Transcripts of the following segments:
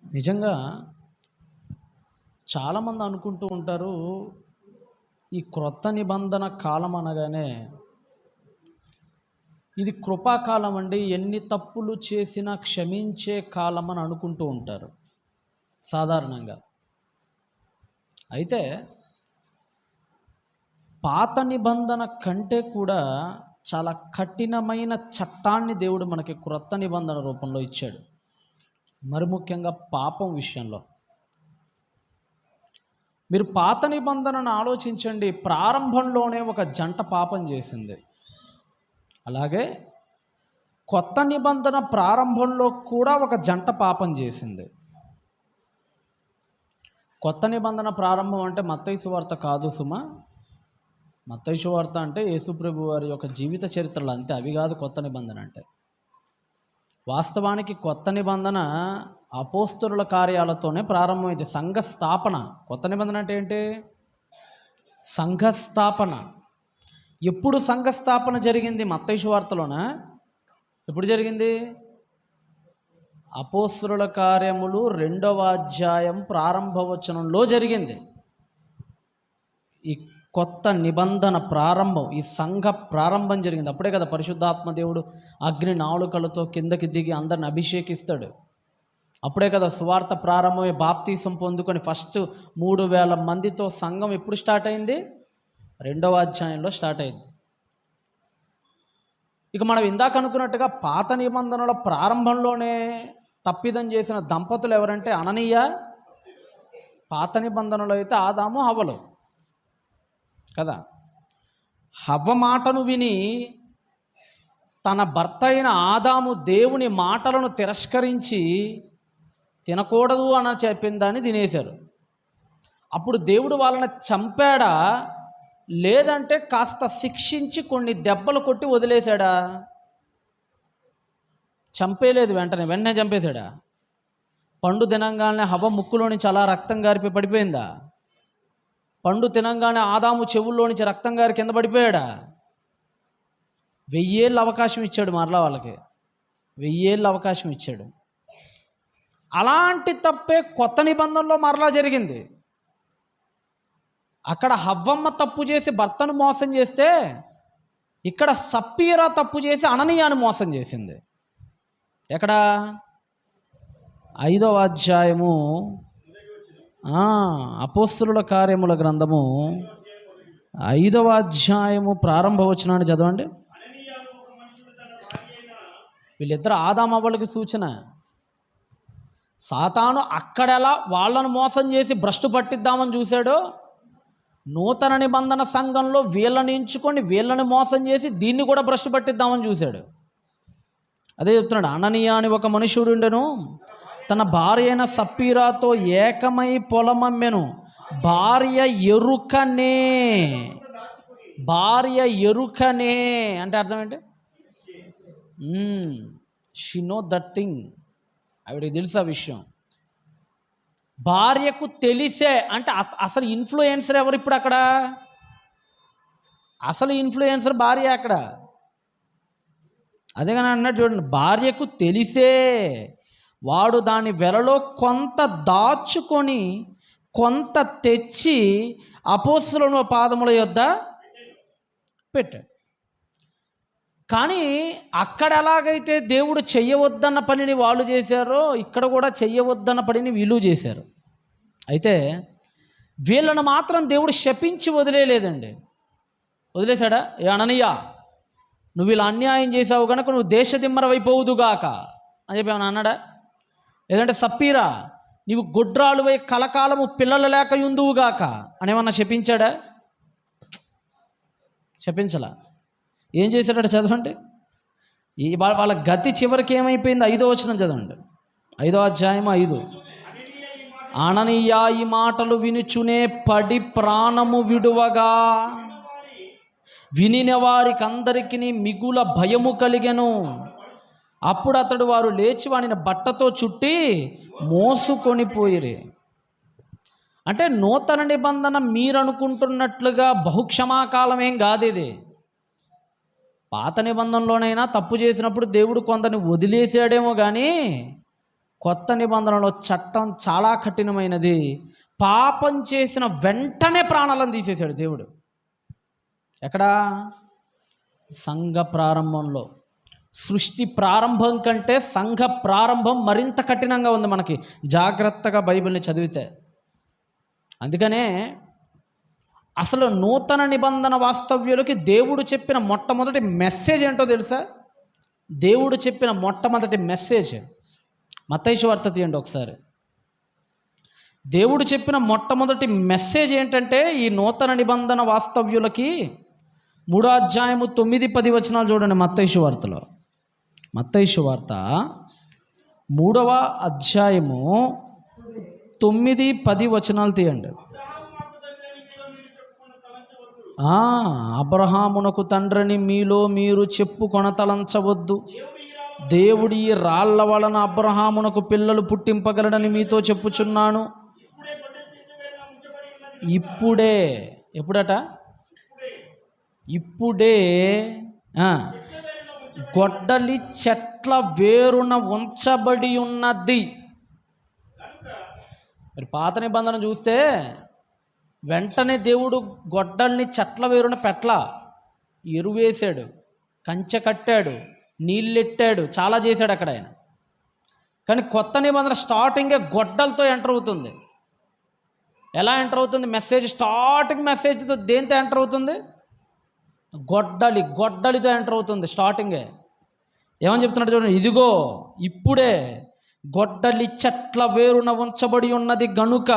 నిజంగా చాలామంది అనుకుంటూ ఉంటారు, ఈ క్రొత్త నిబంధన కాలం అనగానే ఇది కృపాకాలం అండి, ఎన్ని తప్పులు చేసినా క్షమించే కాలం అని అనుకుంటూ ఉంటారు సాధారణంగా. అయితే పాత నిబంధన కంటే కూడా చాలా కఠినమైన చట్టాన్ని దేవుడు మనకి క్రొత్త నిబంధన రూపంలో ఇచ్చాడు. మరి ముఖ్యంగా పాపం విషయంలో. మీరు పాత నిబంధనను ఆలోచించండి, ప్రారంభంలోనే ఒక జంట పాపం చేసింది. అలాగే కొత్త నిబంధన ప్రారంభంలో కూడా ఒక జంట పాపం చేసింది. కొత్త నిబంధన ప్రారంభం అంటే మత్తయి సువార్త కాదు సుమా. మత్తయి సువార్త అంటే యేసుప్రభు వారి యొక్క జీవిత చరిత్రలు అంతే, అవి కాదు కొత్త నిబంధన అంటే. వాస్తవానికి కొత్త నిబంధన అపోస్తలుల కార్యాలతోనే ప్రారంభమైంది. సంఘ స్థాపన. కొత్త నిబంధన అంటే ఏంటి? సంఘ స్థాపన. ఎప్పుడు సంఘ స్థాపన జరిగింది? మత్తయి సువార్తలోనా? ఎప్పుడు జరిగింది? అపోస్తలుల కార్యములు 2వ అధ్యాయం ప్రారంభ వచనంలో జరిగింది. ఈ కొత్త నిబంధన ప్రారంభం, ఈ సంఘ ప్రారంభం జరిగింది. అప్పుడే కదా పరిశుద్ధాత్మ దేవుడు అగ్ని నాలుకలతో కిందకి దిగి అందరిని అభిషేకిస్తాడు. అప్పుడే కదా సువార్త ప్రారంభమై బాప్తీసం పొందుకొని ఫస్ట్ 3000 మందితో సంఘం ఎప్పుడు స్టార్ట్ అయింది? 2వ అధ్యాయంలో స్టార్ట్ అయింది. ఇక మనం ఇందాక అనుకున్నట్టుగా పాత నిబంధనల ప్రారంభంలోనే తప్పిదం చేసిన దంపతులు ఎవరంటే అననీయ. పాత నిబంధనలో అయితే ఆదాము హవ్వలు కదా. హవ్వ మాటను విని తన భర్త అయిన ఆదాము దేవుని మాటలను తిరస్కరించి తినకూడదు అని చెప్పిన దాన్ని తినేశారు. అప్పుడు దేవుడు వాళ్ళని చంపాడా, లేదంటే కాస్త శిక్షించి కొన్ని దెబ్బలు కొట్టి వదిలేశాడా? చంపేలేదు, వెంటనే చంపేశాడా? పండు తినంగానే హవ్వ ముక్కులో నుంచి అలా రక్తం గారిపి పడిపోయిందా? పండు తినంగానే ఆదాము చెవుల్లో నుంచి రక్తం గారి కింద పడిపోయాడా? 1000 ఏళ్ళు అవకాశం ఇచ్చాడు మరలా వాళ్ళకి. 1000 ఏళ్ళు అవకాశం ఇచ్చాడు. అలాంటి తప్పే కొత్త నిబంధనలో మరలా జరిగింది. అక్కడ హవ్వమ్మ తప్పు చేసి భర్తను మోసం చేస్తే, ఇక్కడ సప్పీరా తప్పు చేసి అననీయాను మోసం చేసింది. ఎక్కడ? 5వ అధ్యాయము, అపోస్తలుల కార్యముల గ్రంథము 5వ అధ్యాయము ప్రారంభ వచనాన్ని చదవండి. వీళ్ళిద్దరు ఆదామవ్వలకి సూచన. సాతాను అక్కడెలా వాళ్ళను మోసం చేసి భ్రష్టు పట్టిద్దామని చూశాడో, నూతన నిబంధన సంఘంలో వీళ్ళని ఎంచుకొని వీళ్ళని మోసం చేసి దీన్ని కూడా భ్రష్టు పట్టిద్దామని చూశాడు. అదే చెప్తున్నాడు. అననీయ అని ఒక మనుషుడు ఉండెను, తన భార్య అయిన సప్పీరాతో ఏకమై పొలమమ్మెను. భార్య ఎరుకనే అంటే అర్థం ఏంటి? She know that thing. ఆవిడకి తెలుసు ఆ విషయం. భార్యకు తెలిసే అంటే అసలు ఇన్ఫ్లుయెన్సర్ ఎవరు ఇప్పుడు అక్కడ? అసలు ఇన్ఫ్లుయెన్సర్ భార్య అక్కడ. అదే కానీ అన్నట్టు చూడండి, భార్యకు తెలిసే వాడు దాని వెలలో కొంత దాచుకొని కొంత తెచ్చి అపోస్తలుల పాదముల యొద్ద పెట్టాడు. కానీ అక్కడ ఎలాగైతే దేవుడు చెయ్యవద్దన్న పనిని వాళ్ళు చేశారో, ఇక్కడ కూడా చెయ్యవద్దన్న పనిని వీళ్ళు చేశారు. అయితే వీళ్ళను మాత్రం దేవుడు శపించి వదిలేలేదండి. వదిలేశాడా? ఏ అననీయ, నువ్వు ఇలా అన్యాయం చేసావు కనుక నువ్వు దేశదిమ్మరవైపోవుదుగాక అని చెప్పి ఏమన్నా అన్నాడా? లేదంటే సప్పీరా, నీవు గొడ్రాలువై కలకాలము పిల్లలు లేక యుందువుగాక అని ఏమన్నా శపించాడా? శపించలా. ఏం చేశాడట చదవండి. వాళ్ళ గతి చివరికి ఏమైపోయింది? 5వ వచనం చదవండి. 5వ అధ్యాయం 5. అననీయ ఈ మాటలు వినుచునే పడి ప్రాణము విడువగా వినిన వారికి అందరికీ మిగుల భయము కలిగెను. అప్పుడు అతడు వారు లేచి వాడిని బట్టతో చుట్టి మోసుకొని పోయిరి. అంటే నూతన నిబంధన మీరు అనుకుంటున్నట్లుగా బహుక్షమాకాలం ఏం కాదు ఇది. పాత నిబంధనలోనైనా తప్పు చేసినప్పుడు దేవుడు కొందరిని వదిలేసాడేమో కానీ కొత్త నిబంధనలో చట్టం చాలా కఠినమైనది. పాపం చేసిన వెంటనే ప్రాణాలను తీసేశాడు దేవుడు. ఎక్కడా? సంఘ ప్రారంభంలో. సృష్టి ప్రారంభం కంటే సంఘ ప్రారంభం మరింత కఠినంగా ఉంది మనకి, జాగ్రత్తగా బైబిల్ని చదివితే. అందుకనే అసలు నూతన నిబంధన వాస్తవ్యులకి దేవుడు చెప్పిన మొట్టమొదటి మెసేజ్ ఏంటో తెలుసా? దేవుడు చెప్పిన మొట్టమొదటి మెసేజ్ మత్తయి సువార్త తీయండి ఒకసారి. దేవుడు చెప్పిన మొట్టమొదటి మెసేజ్ ఏంటంటే, ఈ నూతన నిబంధన వాస్తవ్యులకి 3వ అధ్యాయము 9-10 వచనాలు చూడండి. మత్తయి సువార్తలో, మత్తయి సువార్త 3వ అధ్యాయము 9-10 వచనాలు తీయండి. అబ్రహామునకు తండ్రిని మీలో మీరు చెప్పుకొన తలంచవద్దు. దేవుడు ఈ రాళ్ల వలన అబ్రహామునకు పిల్లలు పుట్టింపగలడని మీతో చెప్పుచున్నాను. ఇప్పుడే, ఎప్పుడట? ఇప్పుడే గొడ్డలి చెట్ల వేరున ఉంచబడి ఉన్నది. మరి పాత నిబంధన చూస్తే వెంటనే దేవుడు గొడ్డల్ని చెట్ల వేరున పెట్లా, ఎరువేశాడు, కంచె కట్టాడు, నీళ్ళెట్టాడు, చాలా చేశాడు అక్కడ ఆయన. కానీ కొత్త నిబంధన స్టార్టింగే గొడ్డలతో ఎంటర్ అవుతుంది. ఎలా ఎంటర్ అవుతుంది? మెసేజ్ స్టార్టింగ్ మెసేజ్తో దేంతో ఎంటర్ అవుతుంది? గొడ్డలితో ఎంటర్ అవుతుంది స్టార్టింగే. ఏమని చెప్తున్నాడు చూడండి, ఇదిగో ఇప్పుడే గొడ్డలి చెట్ల వేరున ఉంచబడి ఉన్నది గనుక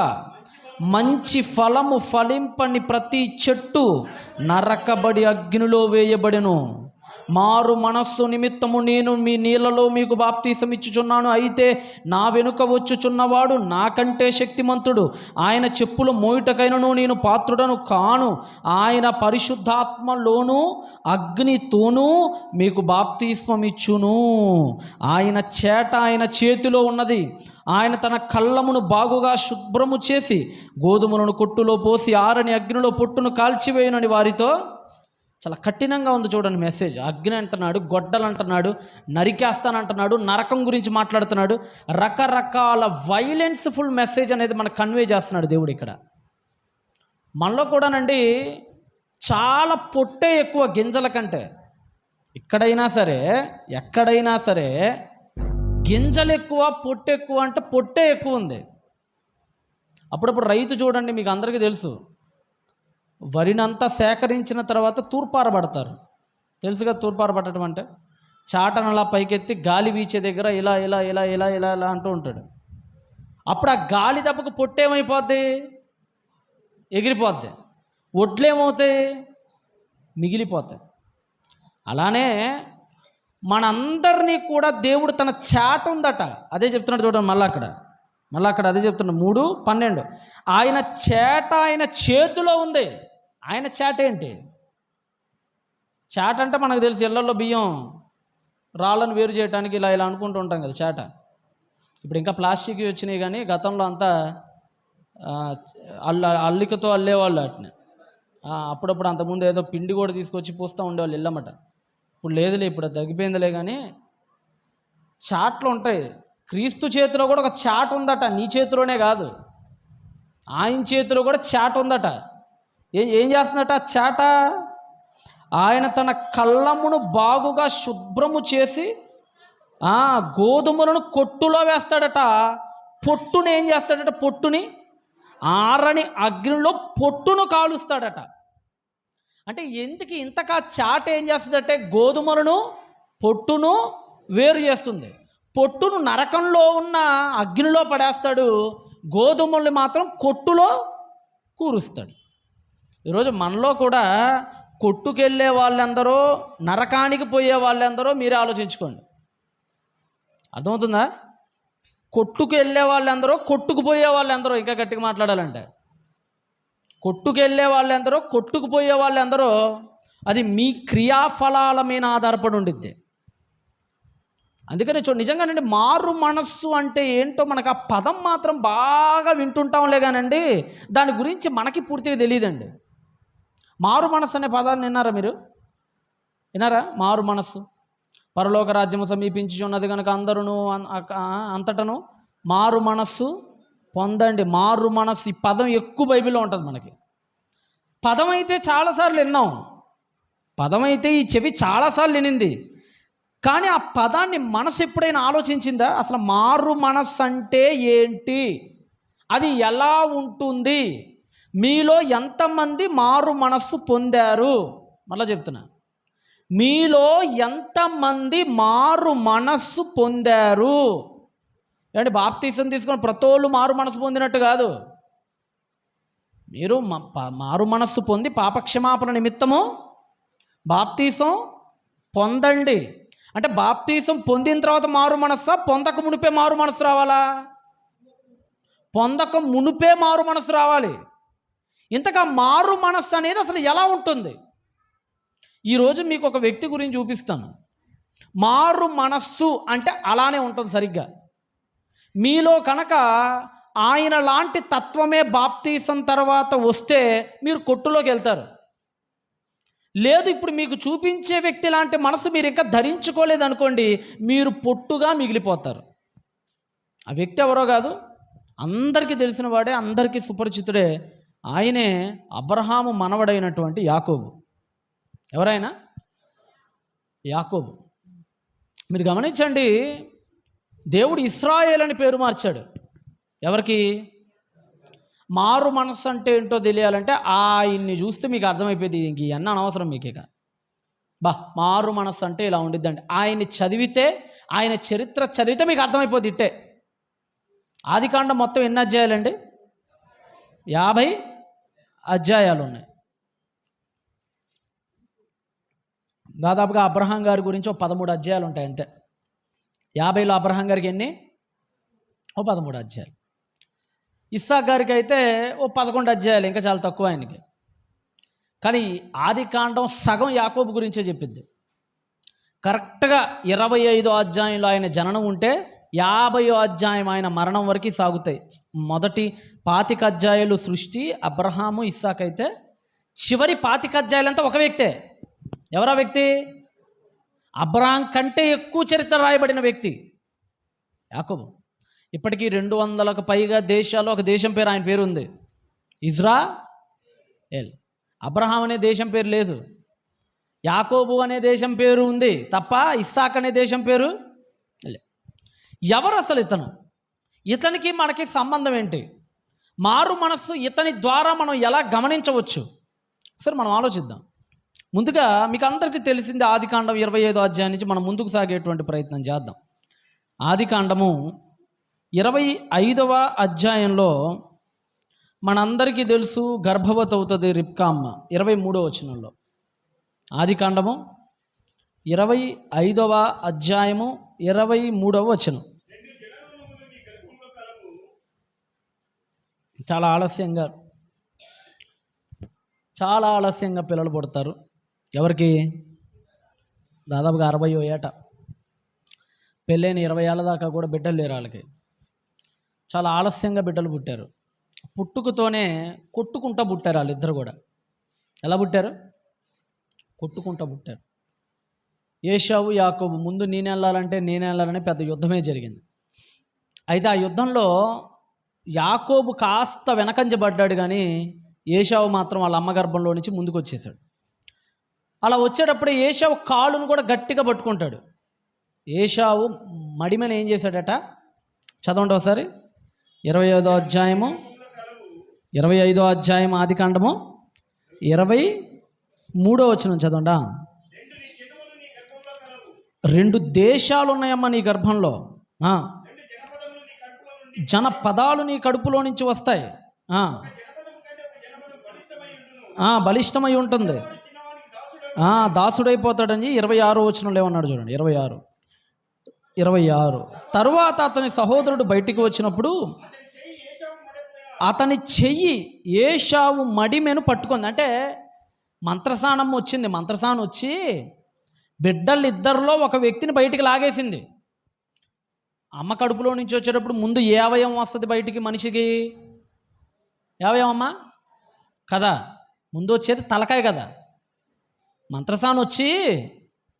మంచి ఫలము ఫలింపని ప్రతి చెట్టు నరకబడి అగ్నిలో వేయబడెను. మారు మనస్సు నిమిత్తము నేను మీ నీళ్ళలో మీకు బాప్తీసం ఇచ్చుచున్నాను. అయితే నా వెనుక వచ్చుచున్నవాడు నాకంటే శక్తిమంతుడు. ఆయన చెప్పులు మోయుటకైనను నేను పాత్రుడను కాను. ఆయన పరిశుద్ధాత్మలోను అగ్నితోనూ మీకు బాప్తీస్మం ఇచ్చును. ఆయన చేట ఆయన చేతిలో ఉన్నది. ఆయన తన కళ్ళమును బాగుగా శుభ్రము చేసి గోధుమలను కొట్టులో పోసి ఆరని అగ్నిలో పొట్టును కాల్చివేయునని వారితో. చాలా కఠినంగా ఉంది చూడండి మెసేజ్. అగ్ని అంటున్నాడు, గొడ్డలు అంటున్నాడు, నరికేస్తానంటున్నాడు, నరకం గురించి మాట్లాడుతున్నాడు. రకరకాల వైలెన్స్ఫుల్ మెసేజ్ అనేది మనకు కన్వే చేస్తున్నాడు దేవుడు ఇక్కడ. మనలో కూడానండి చాలా పొట్టే ఎక్కువ గింజల కంటే. ఎక్కడైనా సరే గింజలు ఎక్కువ, పొట్టు ఎక్కువ అంటే పొట్టే ఎక్కువ ఉంది. అప్పుడప్పుడు రైతు చూడండి, మీకు అందరికీ తెలుసు, వరినంతా సేకరించిన తర్వాత తూర్పారబడతారు. తెలుసుగా తూర్పారబట్టడం అంటే? చాటను అలా పైకెత్తి గాలి వీచే దగ్గర ఇలా ఇలా ఇలా ఇలా ఇలా ఇలా అంటూ ఉంటాడు. అప్పుడు ఆ గాలి దెబ్బకు పొట్టేమైపోద్ది? ఎగిరిపోద్ది. ఒడ్లేమవుతాయి? మిగిలిపోతాయి. అలానే మనందరినీ కూడా దేవుడు తన చాట ఉందట, అదే చెప్తున్నాడు చూడండి. మళ్ళీ అక్కడ అదే చెప్తున్నాడు 3:12. ఆయన చేట ఆయన చేతిలో ఉంది. ఆయన చేట ఏంటి? చాట అంటే మనకు తెలుసు, ఇళ్లలో బియ్యం రాళ్ళను వేరు చేయడానికి ఇలా ఇలా అనుకుంటూ ఉంటాం కదా చాట. ఇప్పుడు ఇంకా ప్లాస్టిక్ వచ్చినాయి, కానీ గతంలో అంతా అల్లికతో అల్లేవాళ్ళు వాటిని. అప్పుడప్పుడు అంతకుముందు ఏదో పిండి కూడా తీసుకొచ్చి పూస్తూ ఉండేవాళ్ళు ఇల్లమ్మట. ఇప్పుడు లేదులే, ఇప్పుడు తగ్గిపోయిందిలే. కానీ చాట్లు ఉంటాయి. క్రీస్తు చేతిలో కూడా ఒక చాట ఉందట. నీ చేతిలోనే కాదు, ఆయన చేతిలో కూడా చాట ఉందట. ఏం చేస్తుందట ఆ చాట? ఆయన తన కళ్ళమును బాగుగా శుభ్రము చేసి గోధుమలను కొట్టులో వేస్తాడట. పొట్టుని ఏం చేస్తాడట? పొట్టుని ఆరని అగ్నిలో పొట్టును కాలుస్తాడట. అంటే ఎందుకు ఇంతకా చాట ఏం చేస్తుందంటే గోధుమలను పొట్టును వేరు చేస్తుంది. పొట్టును నరకంలో ఉన్న అగ్నిలో పడేస్తాడు, గోధుమల్ని మాత్రం కొట్టులో కూరుస్తాడు. ఈరోజు మనలో కూడా కొట్టుకెళ్ళే వాళ్ళందరూ, నరకానికి పోయే వాళ్ళందరూ మీరే ఆలోచించుకోండి. అర్థమవుతుందా? కొట్టుకు వెళ్ళే వాళ్ళందరూ, కొట్టుకుపోయే వాళ్ళందరూ, ఇంకా గట్టిగా మాట్లాడాలంటే కొట్టుకు వెళ్ళే వాళ్ళందరూ, కొట్టుకుపోయే వాళ్ళందరూ, అది మీ క్రియాఫలాల మీద ఆధారపడి ఉండిద్ది. అందుకని నిజంగానండి మారు మనస్సు అంటే ఏంటో మనకు ఆ పదం మాత్రం బాగా వింటుంటాంలే కానండి దాని గురించి మనకి పూర్తిగా తెలియదండి. మారు మనస్సు అనే పదాన్ని విన్నారా మీరు? విన్నారా? మారు మనస్సు. పరలోక రాజ్యము సమీపించుచున్నది కనుక అందరూ అంతటను మారు మనస్సు పొందండి. మారు మనస్సు, ఈ పదం ఎక్కువ బైబిల్లో ఉంటుంది మనకి. పదం అయితే చాలాసార్లు విన్నాం, పదం అయితే ఈ చెవి చాలాసార్లు వినింది. కానీ ఆ పదాన్ని మనసు ఎప్పుడైనా ఆలోచించిందా? అసలు మారు మనస్సు అంటే ఏంటి, అది ఎలా ఉంటుంది, మీలో ఎంతమంది మారు మనస్సు పొందారు? మళ్ళీ చెప్తున్నా, మీలో ఎంతమంది మారు మనస్సు పొందారు? అంటే బాప్తీసం తీసుకొని ప్రతోళ్ళు మారు మనస్సు పొందినట్టు కాదు. మీరు మారు మనస్సు పొంది పాపక్షమాపణ నిమిత్తము బాప్తీసం పొందండి. అంటే బాప్తీసం పొందిన తర్వాత మారు మనస్సా, పొందక మునిపే మారు మనస్సు రావాలా? పొందక మునిపే మారు మనస్సు రావాలి. ఇంతగా మారు మనస్సు అనేది అసలు ఎలా ఉంటుంది? ఈరోజు మీకు ఒక వ్యక్తి గురించి చూపిస్తాను. మారు మనస్సు అంటే అలానే ఉంటుంది సరిగ్గా. మీలో కనుక ఆయన లాంటి తత్వమే బాప్తీసం తర్వాత వస్తే మీరు కొట్టులోకి వెళ్తారు. లేదు, ఇప్పుడు మీకు చూపించే వ్యక్తి లాంటి మనసు మీరు ఇంకా ధరించుకోలేదు అనుకోండి, మీరు పొట్టుగా మిగిలిపోతారు. ఆ వ్యక్తి ఎవరో కాదు, అందరికీ తెలిసిన వాడే, అందరికీ సుపరిచితుడే. ఆయనే అబ్రహాము మనవడైనటువంటి యాకోబు. ఎవరైనా? యాకోబు. మీరు గమనించండి, దేవుడు ఇశ్రాయేల్ అని పేరు మార్చాడు. ఎవరికి? మారు మనస్సు అంటే ఏంటో తెలియాలంటే ఆయన్ని చూస్తే మీకు అర్థమైపోయింది. ఇంక ఇవన్నీ అనవసరం మీకు. ఇక మారు మనస్సు అంటే ఇలా ఉండిద్దండి. ఆయన్ని చదివితే, ఆయన చరిత్ర చదివితే మీకు అర్థమైపోద్ది. ఇట్టే ఆదికాండం మొత్తం ఎన్ని అధ్యాయాలండి? 50 అధ్యాయాలు ఉన్నాయి. దాదాపుగా అబ్రహాం గారి గురించి 13 అధ్యాయాలు ఉంటాయి అంతే. 50లో అబ్రహాం గారికి ఎన్ని? 13 అధ్యాయాలు. ఇస్సాక్ గారికి అయితే 11 అధ్యాయాలు, ఇంకా చాలా తక్కువ ఆయనకి. కానీ ఆదికాండం సగం యాకోబు గురించే చెప్పిద్ది. కరెక్ట్గా 25వ అధ్యాయంలో ఆయన జననం ఉంటే 50వ అధ్యాయం ఆయన మరణం వరకు సాగుతాయి. మొదటి 25 అధ్యాయాలు సృష్టి, అబ్రహాము, ఇస్సాక్ అయితే చివరి 25 అధ్యాయాలంతా ఒక వ్యక్తే. ఎవరా వ్యక్తి? అబ్రహాం కంటే ఎక్కువ చరిత్ర రాయబడిన వ్యక్తి యాకోబు. ఇప్పటికీ 200కు పైగా దేశాల్లో ఒక దేశం పేరు ఆయన పేరు ఉంది, ఇజ్రాయెల్. అబ్రహాం అనే దేశం పేరు లేదు, యాకోబు అనే దేశం పేరు ఉంది తప్ప ఇస్సాక్ అనే దేశం పేరు లేదు. ఎవరు అసలు ఇతను? ఇతనికి మనకి సంబంధం ఏంటి? మారు మనస్సు ఇతని ద్వారా మనం ఎలా గమనించవచ్చు? సరే మనం ఆలోచిద్దాం. ముందుగా మీకు అందరికీ తెలిసింది ఆదికాండం 25వ అధ్యాయం నుంచి మనం ముందుకు సాగేటువంటి ప్రయత్నం చేద్దాం. ఆదికాండము 25వ అధ్యాయంలో మనందరికీ తెలుసు, గర్భవతి అవుతుంది రిబ్కామ్మ. 23వ వచనంలో, ఆదికాండము 25వ అధ్యాయము 23వ వచనం. చాలా ఆలస్యంగా పిల్లలు పుడతారు. ఎవరికి? దాదాపుగా 60వ ఏట, పెళ్ళైన 20 ఏళ్ళ దాకా కూడా బిడ్డలు లేరు వాళ్ళకి. చాలా ఆలస్యంగా బిడ్డలు పుట్టారు. పుట్టుకతోనే కొట్టుకుంటా పుట్టారు వాళ్ళిద్దరు కూడా. ఎలా పుట్టారు? కొట్టుకుంటా పుట్టారు. ఏశావు, యాకోబు. ముందు నేను వెళ్ళాలని పెద్ద యుద్ధమే జరిగింది. అయితే ఆ యుద్ధంలో యాకోబు కాస్త వెనకంజబడ్డాడు, కానీ ఏశావు మాత్రం వాళ్ళ అమ్మ గర్భంలో నుంచి ముందుకు వచ్చేసాడు. అలా వచ్చేటప్పుడు ఏశావు కాళ్ళను కూడా గట్టిగా పట్టుకుంటాడు. ఏశావు మడిమని ఏం చేశాడట? చదవండి ఒకసారి. 25వ అధ్యాయము ఆదికాండము 23వ వచనం చదవండి. 2 దేశాలు ఉన్నాయమ్మా నీ గర్భంలో, జనపదాలు నీ కడుపులో నుంచి వస్తాయి. బలిష్టమై ఉంటుంది, దాసుడైపోతాడని 26వ వచనంలో ఏమన్నాడు చూడండి. 26 తరువాత అతని సహోదరుడు బయటికి వచ్చినప్పుడు అతని చెయ్యి ఏశావు మడిమెను పట్టుకుంది. అంటే మంత్రసానం వచ్చింది. మంత్రసానం వచ్చి బిడ్డలిద్దరిలో ఒక వ్యక్తిని బయటికి లాగేసింది. అమ్మ కడుపులో నుంచి వచ్చేటప్పుడు ముందు ఏ అవయవం వస్తుంది బయటికి మనిషికి? ఏ అవయవం అమ్మా? కదా, ముందు వచ్చేది తలకాయ కదా. మంత్రసానం వచ్చి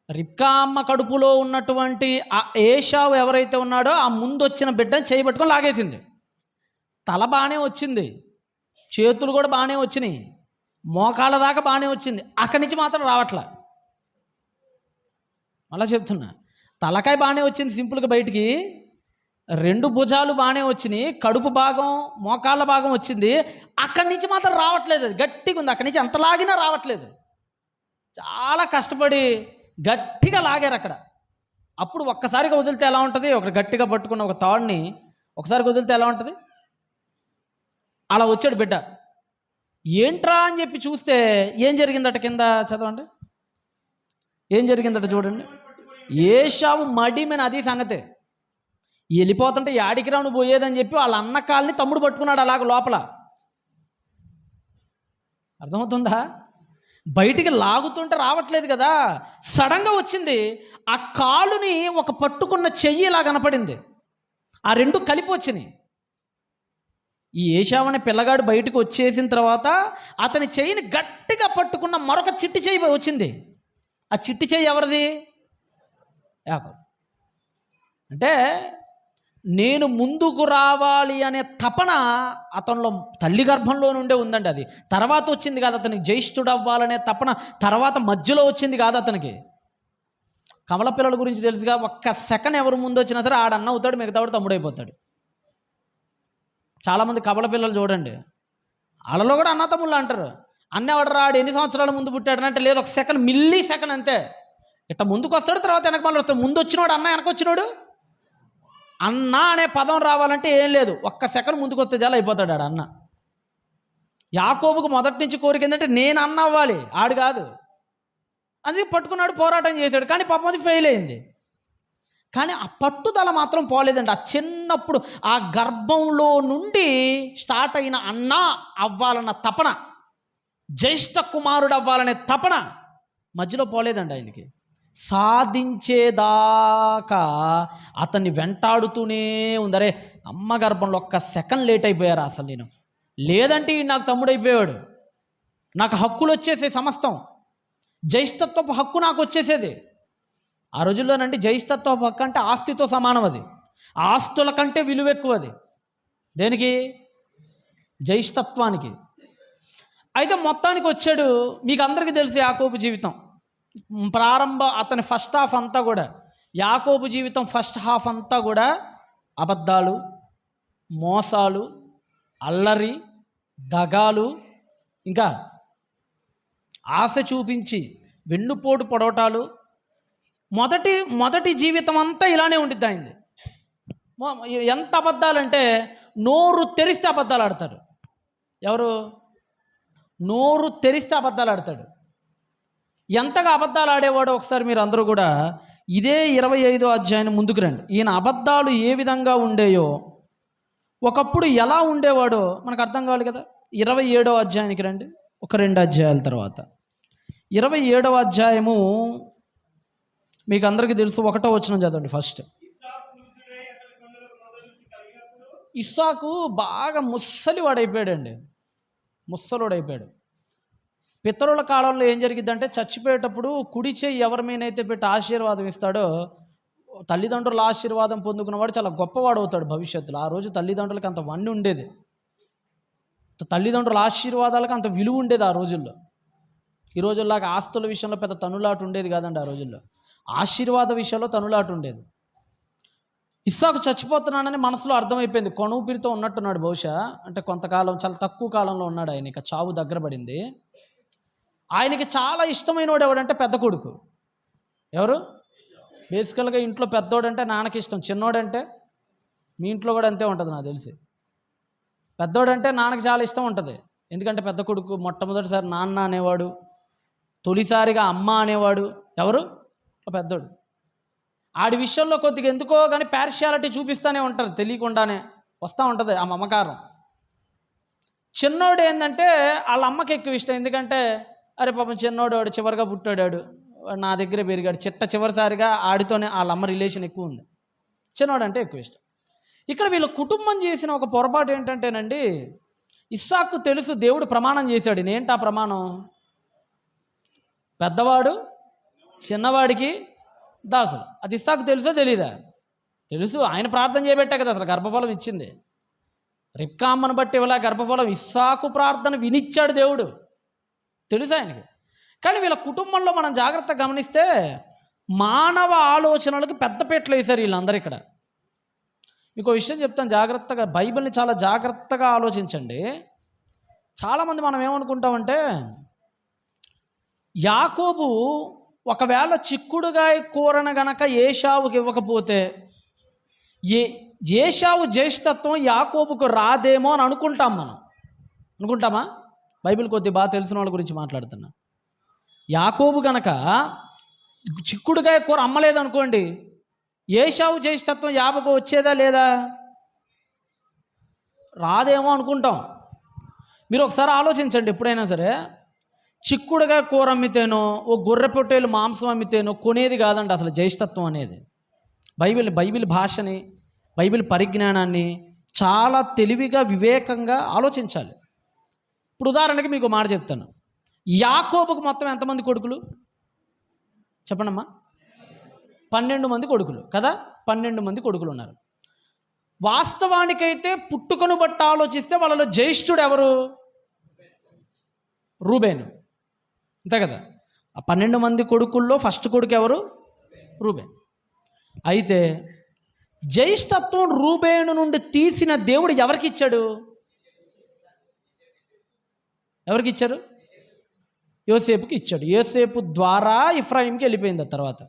రిబ్కా అమ్మ కడుపులో ఉన్నటువంటి ఆ ఏశావు ఎవరైతే ఉన్నాడో ఆ ముందు వచ్చిన బిడ్డని చేయబట్టుకొని లాగేసింది. తల బాగానే వచ్చింది, చేతులు కూడా బాగానే వచ్చినాయి, మోకాళ్ళ దాకా బాగానే వచ్చింది, అక్కడి నుంచి మాత్రం రావట్లా. అలా చెప్తున్నా, తలకాయ బాగానే వచ్చింది సింపుల్గా బయటికి, 2 భుజాలు బాగానే వచ్చినాయి, కడుపు భాగం మోకాళ్ళ భాగం వచ్చింది, అక్కడి నుంచి మాత్రం రావట్లేదు. అది గట్టిగా ఉంది, అక్కడి నుంచి ఎంత లాగినా రావట్లేదు. చాలా కష్టపడి గట్టిగా లాగారు అక్కడ. అప్పుడు ఒక్కసారిగా వదిలితే ఎలా ఉంటుంది? ఒక గట్టిగా పట్టుకున్న ఒక తాడుని ఒకసారి వదిలితే ఎలా ఉంటుంది? అలా వచ్చాడు బిడ్డ. ఏంట్రా అని చెప్పి చూస్తే ఏం జరిగిందట? కింద చదవండి, ఏం జరిగిందట చూడండి. ఏశావు మడిమెన, అది సంగతే. వెళ్ళిపోతుంటే యాడికి రాను పోయేదని చెప్పి వాళ్ళ అన్న కాల్ని తమ్ముడు పట్టుకున్నాడు అలాగ లోపల. అర్థమవుతుందా? బయటికి లాగుతుంటే రావట్లేదు కదా, సడన్గా వచ్చింది. ఆ కాలుని ఒక పట్టుకున్న చెయ్యి ఇలా కనపడింది, ఆ 2 కలిపి వచ్చినాయి. ఈ ఏశావు అనే పిల్లగాడు బయటకు వచ్చేసిన తర్వాత అతని చెయ్యిని గట్టిగా పట్టుకున్న మరొక చిట్టి చెయ్యి వచ్చింది. ఆ చిట్టి చెయ్యి ఎవరిది? యాకోబు. అంటే నేను ముందుకు రావాలి అనే తపన అతనిలో తల్లి గర్భంలో నుండే ఉందండి. అది తర్వాత వచ్చింది కాదు అతనికి. జ్యేష్ఠుడు అవ్వాలనే తపన తర్వాత మధ్యలో వచ్చింది కాదు అతనికి. కమల పిల్లల గురించి తెలుసుగా, ఒక్క సెకండ్ ఎవరు ముందు వచ్చినా సరే ఆడన్న అవుతాడు, మిగతావాడు తమ్ముడైపోతాడు. చాలామంది కమల పిల్లలు చూడండి, వాళ్ళలో కూడా అన్న తమ్ముళ్ళు అంటారు. అన్న ఎవడు రాడు, ఎన్ని సంవత్సరాల ముందు పుట్టాడు అంటే, లేదు ఒక సెకండ్, మిల్లీ సెకండ్ అంతే. ఇట్లా ముందుకు వస్తాడు, తర్వాత వెనక మళ్ళీ వస్తాడు. ముందు వచ్చినోడు అన్న, వెనక వచ్చినోడు అన్న అనే పదం రావాలంటే ఏం లేదు, ఒక్క సెకండ్ ముందుకు వస్తే చాలా అయిపోతాడు ఆడు అన్న. యాకోబుకు మొదటి నుంచి కోరిక ఏంటంటే నేను అన్న అవ్వాలి, ఆడు కాదు. అందుకే పట్టుకున్నాడు, పోరాటం చేశాడు, కానీ పాపం అది ఫెయిల్ అయింది. కానీ ఆ పట్టుదల మాత్రం పోలేదండి. ఆ చిన్నప్పుడు ఆ గర్భంలో నుండి స్టార్ట్ అయిన అన్న అవ్వాలన్న తపన, జ్యేష్ఠ కుమారుడు అవ్వాలనే తపన మధ్యలో పోలేదండి ఆయనకి. సాధించేదాకా అతన్ని వెంటాడుతూనే ఉందరే. అమ్మ గర్భంలో ఒక్క సెకండ్ లేట్ అయిపోయారా అసలు నేను? లేదంటే నాకు తమ్ముడైపోయాడు, నాకు హక్కులు వచ్చేసే సమస్తం, జ్యేష్ఠత్వపు హక్కు నాకు వచ్చేసేది. ఆ రోజుల్లోనండి జ్యేష్ఠత్వపు హక్కు అంటే ఆస్తితో సమానం. అది ఆస్తుల కంటే విలువ ఎక్కువ. అది దేనికి? జ్యేష్ఠత్వానికి. అయితే మొత్తానికి వచ్చాడు. మీకు అందరికీ తెలుసు యాకోబు జీవితం అతని ఫస్ట్ హాఫ్ అంతా కూడా, యాకోబు జీవితం ఫస్ట్ హాఫ్ అంతా కూడా అబద్ధాలు, మోసాలు, అల్లరి, దగాలు, ఇంకా ఆశ చూపించి వెన్నుపోటు పొడవటాలు. మొదటి జీవితం అంతా ఇలానే ఉండిద్ది ఆయనది. ఎంత అబద్ధాలంటే నోరు తెరిస్తే అబద్ధాలు ఆడతాడు. ఎవరు? నోరు తెరిస్తే అబద్ధాలు ఆడతాడు. ఎంతగా అబద్ధాలు ఆడేవాడో ఒకసారి మీరు అందరూ కూడా ఇదే 25వ అధ్యాయం ముందుకు రండి. ఈయన అబద్ధాలు ఏ విధంగా ఉండేయో, ఒకప్పుడు ఎలా ఉండేవాడో మనకు అర్థం కావాలి కదా. 27వ అధ్యాయానికి రండి, ఒక 2 అధ్యాయాల తర్వాత. 27వ అధ్యాయము మీకు అందరికీ తెలుసు, 1వ వచనం చదవండి ఫస్ట్. ఇస్సాకు బాగా ముసలివాడైపోయాడండి, ముసలోడైపోయాడు. పితరుల కాలంలో ఏం జరిగిద్దంటే, చచ్చిపోయేటప్పుడు కుడి చెయ్యి ఎవరి మీదైతే పెట్టి ఆశీర్వాదం ఇస్తాడో, తల్లిదండ్రుల ఆశీర్వాదం పొందుకున్నవాడు చాలా గొప్పవాడు అవుతాడు భవిష్యత్తులో. ఆ రోజు తల్లిదండ్రులకు అంత వన్నీ ఉండేది, తల్లిదండ్రుల ఆశీర్వాదాలకు అంత విలువ ఉండేది ఆ రోజుల్లో. ఈ రోజుల్లాగా ఆస్తుల విషయంలో పెద్ద తనులాట ఉండేది కాదండి. ఆ రోజుల్లో ఆశీర్వాద విషయంలో తనులాట ఉండేది. ఇస్సాకు చచ్చిపోతున్నానని మనసులో అర్థమైపోయింది. కొనుపిరితో ఉన్నట్టున్నాడు బహుశా, అంటే కొంతకాలం, చాలా తక్కువ కాలంలో ఉన్నాడు ఆయన, ఇక చావు దగ్గర పడింది. ఆయనకి చాలా ఇష్టమైనవాడు ఎవడంటే పెద్ద కొడుకు. ఎవరు? బేసికల్గా ఇంట్లో పెద్దోడంటే నాన్నకి ఇష్టం, చిన్నోడంటే మీ ఇంట్లో కూడా అంతే ఉంటుంది నాకు తెలిసి. పెద్దోడంటే నాన్నకి చాలా ఇష్టం ఉంటుంది, ఎందుకంటే పెద్ద కొడుకు మొట్టమొదటిసారి నాన్న అనేవాడు, తొలిసారిగా అమ్మ అనేవాడు. ఎవరు? పెద్దోడు. ఆడి విషయంలో కొద్దిగా ఎందుకో కానీ పార్షియాలిటీ చూపిస్తూనే ఉంటారు, తెలియకుండానే వస్తూ ఉంటుంది ఆ మమకారం. చిన్నోడు ఏంటంటే వాళ్ళ అమ్మకి ఎక్కువ ఇష్టం, ఎందుకంటే అరే పాపం చిన్నోడు చివరిగా పుట్టాడు, నా దగ్గరే పెరిగాడు, చివరిసారిగా ఆడితోనే వాళ్ళ అమ్మ రిలేషన్ ఎక్కువ ఉంది, చిన్నోడు అంటే ఎక్కువ ఇష్టం. ఇక్కడ వీళ్ళ కుటుంబం చేసిన ఒక పొరపాటు ఏంటంటేనండి, ఇస్సాకు తెలుసు దేవుడు ప్రమాణం చేశాడు. ఏంటి ఆ ప్రమాణం? పెద్దవాడు చిన్నవాడికి దాసుడు. అది ఇస్సాకు తెలుసా తెలీదా? తెలుసు. ఆయన ప్రార్థన చేయబెట్టా కదా అసలు గర్భఫలం ఇచ్చింది. రిబ్కా అమ్మను బట్టి ఇవ్వలే గర్భఫలం, ఇస్సాకు ప్రార్థన వినిచ్చాడు దేవుడు, తెలుసు ఆయనకి. కానీ వీళ్ళ కుటుంబంలో మనం జాగ్రత్తగా గమనిస్తే మానవ ఆలోచనలకు పెద్దపీటలు వేశారు వీళ్ళందరూ. ఇక్కడ మీకు విషయం చెప్తాను జాగ్రత్తగా, బైబిల్ని చాలా జాగ్రత్తగా ఆలోచించండి. చాలామంది మనం ఏమనుకుంటామంటే యాకోబు ఒకవేళ చిక్కుడుగాయ కూరను గనక ఏశావుకి ఇవ్వకపోతే ఏశావు జ్యేష్ఠత్వం యాకోబుకు రాదేమో అని అనుకుంటాం. మనం అనుకుంటామా? బైబిల్ కొద్ది బాగా తెలిసిన వాళ్ళ గురించి మాట్లాడుతున్నా. యాకోబు గనక చిక్కుడుగాయ కూర అమ్మలేదనుకోండి, ఏశావు జ్యేష్ఠత్వం యాభకు వచ్చేదా లేదా? రాదేమో అనుకుంటాం. మీరు ఒకసారి ఆలోచించండి, ఎప్పుడైనా సరే చిక్కుడుగాయ కూర అమ్మితేనో ఓ గొర్రె పొట్టేలు మాంసం అమ్మితేనో కొనేది కాదండి అసలు జ్యేష్ఠత్వం అనేది. బైబిల్ భాషని, బైబిల్ పరిజ్ఞానాన్ని చాలా తెలివిగా వివేకంగా ఆలోచించాలి. ఇప్పుడు ఉదాహరణకి మీకు మాట చెప్తాను. యాకోబుకు మొత్తం ఎంతమంది కొడుకులు చెప్పండమ్మా? 12 మంది కొడుకులు కదా. 12 మంది కొడుకులు ఉన్నారు. వాస్తవానికైతే పుట్టుకను బట్టి ఆలోచిస్తే వాళ్ళలో జ్యేష్ఠుడు ఎవరు? రూబేను, అంతే కదా. ఆ 12 మంది కొడుకుల్లో ఫస్ట్ కొడుకు ఎవరు? రూబేన్. అయితే జ్యేష్ఠత్వం రూబేను నుండి తీసిన దేవుడు ఎవరికి ఇచ్చాడు? ఎవరికి ఇచ్చారు? యోసేపుకి ఇచ్చాడు. యోసేపు ద్వారా ఇఫ్రాయింకి వెళ్ళిపోయింది. ఆ తర్వాత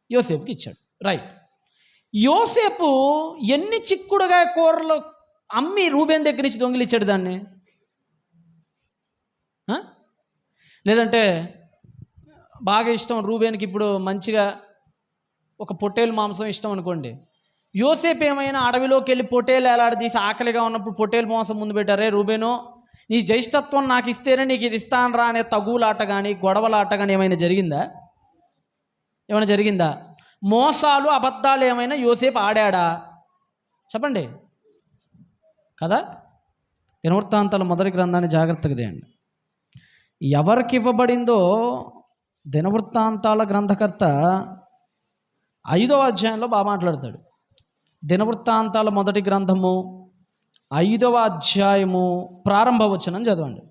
యోసేపుకి ఇచ్చాడు. రైట్. యోసేపు ఎన్ని చిక్కుడుగాయ కూరలు అమ్మి రూబేన్ దగ్గర నుంచి దొంగిలిచ్చాడు దాన్ని? లేదంటే బాగా ఇష్టం రూబేన్కి, ఇప్పుడు మంచిగా ఒక పొట్టేలు మాంసం ఇష్టం అనుకోండి, యోసేపు ఏమైనా అడవిలోకి వెళ్ళి పొట్టేలు ఎలాడదీసి ఆకలిగా ఉన్నప్పుడు పొట్టేలు మాంసం ముందు పెట్టారే, రూబేనో నీ జ్యేష్ఠత్వం నాకు ఇస్తేనే నీకు ఇది ఇస్తాను రా అనే తగులాట కానీ గొడవలాట కానీ ఏమైనా జరిగిందా? ఏమైనా జరిగిందా? మోసాలు అబద్ధాలు ఏమైనా యోసేపు ఆడాడా? చెప్పండి కదా. దినవృత్తాంతాల మొదటి గ్రంథాన్ని జాగ్రత్తగా తీయండి. ఎవరికి ఇవ్వబడిందో దినవృత్తాంతాల గ్రంథకర్త 5వ అధ్యాయంలో బాగా మాట్లాడతాడు. దినవృత్తాంతాల మొదటి గ్రంథము 5వ అధ్యాయము ప్రారంభ వచనం చదవండి.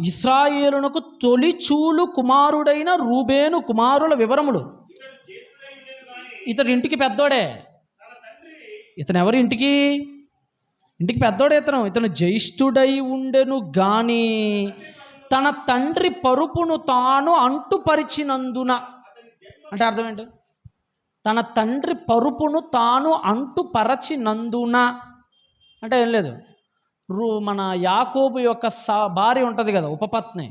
ఇశ్రాయేలునకు తొలిచూలు కుమారుడైన రూబేను కుమారుల వివరములు. ఇతడు ఇంటికి పెద్దోడే. ఇతను ఎవరి ఇంటికి పెద్దోడే. ఇతను జ్యేష్ఠుడై ఉండెను గాని తన తండ్రి పరుపును తాను అంటుపరిచినందున, అంటే అర్థం ఏంటి? తన తండ్రి పరుపును తాను అంటుపరచినందున అంటే ఏం లేదు. మన యాకోబు యొక్క భార్య ఉంటుంది కదా, ఉపపత్ని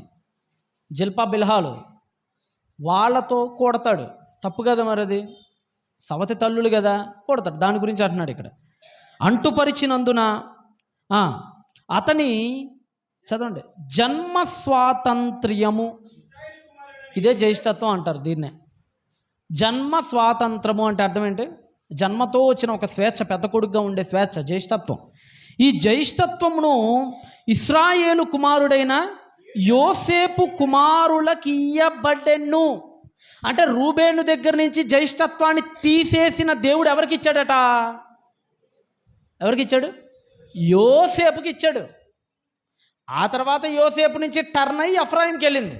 జిల్పా బిల్హాలు, వాళ్ళతో కొడతాడు. తప్పు కదా మరి, అది సవతి తల్లులు కదా, కొడతాడు. దాని గురించి అంటున్నాడు ఇక్కడ. అంటుపరిచినందున అతని, చదవండి, జన్మ స్వాతంత్ర్యము, ఇదే జ్యేష్ఠత్వం అంటారు దీన్నే. జన్మ స్వాతంత్రము అంటే అర్థం ఏంటి? జన్మతో వచ్చిన ఒక స్వేచ్ఛ, పెద్ద కొడుకుగా ఉండే స్వేచ్ఛ, జ్యేష్ఠత్వం. ఈ జ్యేష్ఠత్వమును ఇశ్రాయేలు కుమారుడైన యోసేపు కుమారులకు ఇయ్యబడెను. అంటే రూబేను దగ్గర నుంచి జ్యేష్ఠత్వాన్ని తీసేసిన దేవుడు ఎవరికి ఇచ్చాడట? ఎవరికి ఇచ్చాడు? యోసేపుకి ఇచ్చాడు. ఆ తర్వాత యోసేపు నుంచి టర్న్ అయ్యి ఎఫ్రాయింకి వెళ్ళింది.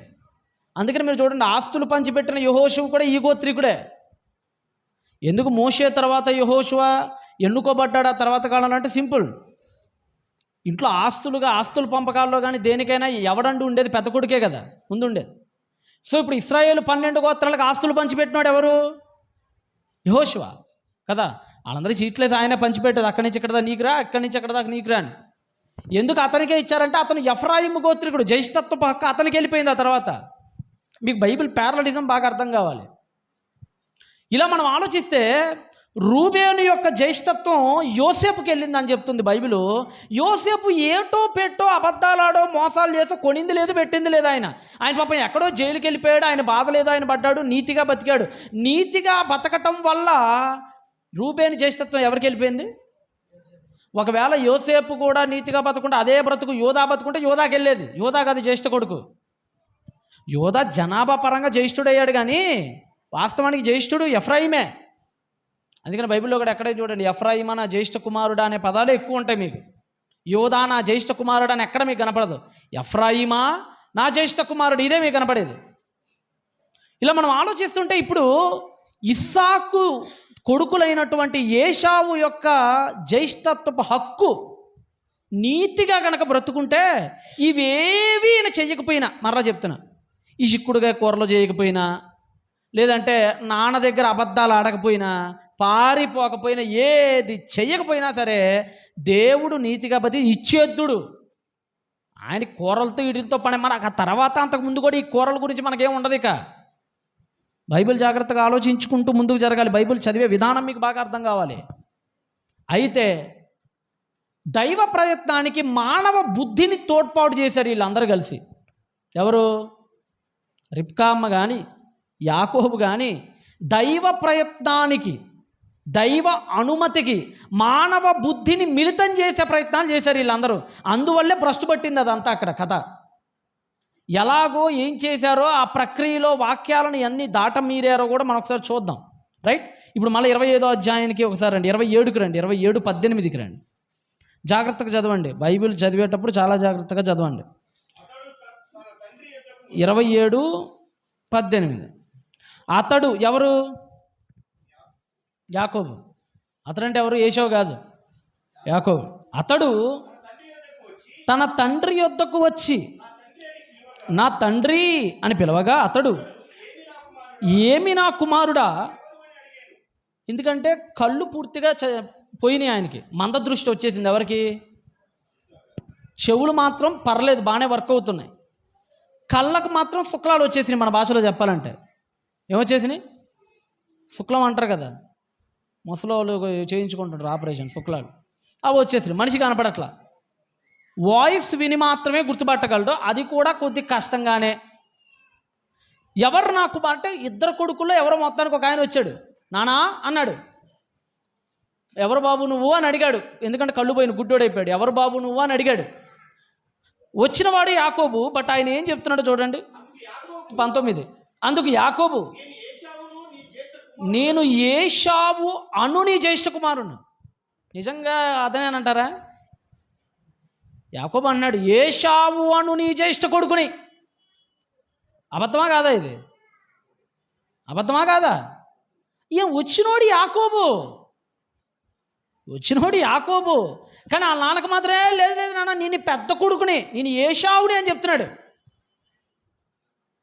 అందుకని మీరు చూడండి, ఆస్తులు పంచిపెట్టిన యెహోషువ కూడా ఈ గోత్రికుడే. ఎందుకు మోషే తర్వాత యెహోషువ ఎన్నుకోబడ్డాడు ఆ తర్వాత కాలంలో అంటే సింపుల్. ఇంట్లో ఆస్తుల పంపకాల్లో కానీ దేనికైనా ఎవడండి ఉండేది? పెద్ద కొడుకే కదా ముందు ఉండేది. సో ఇప్పుడు ఇశ్రాయేలు 12 గోత్రాలకు ఆస్తులు పంచిపెట్టినాడు ఎవరు? యెహోషువ కదా. వాళ్ళందరూ చీట్లేసి ఆయన పంచిపెట్టేది, అక్కడి నుంచి ఇక్కడ నీకు రా, అక్కడి నుంచి అక్కడ దాకా నీకు రా అని. ఎందుకు అతనికే ఇచ్చారంటే అతను ఎఫ్రాయిము గోత్రికుడు, జ్యేష్ఠత్వ పక్క అతనికి వెళ్ళిపోయింది. ఆ తర్వాత మీకు బైబిల్ ప్యారలలిజం బాగా అర్థం కావాలి. ఇలా మనం ఆలోచిస్తే రూబేను యొక్క జ్యేష్ఠత్వం యోసేపుకి వెళ్ళిందని చెప్తుంది బైబిల్. యోసేపు ఏటో పెట్టో అబద్ధాలాడో మోసాలు చేసో కొనింది లేదు, పెట్టింది లేదు. ఆయన పాపం ఎక్కడో జైలుకి వెళ్ళిపోయాడు. ఆయన బాధ లేదు, ఆయన పడ్డాడు, నీతిగా బతికాడు. నీతిగా బతకటం వల్ల రూబేను జ్యేష్ఠత్వం ఎవరికి వెళ్ళిపోయింది? ఒకవేళ యోసేపు కూడా నీతిగా బతకుంటే అదే బ్రతుకు యోధా బతుకుంటే యోధాకి వెళ్ళేది. యోధా కాదు జ్యేష్ఠ కొడుకు, యోధా జనాభా పరంగా జ్యేష్ఠుడయ్యాడు, కానీ వాస్తవానికి జ్యేష్ఠుడు ఎఫ్రాయిమే. అందుకని బైబిల్లో కూడా ఎక్కడే చూడండి, ఎఫ్రాయిమా నా జ్యేష్ఠ కుమారుడు అనే పదాలు ఎక్కువ ఉంటాయి మీకు. యోధా నా జ్యేష్ఠ కుమారుడు అని ఎక్కడ మీకు కనపడదు. ఎఫ్రాయిమా నా జ్యేష్ఠ కుమారుడు, ఇదే మీకు కనపడేది. ఇలా మనం ఆలోచిస్తుంటే ఇప్పుడు ఇస్సాకు కొడుకులైనటువంటి ఏశావు యొక్క జ్యేష్ఠత్వపు హక్కు నీతిగా కనుక బ్రతుకుంటే ఇవేవి ఈయన చెయ్యకపోయినా, మరలా చెప్తున్నా, ఈ చిక్కుడుగా కూరలో చేయకపోయినా, లేదంటే నాన్న దగ్గర అబద్ధాలు ఆడకపోయినా, పారిపోకపోయినా, ఏది చెయ్యకపోయినా సరే దేవుడు నీతిగా బతి ఇచ్చేద్దుడు. ఆయన కూరలతో వీటితో పని. మన ఆ తర్వాత అంతకుముందు కూడా ఈ కూరల గురించి మనకేం ఉండదు. ఇక బైబిల్ జాగ్రత్తగా ఆలోచించుకుంటూ ముందుకు జరగాలి. బైబిల్ చదివే విధానం మీకు బాగా అర్థం కావాలి. అయితే దైవ ప్రయత్నానికి మానవ బుద్ధిని తోడ్పాటు చేశారు వీళ్ళందరూ కలిసి. ఎవరు? రిబ్కా అమ్మ కానీ, యాకోబు కానీ దైవ ప్రయత్నానికి, దైవ అనుమతికి మానవ బుద్ధిని మిళితం చేసే ప్రయత్నాలు చేశారు వీళ్ళందరూ. అందువల్లే భ్రష్టు పట్టింది అదంతా అక్కడ కథ. ఎలాగో ఏం చేశారో ఆ ప్రక్రియలో వాక్యాలను ఎన్ని దాట మీరారో కూడా మనం ఒకసారి చూద్దాం. రైట్, ఇప్పుడు మళ్ళీ 25వ అధ్యాయానికి ఒకసారి రండి, 27కి రండి, 27:18కి రండి. జాగ్రత్తగా చదవండి. బైబిల్ చదివేటప్పుడు చాలా జాగ్రత్తగా చదవండి. 27:18. అతడు ఎవరు? యాకోబు. అతడంటే ఎవరు? ఏశావు కాదు, యాకోబు. అతడు తన తండ్రి యొద్దకు వచ్చి నా తండ్రి అని పిలవగా అతడు, ఏమి నా కుమారుడా? ఎందుకంటే కళ్ళు పూర్తిగా పోయినాయి ఆయనకి, మంద దృష్టి వచ్చేసింది. ఎవరికి? చెవులు మాత్రం పర్లేదు, బాగానే వర్క్ అవుతున్నాయి. కళ్ళకు మాత్రం శుక్లాలు వచ్చేసినాయి. మన భాషలో చెప్పాలంటే ఏమొచ్చేసినాయి? శుక్లం అంటారు కదా, ముసలి వాళ్ళు చేయించుకుంటుంటారు ఆపరేషన్, శుక్లాలు. అవి వచ్చేసినాయి. మనిషి కనపడట్లా. వాయిస్ విని మాత్రమే గుర్తుపట్టగలడు, అది కూడా కొద్ది కష్టంగానే. ఎవరు నాకు అంటే ఇద్దరు కొడుకుల్లో ఎవరో మొత్తానికి ఒక ఆయన వచ్చాడు. నానా అన్నాడు. ఎవరు బాబు నువ్వు అని అడిగాడు. ఎందుకంటే కళ్ళు పోయిన గుడ్డోడైపోయాడు. ఎవరు బాబు నువ్వు అని అడిగాడు. వచ్చినవాడు యాకోబు. బట్ ఆయన ఏం చెప్తున్నాడో చూడండి, 19. అందుకు యాకోబు, నేను ఏశావు అను నీ జ్యేష్ఠ కుమారుడు. నిజంగా అదేనంటారా? యాకోబు అన్నాడు, ఏశావు అను నీ జ్యేష్ఠ కొడుకుని. అబద్ధమా కాదా? ఇది అబద్ధమా కాదా? ఏం వచ్చినోడు యాకోబు, వచ్చినోడు యాకోబు. కానీ వాళ్ళ నాన్నకు మాత్రమే లేదు లేదు నాన్న నేను పెద్ద కొడుకుని, నేను ఏశావుని అని చెప్తున్నాడు.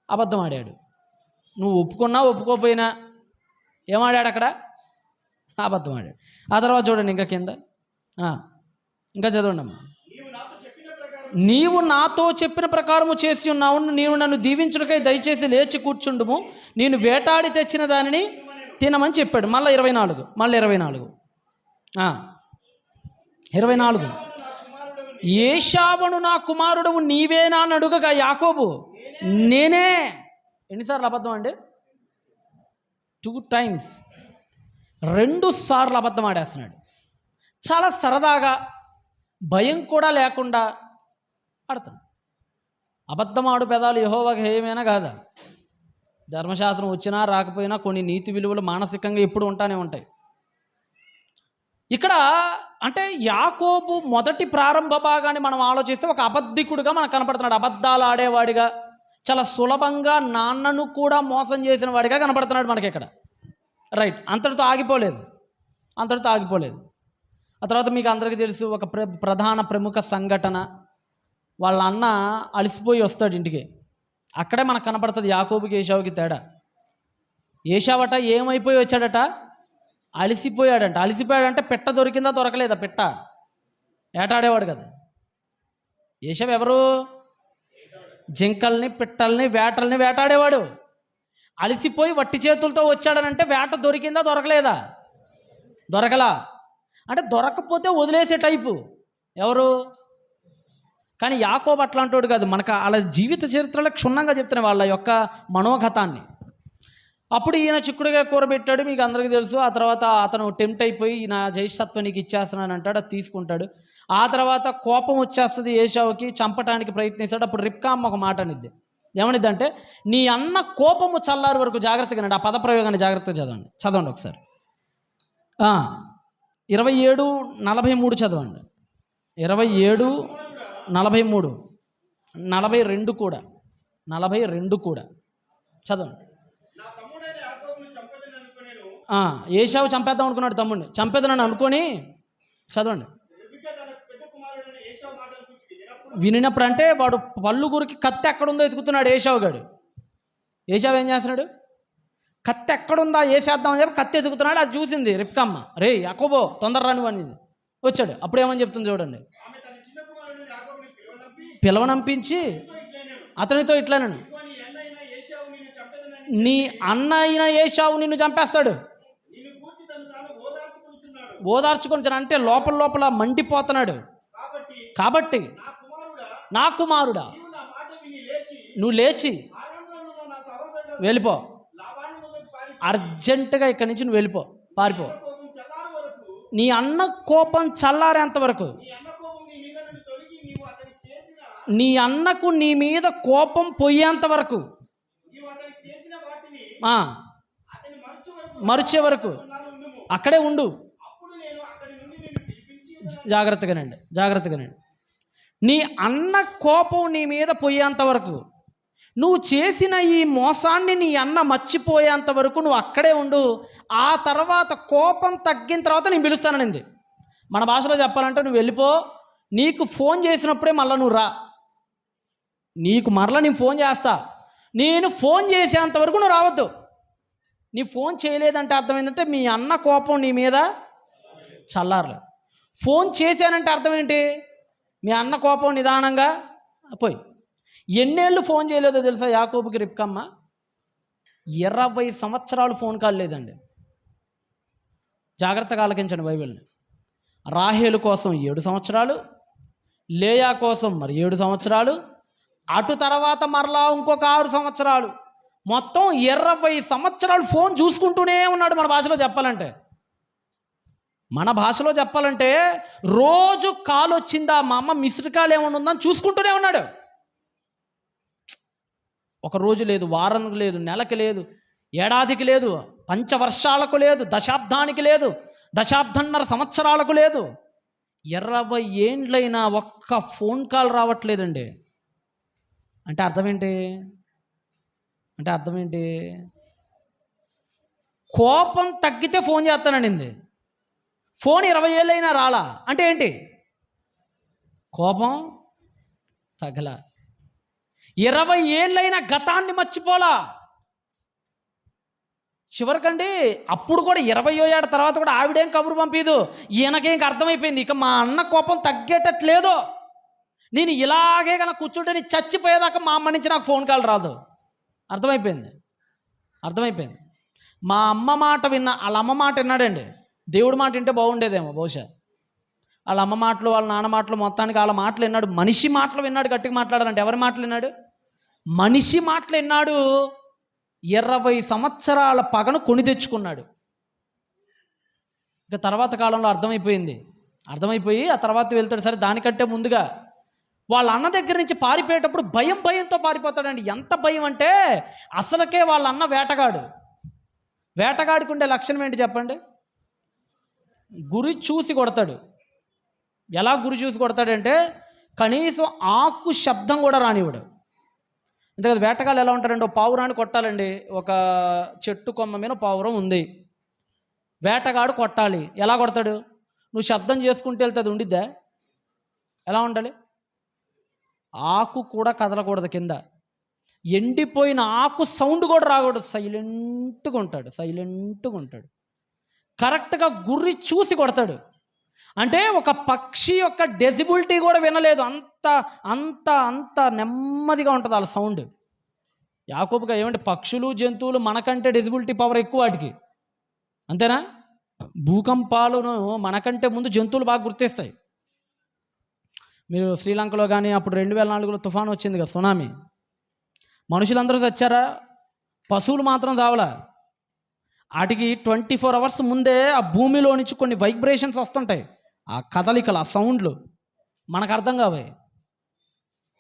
అబద్ధం ఆడాడు. నువ్వు ఒప్పుకున్నా ఒప్పుకోపోయినా ఏమాడాడు అక్కడ? అబద్ధం ఆడాడు. ఆ తర్వాత చూడండి ఇంకా కింద, ఇంకా చదవండి అమ్మా. నీవు నాతో చెప్పిన ప్రకారము చేసి ఉన్నావు, నీవు నన్ను దీవించుటకై దయచేసి లేచి కూర్చుండుము, నేను వేటాడి తెచ్చిన దానిని తినమని చెప్పాడు. మళ్ళీ 24, మళ్ళీ 24. ఏశావును నా కుమారుడవు నీవేనా అని అడుగగా యాకోబు, నేనే. ఎన్నిసార్లు అబద్ధం అండి? 2 times, 2 సార్లు అబద్ధం ఆడేస్తున్నాడు. చాలా సరదాగా, భయం కూడా లేకుండా ఆడతాడు. అబద్ధం ఆడు పెదాలు యెహోవాకు హేయమేనా కాదా? ధర్మశాస్త్రం వచ్చినా రాకపోయినా కొన్ని నీతి విలువలు మానసికంగా ఎప్పుడు ఉంటానే ఉంటాయి. ఇక్కడ అంటే యాకోబు మొదటి ప్రారంభ భాగాన్ని మనం ఆలోచిస్తే ఒక అబద్ధికుడిగా మనకు కనపడుతున్నాడు. అబద్ధాలు ఆడేవాడిగా, చాలా సులభంగా నాన్నను కూడా మోసం చేసిన వాడిగా కనపడుతున్నాడు మనకి ఇక్కడ. రైట్, అంతటితో ఆగిపోలేదు. ఆ తర్వాత మీకు అందరికీ తెలుసు ఒక ప్రధాన ప్రముఖ సంఘటన. వాళ్ళ అన్న అలసిపోయి వస్తాడు ఇంటికి. అక్కడే మనకు కనపడుతుంది యాకోబుకి ఏశావుకి తేడా. ఏశావట ఏమైపోయి వచ్చాడట? అలసిపోయాడంట. అలసిపోయాడంటే పిట్ట దొరికిందా దొరకలేదా? పిట్ట వేటాడేవాడు కదా. ఏశావు ఎవరు? జింకల్ని, పిట్టల్ని, వేటల్ని వేటాడేవాడు. అలసిపోయి వట్టి చేతులతో వచ్చాడనంటే వేట దొరికిందా దొరకలేదా? దొరకలా. అంటే దొరకపోతే వదిలేసే టైపు ఎవరు? కానీ యాకోబు అట్లాంటోడు కాదు. మనకు వాళ్ళ జీవిత చరిత్రలో క్షుణ్ణంగా చెప్తున్నాయి వాళ్ళ యొక్క మనోగతాన్ని. అప్పుడు ఈయన చిక్కుడుగా కూరబెట్టాడు, మీకు అందరికీ తెలుసు. ఆ తర్వాత అతను టెంప్ట్ అయిపోయి నా జ్యేష్ఠత్వం నీకు ఇచ్చేస్తున్నాను అంటాడు, అది తీసుకుంటాడు. ఆ తర్వాత కోపం వచ్చేస్తుంది ఏశావుకి, చంపటానికి ప్రయత్నిస్తాడు. అప్పుడు రిబ్కా అమ్మ ఒక మాట అనిద్ది, ఏమనిద్దంటే నీ అన్న కోపము చల్లారి వరకు జాగ్రత్తగా ఆ పదప్రయోగాన్ని జాగ్రత్తగా చదవండి ఒకసారి. 27:43 చదవండి. 27:43, 42 కూడా, 42 కూడా చదవండి. ఏశావు చంపేద్దాం అనుకున్నాడు తమ్ముడిని, చంపేద్దానని అనుకొని చదవండి. వినినప్పుడు అంటే వాడు పళ్ళు గురికి కత్తి ఎక్కడుందో ఎతుకుతున్నాడు ఏశావు గాడు. ఏశావు ఏం చేస్తున్నాడు? కత్తి ఎక్కడుందా వేసేద్దామని చెప్పి కత్తి ఎతుకుతున్నాడు. అది చూసింది రిబ్కా, రే యాకోబో తొందర రాని అని వచ్చాడు. అప్పుడు ఏమని చెప్తుంది చూడండి, పిలవనంపించి అతనితో ఇట్లానను, నీ అన్న అయిన ఏశావు నిన్ను చంపేస్తాడు. ఓదార్చుకొని అంటే లోపల లోపల మండిపోతున్నాడు. కాబట్టి నా కుమారుడా నువ్వు లేచి వెళ్ళిపో, అర్జెంటుగా ఇక్కడి నుంచి నువ్వు వెళ్ళిపో, పారిపో. నీ అన్న కోపం చల్లారేంత వరకు, నీ అన్నకు నీ మీద కోపం పోయేంత వరకు, మరిచే వరకు అక్కడే ఉండు. జాగ్రత్తగానండి. నీ అన్న కోపం నీ మీద పోయేంత వరకు, నువ్వు చేసిన ఈ మోసాన్ని నీ అన్న మర్చిపోయేంత వరకు నువ్వు అక్కడే ఉండు. ఆ తర్వాత కోపం తగ్గిన తర్వాత నేను పిలుస్తాననింది. మన భాషలో చెప్పాలంటే నువ్వు వెళ్ళిపో, నీకు ఫోన్ చేసినప్పుడే మళ్ళీ నువ్వు రా, నీకు మరలా నేను ఫోన్ చేస్తా, నేను ఫోన్ చేసేంత వరకు నువ్వు రావద్దు. నీ ఫోన్ చేయలేదంటే అర్థం ఏంటంటే మీ అన్న కోపం నీ మీద చల్లారలేదు. ఫోన్ చేశానంటే అర్థం ఏంటి? మీ అన్న కోపం నిదానంగా పోయి. ఎన్నేళ్ళు ఫోన్ చేయలేదో తెలుసా యాకోబుకి రిబ్కమ్మ? 20 సంవత్సరాలు ఫోన్ కాల్ లేదండి. జాగ్రత్తగా ఆలకించండి బైబిల్ని. రాహేలు కోసం 7 సంవత్సరాలు, లేయా కోసం మరి 7 సంవత్సరాలు, అటు తర్వాత మరలా ఇంకొక 6 సంవత్సరాలు, మొత్తం 20 సంవత్సరాలు ఫోన్ చూసుకుంటూనే ఉన్నాడు. మన భాషలో చెప్పాలంటే రోజు కాల్ వచ్చిందా, మా అమ్మ మిస్డ్ కాల్ ఏమైనా ఉందని చూసుకుంటూనే ఉన్నాడు. ఒక రోజు లేదు, వారానికి లేదు, నెలకి లేదు, ఏడాదికి లేదు, పంచవర్షాలకు లేదు, దశాబ్దానికి లేదు, దశాబ్దన్నర సంవత్సరాలకు లేదు. 20 ఏండ్లైనా ఒక్క ఫోన్ కాల్ రావట్లేదండి. అంటే అర్థం ఏంటి? కోపం తగ్గితే ఫోన్ చేస్తానండి. ఫోన్ 20 ఏళ్ళైనా రాలా అంటే ఏంటి? కోపం తగల. 20 ఏళ్ళైనా గతాన్ని మర్చిపోలా. చివరికండి అప్పుడు కూడా 20వ ఏళ్ళ తర్వాత కూడా ఆవిడేం కబురు పంపిదు. ఈయనకేం అర్థమైపోయింది, ఇక మా అన్న కోపం తగ్గేటట్లేదు, నేను ఇలాగే కనుక కూర్చుంటే నేను చచ్చిపోయేదాకా మా అమ్మ నుంచి నాకు ఫోన్ కాల్ రాదు. అర్థమైపోయింది. మా అమ్మ మాట విన్నా, వాళ్ళ అమ్మ మాట విన్నాడండి. దేవుడి మాట వింటే బాగుండేదేమో బహుశా. వాళ్ళ అమ్మ మాటలు, వాళ్ళ నాన్న మాటలు, మొత్తానికి వాళ్ళ మాటలు విన్నాడు. మనిషి మాటలు విన్నాడు. గట్టిగా మాట్లాడాలంటే ఎవరి మాటలు విన్నాడు? మనిషి మాటలు విన్నాడు. 20 సంవత్సరాల పగను కొని తెచ్చుకున్నాడు. ఇక తర్వాత కాలంలో అర్థమైపోయి ఆ తర్వాత వెళ్తాడు. సరే, దానికంటే ముందుగా వాళ్ళ అన్న దగ్గర నుంచి పారిపోయేటప్పుడు భయంతో పారిపోతాడండి. ఎంత భయం అంటే అసలుకే వాళ్ళ అన్న వేటగాడికి ఉండే లక్షణం ఏంటి చెప్పండి? గురి చూసి కొడతాడు. ఎలా గురి చూసి కొడతాడంటే కనీసం ఆకు శబ్దం కూడా రానివ్వడు. అంతేకాదు, వేటగాళ్ళు ఎలా ఉంటారండి? ఒక పావురాన్ని కొట్టాలండి. ఒక చెట్టు కొమ్మ మీద పావురం ఉంది, వేటగాడు కొట్టాలి. ఎలా కొడతాడు? నువ్వు శబ్దం చేసుకుంటూ వెళ్తుంది, ఉండిద్దా? ఎలా ఉండాలి? ఆకు కూడా కదలకూడదు, కింద ఎండిపోయిన ఆకు సౌండ్ కూడా రాకూడదు, సైలెంట్గా ఉంటాడు. కరెక్ట్గా గురి చూసి కొడతాడు. అంటే ఒక పక్షి యొక్క డెసిబిలిటీ కూడా వినలేదు, అంత నెమ్మదిగా ఉంటుంది వాళ్ళ సౌండ్. యాకోబుగా ఏమంటే పక్షులు, జంతువులు మనకంటే డెసిబిలిటీ పవర్ ఎక్కువ వాటికి, అంతేనా? భూకంపాలను మనకంటే ముందు జంతువులు బాగా గుర్తిస్తాయి. మీరు శ్రీలంకలో కానీ అప్పుడు 2004లో తుఫాను వచ్చింది కదా, సునామీ. మనుషులందరూ చచ్చారా? పశువులు మాత్రం చావలా. వాటికి 24 అవర్స్ ముందే ఆ భూమిలో నుంచి కొన్ని వైబ్రేషన్స్ వస్తుంటాయి, ఆ కదలికలు, ఆ సౌండ్లు మనకు అర్థం కావాలి.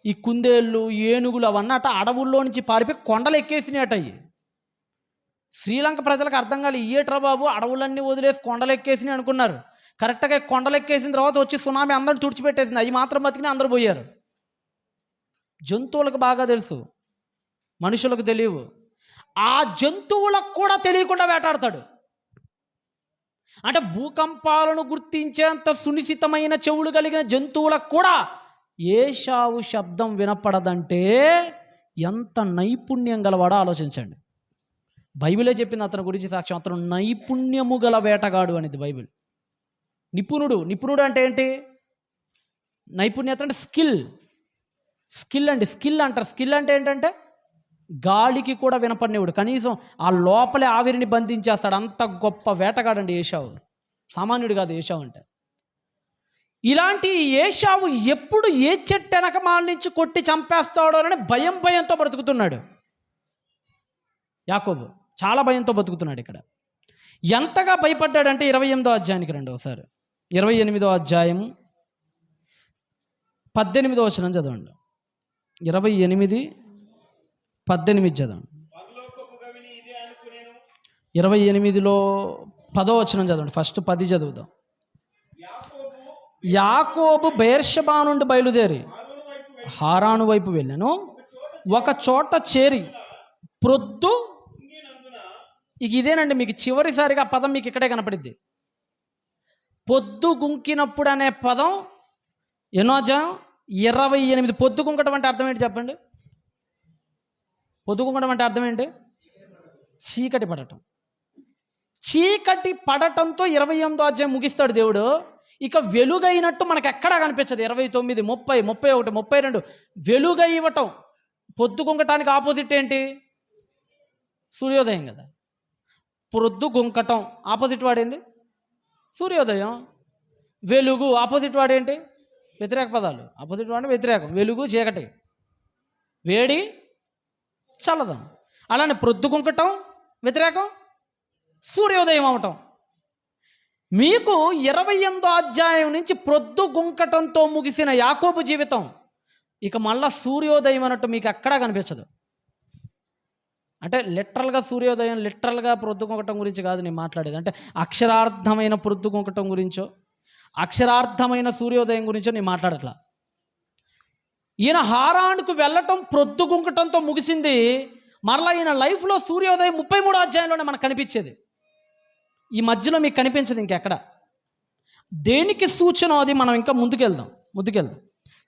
ఈ కుందేళ్ళు, ఏనుగులు అవన్నీ అట అడవుల్లో నుంచి పారిపోయి కొండలు ఎక్కేసినాయట. అయ్యి శ్రీలంక ప్రజలకు అర్థం కాదు, ఇయ్యేట్రా బాబు అడవులన్నీ వదిలేసి కొండలు ఎక్కేసినాయి అనుకున్నారు. కరెక్ట్గా కొండలు ఎక్కేసిన తర్వాత వచ్చి సునామీ అందరూ తుడిచిపెట్టేసింది. అవి మాత్రం బతికినా అందరూ పోయారు. జంతువులకు బాగా తెలుసు, మనుషులకు తెలియవు. ఆ జంతువులకు కూడా తెలియకుండా వేటాడతాడు. అంటే భూకంపాలను గుర్తించేంత సునిశితమైన చెవులు కలిగిన జంతువులకు కూడా ఏశావు శబ్దం వినపడదంటే ఎంత నైపుణ్యం గలవాడో ఆలోచించండి. బైబిలే చెప్పింది అతని గురించి సాక్ష్యం. అతను నైపుణ్యము గల వేటగాడు అనేది బైబిల్. నిపుణుడు అంటే ఏంటి? నైపుణ్యత అంటే స్కిల్ అంటారు. స్కిల్ అంటే ఏంటంటే గాలికి కూడా వినపడినవాడు, కనీసం ఆ లోపలే ఆవిరిని బంధించేస్తాడు. అంత గొప్ప వేటగాడండి ఏశావు. సామాన్యుడు కాదు ఏశావు అంటే. ఇలాంటి ఏశావు ఎప్పుడు ఏ చెట్టు వెనకమాల నుంచి కొట్టి చంపేస్తాడో అని భయంతో బ్రతుకుతున్నాడు. యాకోబు చాలా భయంతో బతుకుతున్నాడు. ఇక్కడ ఎంతగా భయపడ్డాడంటే 28వ అధ్యాయానికి రండి ఒకసారి. 28వ అధ్యాయం 18వ వచనం చదవండి. 28:18 చదవండి. 28లో 10వ వచనం చదవండి. ఫస్ట్ 10 చదువుదాం. యాకోబు బెయేర్షెబా నుండి బయలుదేరి హారాను వైపు వెళ్ళాను. ఒక చోట చేరి ప్రొద్దు, ఇక ఇదేనండి మీకు చివరిసారిగా ఆ పదం మీకు ఇక్కడే కనపడిద్ది. పొద్దు గుంకినప్పుడు అనే పదం ఎన్నో అధ్యాయం? 28. పొద్దు గుంకటం అంటే అర్థం ఏంటి చెప్పండి? పొద్దు గుంకటం అంటే అర్థం ఏంటి? చీకటి పడటంతో 28వ అధ్యాయం ముగిస్తాడు దేవుడు. ఇక వెలుగైనట్టు మనకు ఎక్కడా కనిపించదు. 29, 30, 31, 32 వెలుగై ఇవ్వటం. పొద్దు గుంకటానికి ఆపోజిట్ ఏంటి? సూర్యోదయం కదా. పొద్దు గుంకటం ఆపోజిట్ వాడేంది? సూర్యోదయం. వెలుగు ఆపోజిట్ వాడేంటి? వ్యతిరేక పదాలు. ఆపోజిట్ వాడి వ్యతిరేకం. వెలుగు చీకటి, వేడి చల్లదం. అలానే ప్రొద్దు గుంకటం వ్యతిరేకం సూర్యోదయం అవటం. మీకు 28వ అధ్యాయం నుంచి ప్రొద్దు గుంకటంతో ముగిసిన యాకోబు జీవితం ఇక మళ్ళా సూర్యోదయం అన్నట్టు మీకు ఎక్కడా కనిపించదు. అంటే లిటరల్గా సూర్యోదయం, లిటరల్గా ప్రొద్దు గుంకటం గురించి కాదు నేను మాట్లాడేది. అంటే అక్షరార్థమైన ప్రొద్దు గుంకటం గురించో అక్షరార్థమైన సూర్యోదయం గురించో నేను మాట్లాడట్లా. ఈయన హారానుకు వెళ్ళటం ప్రొద్దు గుంకటంతో ముగిసింది. మరలా ఈయన లైఫ్లో సూర్యోదయం 33వ అధ్యాయంలోనే మనకు కనిపించేది. ఈ మధ్యలో మీకు కనిపించదు ఇంకెక్కడ. దేనికి సూచన అది? మనం ఇంకా ముందుకెళ్దాం.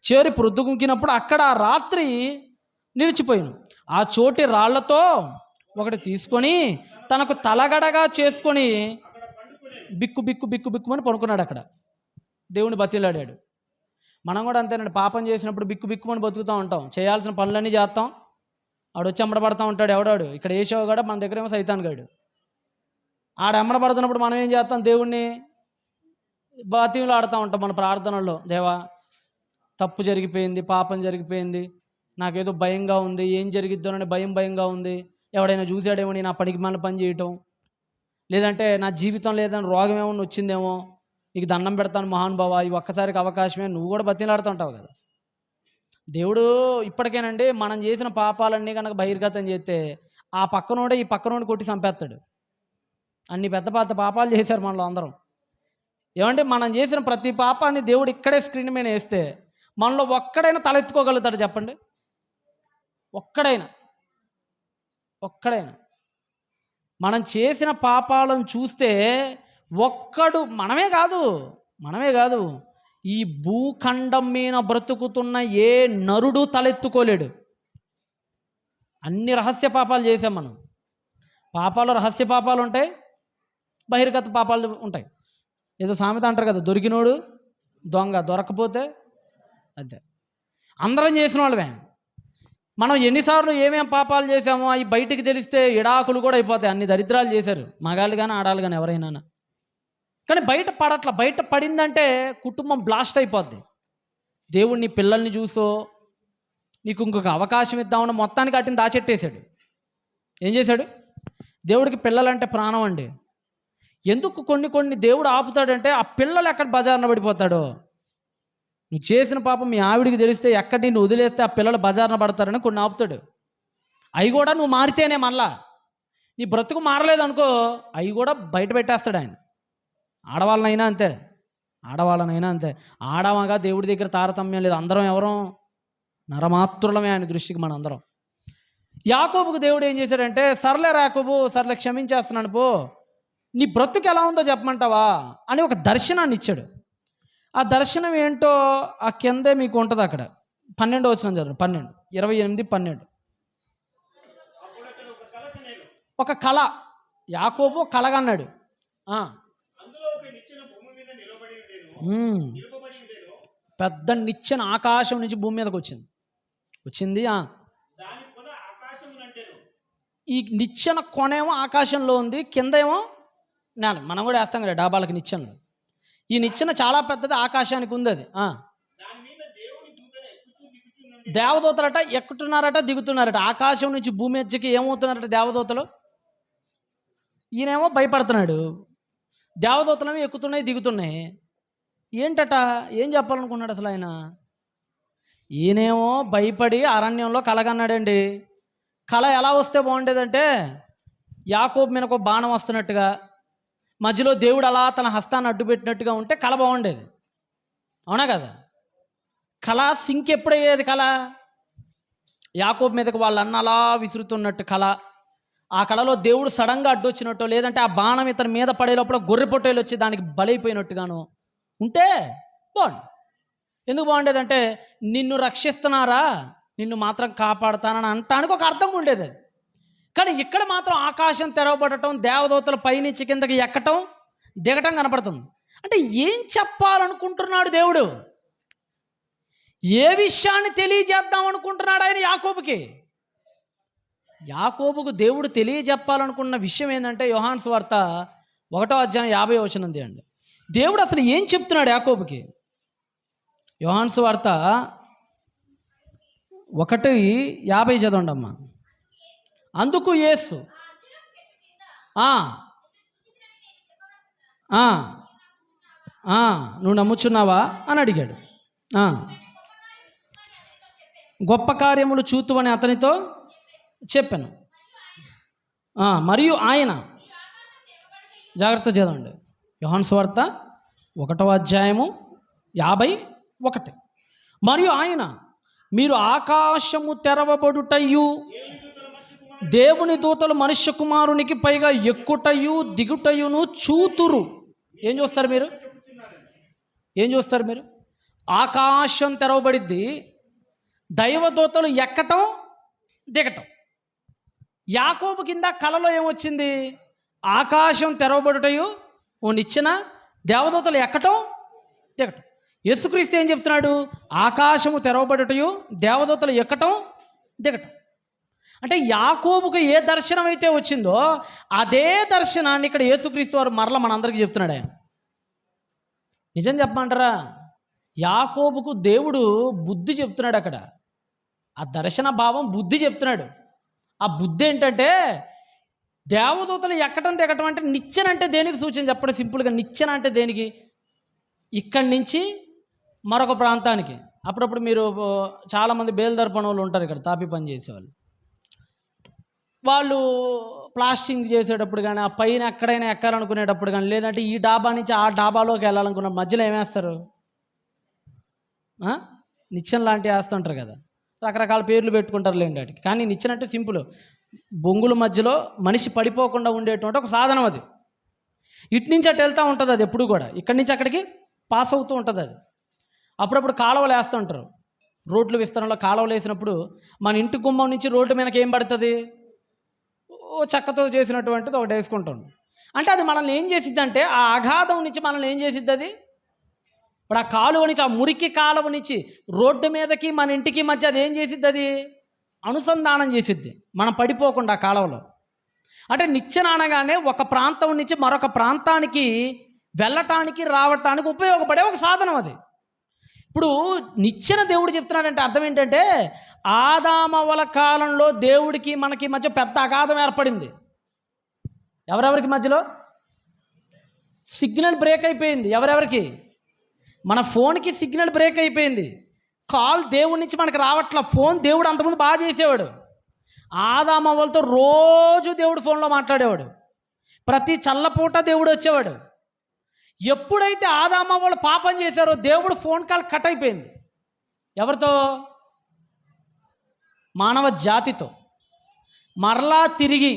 చేరి ప్రొద్దు గుంకినప్పుడు అక్కడ రాత్రి నిలిచిపోయాను. ఆ చోటి రాళ్లతో ఒకటి తీసుకొని తనకు తలగడగా చేసుకొని బిక్కుమని పడుకున్నాడు. అక్కడ దేవుని బతిలాడాడు. మనం కూడా అంతేనండి. పాపం చేసినప్పుడు బిక్కుమని బతుకుతూ ఉంటాం. చేయాల్సిన పనులన్నీ చేస్తాం. ఆడు వచ్చి అమ్మడబడతా ఉంటాడు. ఎవడాడు? ఇక్కడ ఏశావు గాడు, మన దగ్గర ఏమో సైతాన్ గాడు. ఆడ అమ్మడబడుతున్నప్పుడు మనం ఏం చేస్తాం? దేవుణ్ణి బతిమలు ఆడుతూ ఉంటాం మన ప్రార్థనల్లో. దేవా, తప్పు జరిగిపోయింది, పాపం జరిగిపోయింది, నాకేదో భయంగా ఉంది, ఏం జరిగిద్దోనని భయంగా ఉంది, ఎవడైనా చూసాడేమో నేను ఆ పనికి మన పని చేయటం, లేదంటే నా జీవితం లేదని రోగం ఏమన్నా వచ్చిందేమో, నీకు దండం పెడతాను మహానుభావ, ఈ ఒక్కసారికి అవకాశమే, నువ్వు కూడా బతిలాడుతుంటావు కదా. దేవుడు ఇప్పటికేనండి మనం చేసిన పాపాలన్నీ కనుక బహిర్గతం చేస్తే ఆ పక్కనోడే ఈ పక్కనోడి కొట్టి చంపేస్తాడు. అన్ని పెద్ద పాపాలు చేశారు మనలో అందరం. ఏమంటే మనం చేసిన ప్రతి పాపాన్ని దేవుడు ఇక్కడే స్క్రీన్ మీద వేస్తే మనలో ఒక్కడైనా తలెత్తుకోగలుగుతాడు చెప్పండి? ఒక్కడైనా మనం చేసిన పాపాలను చూస్తే ఒక్కడు, మనమే కాదు ఈ భూఖండం మీద బ్రతుకుతున్న ఏ నరుడు తలెత్తుకోలేడు. అన్ని రహస్య పాపాలు చేసాం మనం. పాపాలు రహస్య పాపాలు ఉంటాయి, బహిర్గత పాపాలు ఉంటాయి. ఏదో సామెత అంటారు కదా, దొరికినోడు దొంగ, దొరకపోతే అంతే. అందరం చేసిన వాళ్ళమే. మనం ఎన్నిసార్లు ఏమేం పాపాలు చేసామో అవి బయటికి తెలిస్తే ఎడాకులు కూడా అయిపోతాయి. అన్ని దరిద్రాలు చేశారు మగాళ్ళు కానీ ఆడాళ్ళు కానీ ఎవరైనా. కానీ బయట పడిందంటే కుటుంబం బ్లాస్ట్ అయిపోద్ది. దేవుడు నీ పిల్లల్ని చూసో నీకు ఇంకొక అవకాశం ఇద్దామని మొత్తానికి వాటిని దాచెట్టేశాడు. ఏం చేశాడు? దేవుడికి పిల్లలంటే ప్రాణం అండి. ఎందుకు కొన్ని దేవుడు ఆపుతాడంటే ఆ పిల్లలు ఎక్కడ బజారున పడిపోతాడో, నువ్వు చేసిన పాపం మీ ఆవిడికి తెలిస్తే ఎక్కడి నువ్వు వదిలేస్తే ఆ పిల్లలు బజార్న పడతారని కొన్ని ఆపుతాడు. అవి కూడా నువ్వు మారితేనే మళ్ళా నీ బ్రతుకు మారలేదు అనుకో, అవి కూడా బయట పెట్టేస్తాడు ఆయన. ఆడవాళ్ళనైనా అంతే, ఆడవాళ్ళనైనా అంతే. ఆడవాగా దేవుడి దగ్గర తారతమ్యం లేదు, అందరం ఎవరం నరమాత్రులమే ఆయన దృష్టికి మన అందరం. యాకోబుకు దేవుడు ఏం చేశాడంటే, సర్లే యాకోబు, సర్లే క్షమించేస్తున్నాను పో, నీ బ్రతుకు ఎలా ఉందో చెప్పమంటావా అని ఒక దర్శనాన్ని ఇచ్చాడు. ఆ దర్శనం ఏంటో ఆ కిందే మీకు ఉంటుంది, అక్కడ 12వ వచనం చదువు. 12, 28, 12. ఒక కళ, యాకోబు కలగన్నాడు. పెద్ద నిచ్చెన ఆకాశం నుంచి భూమి మీదకి వచ్చింది. ఈ నిచ్చెన కొనేమో ఆకాశంలో ఉంది, కింద ఏమో నేల. మనం కూడా వేస్తాం కదా డాబాలకి నిచ్చెనలు. ఈ నిచ్చెన చాలా పెద్దది, ఆకాశానికి ఉంది అది. దేవదూతలట ఎక్కుతున్నారట, దిగుతున్నారట. ఆకాశం నుంచి భూమి మధ్యకి ఏమవుతున్నారట దేవదూతలు. ఈయనేమో భయపడుతున్నాడు, దేవదూతలు ఎక్కుతున్నాయి దిగుతున్నాయి. ఏంటట, ఏం చెప్పాలనుకున్నాడు అసలు ఆయన? ఈయనేమో భయపడి అరణ్యంలో కలగన్నాడండి. కళ ఎలా వస్తే బాగుండేదంటే, యాకోబు మీదకు బాణం వస్తున్నట్టుగా, మధ్యలో దేవుడు అలా తన హస్తాన్ని అడ్డుపెట్టినట్టుగా ఉంటే కళ బాగుండేది, అవునా కదా? కళ సింక్ ఎప్పుడయ్యేది? కళ యాకోబు మీదకు వాళ్ళ అన్న అలా విసురుతున్నట్టు కళ. ఆ కళలో దేవుడు సడన్గా అడ్డొచ్చినట్టు, లేదంటే ఆ బాణం ఇతని మీద పడే లోపల గొర్రె పొట్టేలు వచ్చి దానికి బలైపోయినట్టుగాను ఉంటే బాగుండు. ఎందుకు బాగుండేదంటే, నిన్ను రక్షిస్తున్నారా, నిన్ను మాత్రం కాపాడుతానని అంటానికి ఒక అర్థం ఉండేది. కానీ ఇక్కడ మాత్రం ఆకాశం తెరవబడటం, దేవదూతల పైనుంచి కిందకి ఎక్కటం దిగటం కనపడుతుంది. అంటే ఏం చెప్పాలనుకుంటున్నాడు దేవుడు? ఏ విషయాన్ని తెలియజేద్దాం అనుకుంటున్నాడు ఆయన యాకోబుకి? యాకోబుకు దేవుడు తెలియజెప్పాలనుకున్న విషయం ఏంటంటే, యోహాను సువార్త 1వ అధ్యాయం 50వ వచనం తీయండి. దేవుడు అసలు ఏం చెప్తున్నాడు యాకోబుకి? యోహాను సువార్త 1:50 చదవండి అమ్మా. అందుకు యేసు నువ్వు నమ్ముచున్నావా అని అడిగాడు. గొప్ప కార్యములు చూతువని అతనితో చెప్పాను. మరియు ఆయన, జాగ్రత్త చదవండి, యోహాను సువార్త 1వ అధ్యాయము 51. మరియు ఆయన, మీరు ఆకాశము తెరవబడుటయు దేవుని దూతలు మనుష్య కుమారునికి పైగా ఎక్కుటయు దిగుటయును చూతురు. ఏం చూస్తారు మీరు? ఏం చూస్తారు మీరు? ఆకాశం తెరవబడిద్ది, దైవదూతలు ఎక్కటం దిగటం. యాకోబు కింద కలలో ఏమొచ్చింది? ఆకాశం తెరవబడుటయు ఓ నిచ్చెన, దేవదూతలు ఎక్కటం దిగటం. యేసుక్రీస్తు ఏం చెప్తున్నాడు? ఆకాశము తెరవబడుటయు దేవదూతలు ఎక్కటం దిగటం. అంటే యాకోబుకు ఏ దర్శనం అయితే వచ్చిందో అదే దర్శనాన్ని ఇక్కడ యేసుక్రీస్తు వారు మరల మనందరికీ చెప్తున్నాడు. ఆయన నిజం చెప్పమంటారా, యాకోబుకు దేవుడు బుద్ధి చెప్తున్నాడు. అక్కడ ఆ దర్శన భావం బుద్ధి చెప్తున్నాడు. ఆ బుద్ధి ఏంటంటే, దేవదూతలు ఎక్కటం దిగటం అంటే నిచ్చెన అంటే దేనికి సూచన చెప్పడం సింపుల్గా. నిచ్చెన అంటే దేనికి? ఇక్కడి నుంచి మరొక ప్రాంతానికి. అప్పుడప్పుడు మీరు చాలామంది బేల్దార్ పనులు ఉంటారు ఇక్కడ, తాపి పని చేసేవాళ్ళు. వాళ్ళు ప్లాస్టింగ్ చేసేటప్పుడు కానీ, ఆ పైన ఎక్కడైనా ఎక్కాలనుకునేటప్పుడు కానీ, లేదంటే ఈ డాబా నుంచి ఆ డాబాలోకి వెళ్ళాలనుకున్న మధ్యలో ఏమేస్తారు? నిచ్చెన లాంటివి వేస్తుంటారు కదా, రకరకాల పేర్లు పెట్టుకుంటారు లేండి వాటికి. కానీ నిచ్చెన అంటే సింపుల్, బొంగుల మధ్యలో మనిషి పడిపోకుండా ఉండేటువంటి ఒక సాధనం అది. ఇటు నుంచి అటు వెళ్తూ ఉంటుంది అది ఎప్పుడు కూడా, ఇక్కడి నుంచి అక్కడికి పాస్ అవుతూ ఉంటుంది అది. అప్పుడప్పుడు కాలువలు వేస్తుంటారు, రోడ్లు విస్తరణలో కాలువలు వేసినప్పుడు మన ఇంటి గుమ్మం నుంచి రోడ్డు మీదకి ఏం పడుతుంది? చెక్కతో చేసినటువంటిది ఒకటి వేసుకుంటాం. అంటే అది మనల్ని ఏం చేసిద్ది అంటే, ఆ అగాధం నుంచి మనల్ని ఏం చేసిద్ది అది? ఇప్పుడు ఆ కాలువ నుంచి, ఆ మురికి కాలువ నుంచి రోడ్డు మీదకి మన ఇంటికి మధ్య అది ఏం చేసిద్ది? అది అనుసంధానం చేసిద్ది, మనం పడిపోకుండా ఆ కాలువలో. అంటే నిచ్చెన అనగానే ఒక ప్రాంతం నుంచి మరొక ప్రాంతానికి వెళ్ళటానికి రావటానికి ఉపయోగపడే ఒక సాధనం అది. ఇప్పుడు నిచ్చెన దేవుడు చెప్తున్నాడంటే అర్థం ఏంటంటే, ఆదామవ్వల కాలంలో దేవుడికి మనకి మధ్య పెద్ద అగాధం ఏర్పడింది. ఎవరెవరికి మధ్యలో? సిగ్నల్ బ్రేక్ అయిపోయింది. ఎవరెవరికి? మన ఫోన్కి సిగ్నల్ బ్రేక్ అయిపోయింది, కాల్ దేవుడి నుంచి మనకి రావట్లా. ఫోన్ దేవుడు అంతకుముందు బాగా చేసేవాడు. ఆదామవ్వలతో రోజు దేవుడు ఫోన్లో మాట్లాడేవాడు, ప్రతి చల్లపూట దేవుడు వచ్చేవాడు. ఎప్పుడైతే ఆదామవ్వలు పాపం చేశారో దేవుడు ఫోన్ కాల్ కట్ అయిపోయింది. ఎవరితో? మానవ జాతితో. మరలా తిరిగి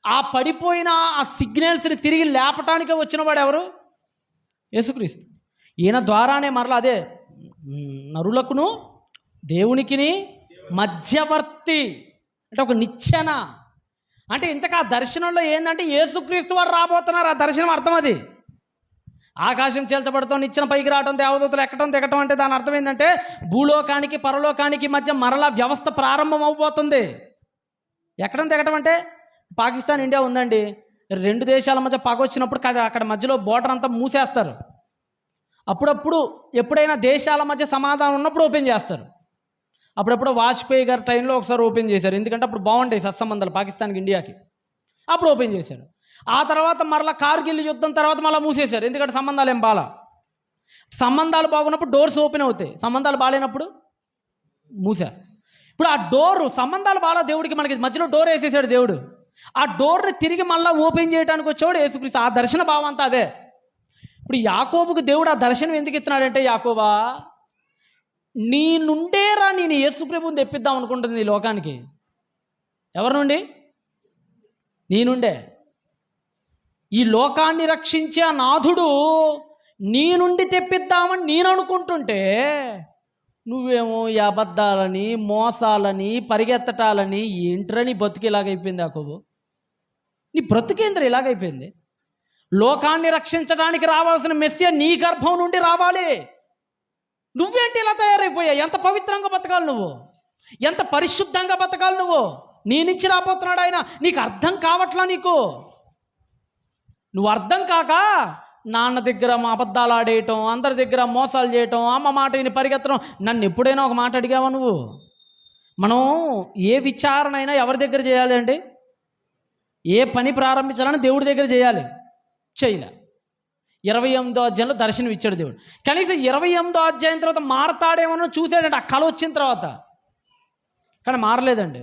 ఆ పడిపోయిన ఆ సిగ్నల్స్ని తిరిగి లేపటానికే వచ్చినవాడు ఎవరు? యేసుక్రీస్తు. ఈయన ద్వారానే మరలా అదే నరులకును దేవునికిని మధ్యవర్తి, అంటే ఒక నిచ్చెన. అంటే ఇంతకు ఆ దర్శనంలో ఏంటంటే యేసుక్రీస్తు వారు రాబోతున్నారు. ఆ దర్శనం అర్థం అది. ఆకాశం చీల్చబడతాం, నిచ్చెన పైకి రావటం, దేవదూతలు ఎక్కటం దిగటం, అంటే దాని అర్థం ఏంటంటే భూలోకానికి పరలోకానికి మధ్య మరలా వ్యవస్థ ప్రారంభం అవబోతుంది. ఎక్కడం దిగటం అంటే పాకిస్తాన్ ఇండియా ఉందండి, రెండు దేశాల మధ్య పగ వచ్చినప్పుడు అక్కడ మధ్యలో బోర్డర్ అంతా మూసేస్తారు. అప్పుడప్పుడు ఎప్పుడైనా దేశాల మధ్య సమాధానం ఉన్నప్పుడు ఓపెన్ చేస్తారు. అప్పుడప్పుడు వాజ్పేయి గారి టైంలో ఒకసారి ఓపెన్ చేశారు, ఎందుకంటే అప్పుడు బాగుంటాయి సత్సంబంధాలు పాకిస్తాన్కి ఇండియాకి, అప్పుడు ఓపెన్ చేశారు. ఆ తర్వాత మరలా కార్గిల్ యుద్ధం తర్వాత మళ్ళీ మూసేశారు, ఎందుకంటే సంబంధాలు ఏం బాగా. సంబంధాలు బాగున్నప్పుడు డోర్స్ ఓపెన్ అవుతాయి, సంబంధాలు బాగాలేనప్పుడు మూసేస్తారు. ఇప్పుడు ఆ డోరు సంబంధాలు బాగా దేవుడికి మనకి మధ్యలో డోర్ వేసేసాడు దేవుడు. ఆ డోర్ని తిరిగి మళ్ళీ ఓపెన్ చేయడానికి వచ్చేవాడు యేసుక్రీస్తు. ఆ దర్శన భావం అంతా అదే. ఇప్పుడు యాకోబుకు దేవుడు ఆ దర్శనం ఎందుకు ఇస్తున్నాడంటే, యాకోబా నీ నుండేరా నేను యేసుప్రభుని తెప్పిద్దాం అనుకుంటుంది ఈ లోకానికి. ఎవరి నుండి? నీ నుండే. ఈ లోకాన్ని రక్షించే ఆ నాథుడు నీ నుండి తెప్పిద్దామని నేను అనుకుంటుంటే నువ్వేమో ఈ అబద్ధాలని మోసాలని పరిగెత్తటాలని ఏంట్రా నీ బతుకు ఇలాగైపోయింది యాకోబు. నీ బ్రతుకేంద్ర ఇలాగైపోయింది. లోకాన్ని రక్షించడానికి రావాల్సిన మెస్సియా నీ గర్భం నుండి రావాలి. నువ్వేంటి ఇలా తయారైపోయావు? ఎంత పవిత్రంగా బతకాలి నువ్వు, ఎంత పరిశుద్ధంగా బతకాలి నువ్వు. నీ నుంచి రాబోతున్నాడు ఆయన. నీకు అర్థం కావట్లా. నువ్వు అర్థం కాక నాన్న దగ్గర మా అబద్ధాలు ఆడేయటం, అందరి దగ్గర మోసాలు చేయటం, అమ్మ మాట విని పరిగెత్తడం. నన్ను ఎప్పుడైనా ఒక మాట అడిగావా నువ్వు? మనం ఏ విచారణ అయినా ఎవరి దగ్గర చేయాలి అండి? ఏ పని ప్రారంభించాలని దేవుడి దగ్గర చేయాలి. చేయలే. 28వ అధ్యాయంలో దర్శనం ఇచ్చాడు దేవుడు. కనీసం 28వ అధ్యాయం తర్వాత మారతాడేమో చూశాడంటే ఆ కళ వచ్చిన తర్వాత. కానీ మారలేదండి.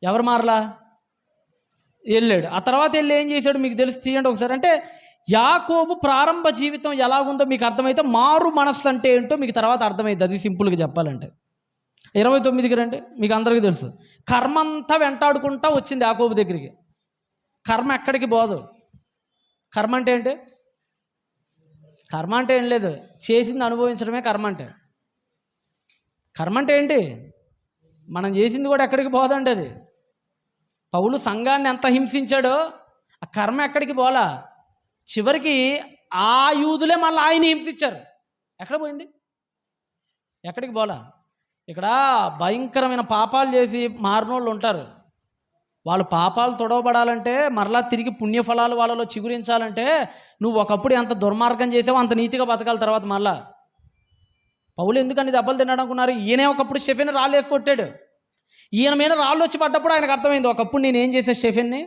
ఎవరు మారలా? వెళ్ళాడు. ఆ తర్వాత వెళ్ళి ఏం చేశాడు మీకు తెలిసి తీయండి ఒకసారి. అంటే యాకోబు ప్రారంభ జీవితం ఎలాగుందో మీకు అర్థమైతే మారు మనస్సు అంటే ఏంటో మీకు తర్వాత అర్థమైంది. అది సింపుల్గా చెప్పాలంటే 29కి రండి. మీకు అందరికీ తెలుసు, కర్మ అంతా వెంటాడుకుంటా వచ్చింది యాకోబు దగ్గరికి. కర్మ ఎక్కడికి పోదు. కర్మ అంటే ఏంటి? కర్మ అంటే ఏం లేదు, చేసింది అనుభవించడమే కర్మ అంటే. కర్మ అంటే ఏంటి? మనం చేసింది కూడా ఎక్కడికి పోదండి. అది పౌలు సంఘాన్ని ఎంత హింసించాడో ఆ కర్మ ఎక్కడికి పోలా. చివరికి ఆ యూదులే మళ్ళీ ఆయన హింసించారు. ఎక్కడ పోయింది? ఎక్కడికి పోలా. ఇక్కడ భయంకరమైన పాపాలు చేసి మారినోళ్ళు ఉంటారు. వాళ్ళు పాపాలు తొడవబడాలంటే మరలా తిరిగి పుణ్యఫలాలు వాళ్ళలో చిగురించాలంటే నువ్వు ఒకప్పుడు ఎంత దుర్మార్గం చేసావో అంత నీతిగా బతకాలి. తర్వాత మళ్ళా పౌలు ఎందుకని దెబ్బలు తిన్నాడు అనుకున్నారు? ఈయనే ఒకప్పుడు స్టెఫెన్ రాళ్ళు వేసి కొట్టాడు. ఈయన మీద రాళ్ళు వచ్చి పడ్డప్పుడు ఆయనకు అర్థమైంది, ఒకప్పుడు నేనేం చేసే స్టెఫెన్ని,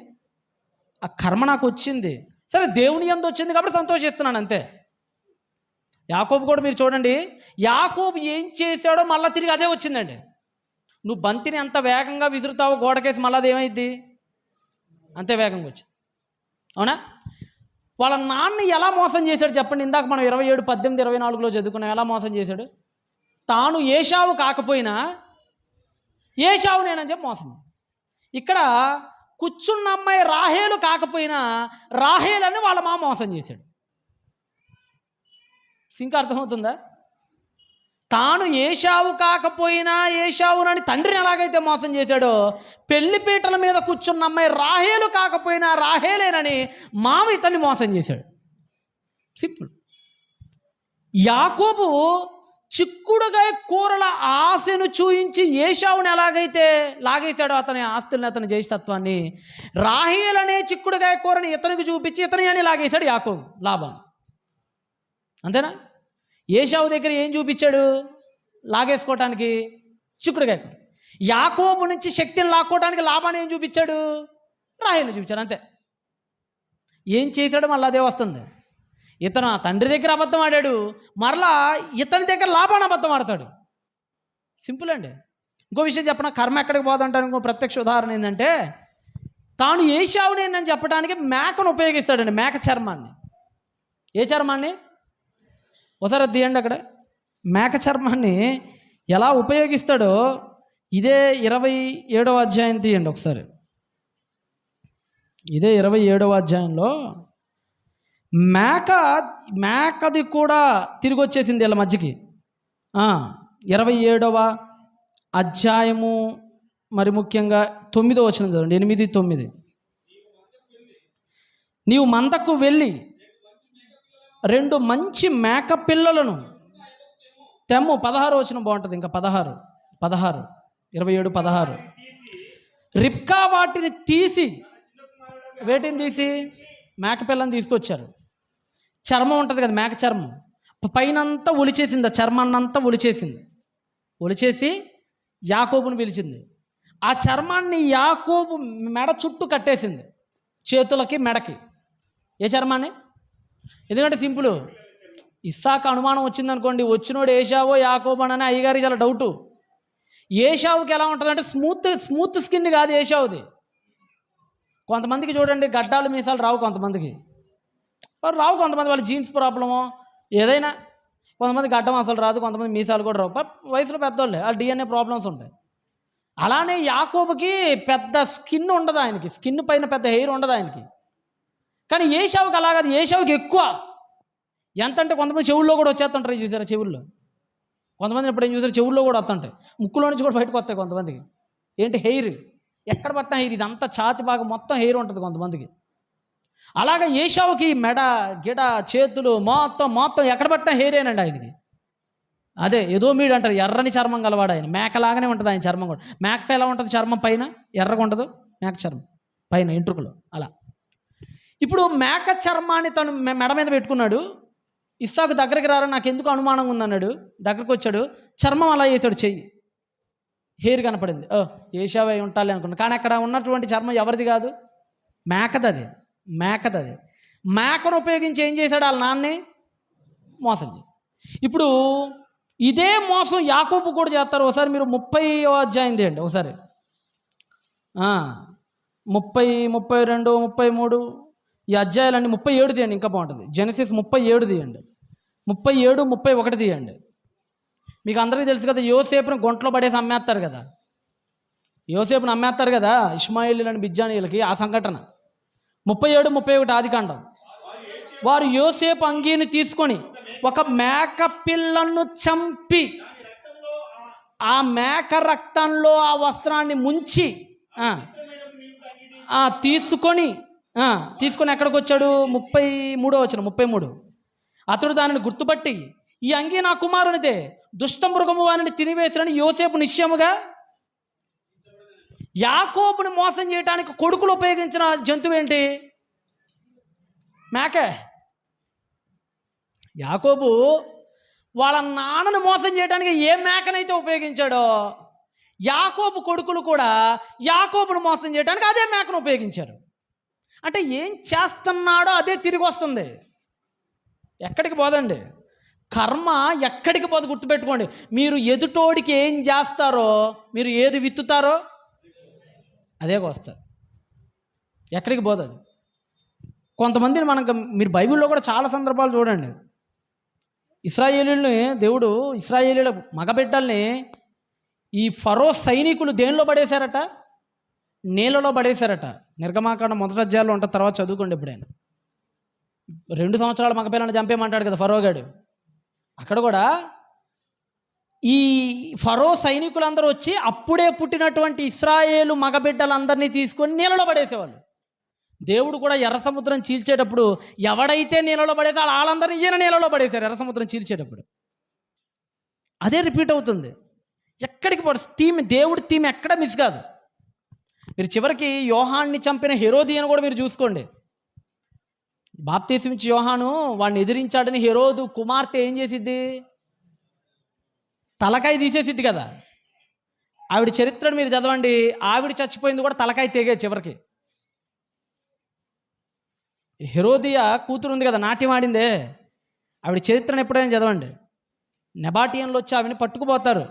ఆ కర్మ నాకు వచ్చింది. సరే దేవుని యందు వచ్చింది కాబట్టి సంతోషిస్తున్నాను అంతే. యాకోబు కూడా మీరు చూడండి, యాకోబు ఏం చేశాడో మళ్ళీ తిరిగి అదే వచ్చిందండి. నువ్వు బంతిని ఎంత వేగంగా విసురుతావో గోడకేసి మళ్ళీ అది ఏమైంది? అంతే వేగంగా వచ్చింది. అవునా? వాళ్ళ నాన్న ఎలా మోసం చేశాడు చెప్పండి. ఇందాక మనం 27, 18, 24లో చదువుకున్నాం. ఎలా మోసం చేశాడు? తాను ఏశావు కాకపోయినా ఏశావు నేనని చెప్పి మోసం. ఇక్కడ కూర్చున్న అమ్మాయి రాహేలు కాకపోయినా రాహేలని వాళ్ళ మామ మోసం చేశాడు. ఇంకా అర్థమవుతుందా? తాను ఏశావు కాకపోయినా ఏశావునని తండ్రిని ఎలాగైతే మోసం చేశాడో, పెళ్లిపీటల మీద కూర్చున్న అమ్మాయి రాహేలు కాకపోయినా రాహేలేనని మామ ఇతన్ని మోసం చేశాడు. సింపుల్. యాకోబు చిక్కుడుగాయ కూరల ఆశను చూయించి ఏశావుని ఎలాగైతే లాగేశాడో అతని ఆస్తుల్ని, అతని జ్యేష్ఠత్వాన్ని, రాహేల్ అనే చిక్కుడుగాయ కూరని ఇతనికి చూపించి ఇతని అని లాగేశాడు యాకోబు, లాభం. అంతేనా? ఏశావు దగ్గర ఏం చూపించాడు లాగేసుకోవటానికి? చిక్కుడుగాయ కూర. యాకోబు నుంచి శక్తిని లాక్కోవడానికి లాభాన్ని ఏం చూపించాడు? రాహేల్ని చూపించాడు. అంతే. ఏం చేశాడో మళ్ళీ అదే వస్తుంది. ఇతను ఆ తండ్రి దగ్గర అబద్ధం ఆడాడు, మరలా ఇతని దగ్గర లాభాన్ని అబద్ధం ఆడతాడు. సింపుల్ అండి. ఇంకో విషయం చెప్పనా, కర్మ ఎక్కడికి పోదంటానికి ఇంకో ప్రత్యక్ష ఉదాహరణ ఏంటంటే, తాను ఏశావుని అని చెప్పడానికి మేకను ఉపయోగిస్తాడండి, మేక చర్మాన్ని. ఏ చర్మాన్ని? ఒకసారి తీయండి అక్కడ. మేక చర్మాన్ని ఎలా ఉపయోగిస్తాడో ఇదే 27వ అధ్యాయం తీయండి ఒకసారి. ఇదే 27వ అధ్యాయంలో మేకది కూడా తిరిగి వచ్చేసింది వీళ్ళ మధ్యకి. 27వ అధ్యాయము మరి ముఖ్యంగా 9వ వచనం చదవండి. 8, 9. నీవు మందకు వెళ్ళి 2 మంచి మేక పిల్లలను తెమ్ము. 16 వచనం బాగుంటుంది. ఇంకా 16 27, 16. రిబ్కా వాటిని తీసి, వేటిని తీసి? మేక పిల్లని తీసుకొచ్చారు. చర్మం ఉంటుంది కదా, మేక చర్మం పైనంతా ఒలిచేసింది, ఆ చర్మాన్నంతా ఒలిచేసి యాకోబుని పిలిచింది. ఆ చర్మాన్ని యాకోబు మెడ చుట్టూ కట్టేసింది, చేతులకి మెడకి. ఏ చర్మాన్ని? ఎందుకంటే సింపుల్, ఇస్సాకు అనుమానం వచ్చిందనుకోండి, వచ్చినోడు ఏశావో యాకోబు అని అయ్యగారికి చాలా డౌటు. ఏశావుకి ఎలా ఉంటుందంటే స్మూత్ స్కిన్ కాదు ఏశావుది. కొంతమందికి చూడండి గడ్డాలు మీసాలు రావు, కొంతమందికి కొంతమంది వాళ్ళ జీన్స్ ప్రాబ్లమో ఏదైనా. కొంతమంది గడ్డం అసలు రాదు, కొంతమంది మీసాలు కూడా రావు, వయసులో పెద్దోళ్ళే, ఆ డిఎన్ఏ ప్రాబ్లమ్స్ ఉంటాయి. అలానే యాకోబుకి పెద్ద స్కిన్ ఉండదు, ఆయనకి స్కిన్ పైన పెద్ద హెయిర్ ఉండదు ఆయనకి. కానీ ఏశావుకి అలా కాదు, ఏశావుకి ఎక్కువ. ఎంత అంటే కొంతమంది చెవుల్లో కూడా వచ్చేస్తుంటారు, చూసారా? చెవుల్లో కొంతమంది ఎప్పుడేం చూసారు, చెవుల్లో కూడా వస్తుంటాయి, ముక్కులో నుంచి కూడా బయటకు వస్తాయి కొంతమందికి. ఏంటి? హెయిర్. ఎక్కడ పట్టిన హెయిర్, ఇదంతా ఛాతి బాగా మొత్తం హెయిర్ ఉంటుంది కొంతమందికి. అలాగే ఏశావుకి మెడ గిడ చేతులు మొత్తం ఎక్కడ పట్టిన హెయిరేనండి ఆయనకి. అదే ఏదో మీడు అంటారు, ఎర్రని చర్మం గలవాడు ఆయన. మేకలాగానే ఉంటుంది ఆయన చర్మం కూడా. మేక ఎలా ఉంటుంది చర్మం? పైన ఎర్రగా ఉండదు మేక చర్మం, పైన ఎంట్రుకలు అలా. ఇప్పుడు మేక చర్మాన్ని తను మెడ మీద పెట్టుకున్నాడు. ఇస్సాకు దగ్గరికి రారా, నాకు ఎందుకు అనుమానంగా ఉందన్నాడు. దగ్గరికి వచ్చాడు, చర్మం అలా వేసాడు, చెయ్యి హెయిర్ కనపడింది. ఏశావే ఉంటాలి అనుకున్నాడు. కానీ అక్కడ ఉన్నటువంటి చర్మం ఎవరిది కాదు, మేకదది. మేకను ఉపయోగించి ఏం చేశాడు? వాళ్ళ నాన్నే మోసం చేసి. ఇప్పుడు ఇదే మోసం యాకోబు కూడా చేస్తారు. ఒకసారి మీరు 30వ అధ్యాయం తీయండి ఒకసారి. 30, 32, 33 ఈ అధ్యాయాలన్నీ 37 తీయండి, ఇంకా బాగుంటుంది. జెనసిస్ 37 తీయండి, 37, 31 తీయండి. మీకు అందరికీ తెలుసు కదా, యోసేపుని గుంటలో పడేసి అమ్మేస్తారు కదా. యోసేపుని అమ్మేస్తారు కదా ఇష్మాయేలీయులని బిజ్జానీయులకి. ఆ సంఘటన 37, 31 ఆదికాండం. వారు యోసేపు అంగీని తీసుకొని ఒక మేక పిల్లను చంపి ఆ మేక రక్తంలో ఆ వస్త్రాన్ని ముంచి తీసుకొని ఎక్కడికి వచ్చాడు? 33వ వచనం, 33. అతడు దానిని గుర్తుపట్టి, ఈ అంగీ నా కుమారునిదే, దుష్ట మృగము వారిని తినివేసినని యోసేపు నిశ్చయముగా. యాకోబుని మోసం చేయడానికి కొడుకులు ఉపయోగించిన జంతువు ఏంటి? మేకే. యాకోబు వాళ్ళ నాన్నను మోసం చేయడానికి ఏ మేకనైతే ఉపయోగించాడో, యాకోబు కొడుకులు కూడా యాకోబును మోసం చేయడానికి అదే మేకను ఉపయోగించారు. అంటే ఏం చేస్తున్నాడో అదే తిరిగి వస్తుంది. ఎక్కడికి పోదండి కర్మ, ఎక్కడికి పోదు. గుర్తుపెట్టుకోండి, మీరు ఎదుటోడికి ఏం చేస్తారో, మీరు ఏది విత్తుతారో అదే వస్తారు. ఎక్కడికి పోతుంది. కొంతమందిని మీరు బైబిల్లో కూడా చాలా సందర్భాలు చూడండి. ఇశ్రాయేలీయుల్ని దేవుడు, ఇశ్రాయేలీయుల మగబిడ్డల్ని ఈ ఫరో సైనికులు దేనిలో పడేశారట? నీళ్ళలో పడేశారట. నిర్గమాకాండం 1వ అధ్యాయంలో ఉంటుంది, తర్వాత చదువుకోండి ఎప్పుడైనా. 2 సంవత్సరాల మగపిల్లని చంపేయమంటాడు కదా ఫరోగాడు. అక్కడ కూడా ఈ ఫరో సైనికులందరూ వచ్చి అప్పుడే పుట్టినటువంటి ఇశ్రాయేలు మగబిడ్డలందరినీ తీసుకొని నీళ్ళలో పడేసేవాళ్ళు. దేవుడు కూడా ఎర్ర సముద్రం చీల్చేటప్పుడు ఎవడైతే నీళ్ళలో పడేసాడో వాళ్ళందరినీ ఈయన నీళ్ళలో పడేశారు ఎర్ర సముద్రం చీల్చేటప్పుడు. అదే రిపీట్ అవుతుంది. ఎక్కడికి థీమ్, దేవుడి థీమ్ ఎక్కడ మిస్ కాదు. మీరు చివరికి యోహాన్ని చంపిన హెరోదియను కూడా మీరు చూసుకోండి. బాప్తీసం ఇచ్చి యోహాను వాడిని ఎదిరించాడని హెరోదు కుమార్తె ఏం చేసిద్ది? తలకాయ తీసేసిద్ది కదా. ఆవిడ చరిత్రను మీరు చదవండి. ఆవిడ చచ్చిపోయింది కూడా తలకాయ తెగే చివరికి. హెరోదియా కూతురు ఉంది కదా, నాట్యం ఆడిందే, ఆవిడ చరిత్రను ఎప్పుడైనా చదవండి. నెబాటియన్లు వచ్చి ఆవిడని పట్టుకుపోతారు.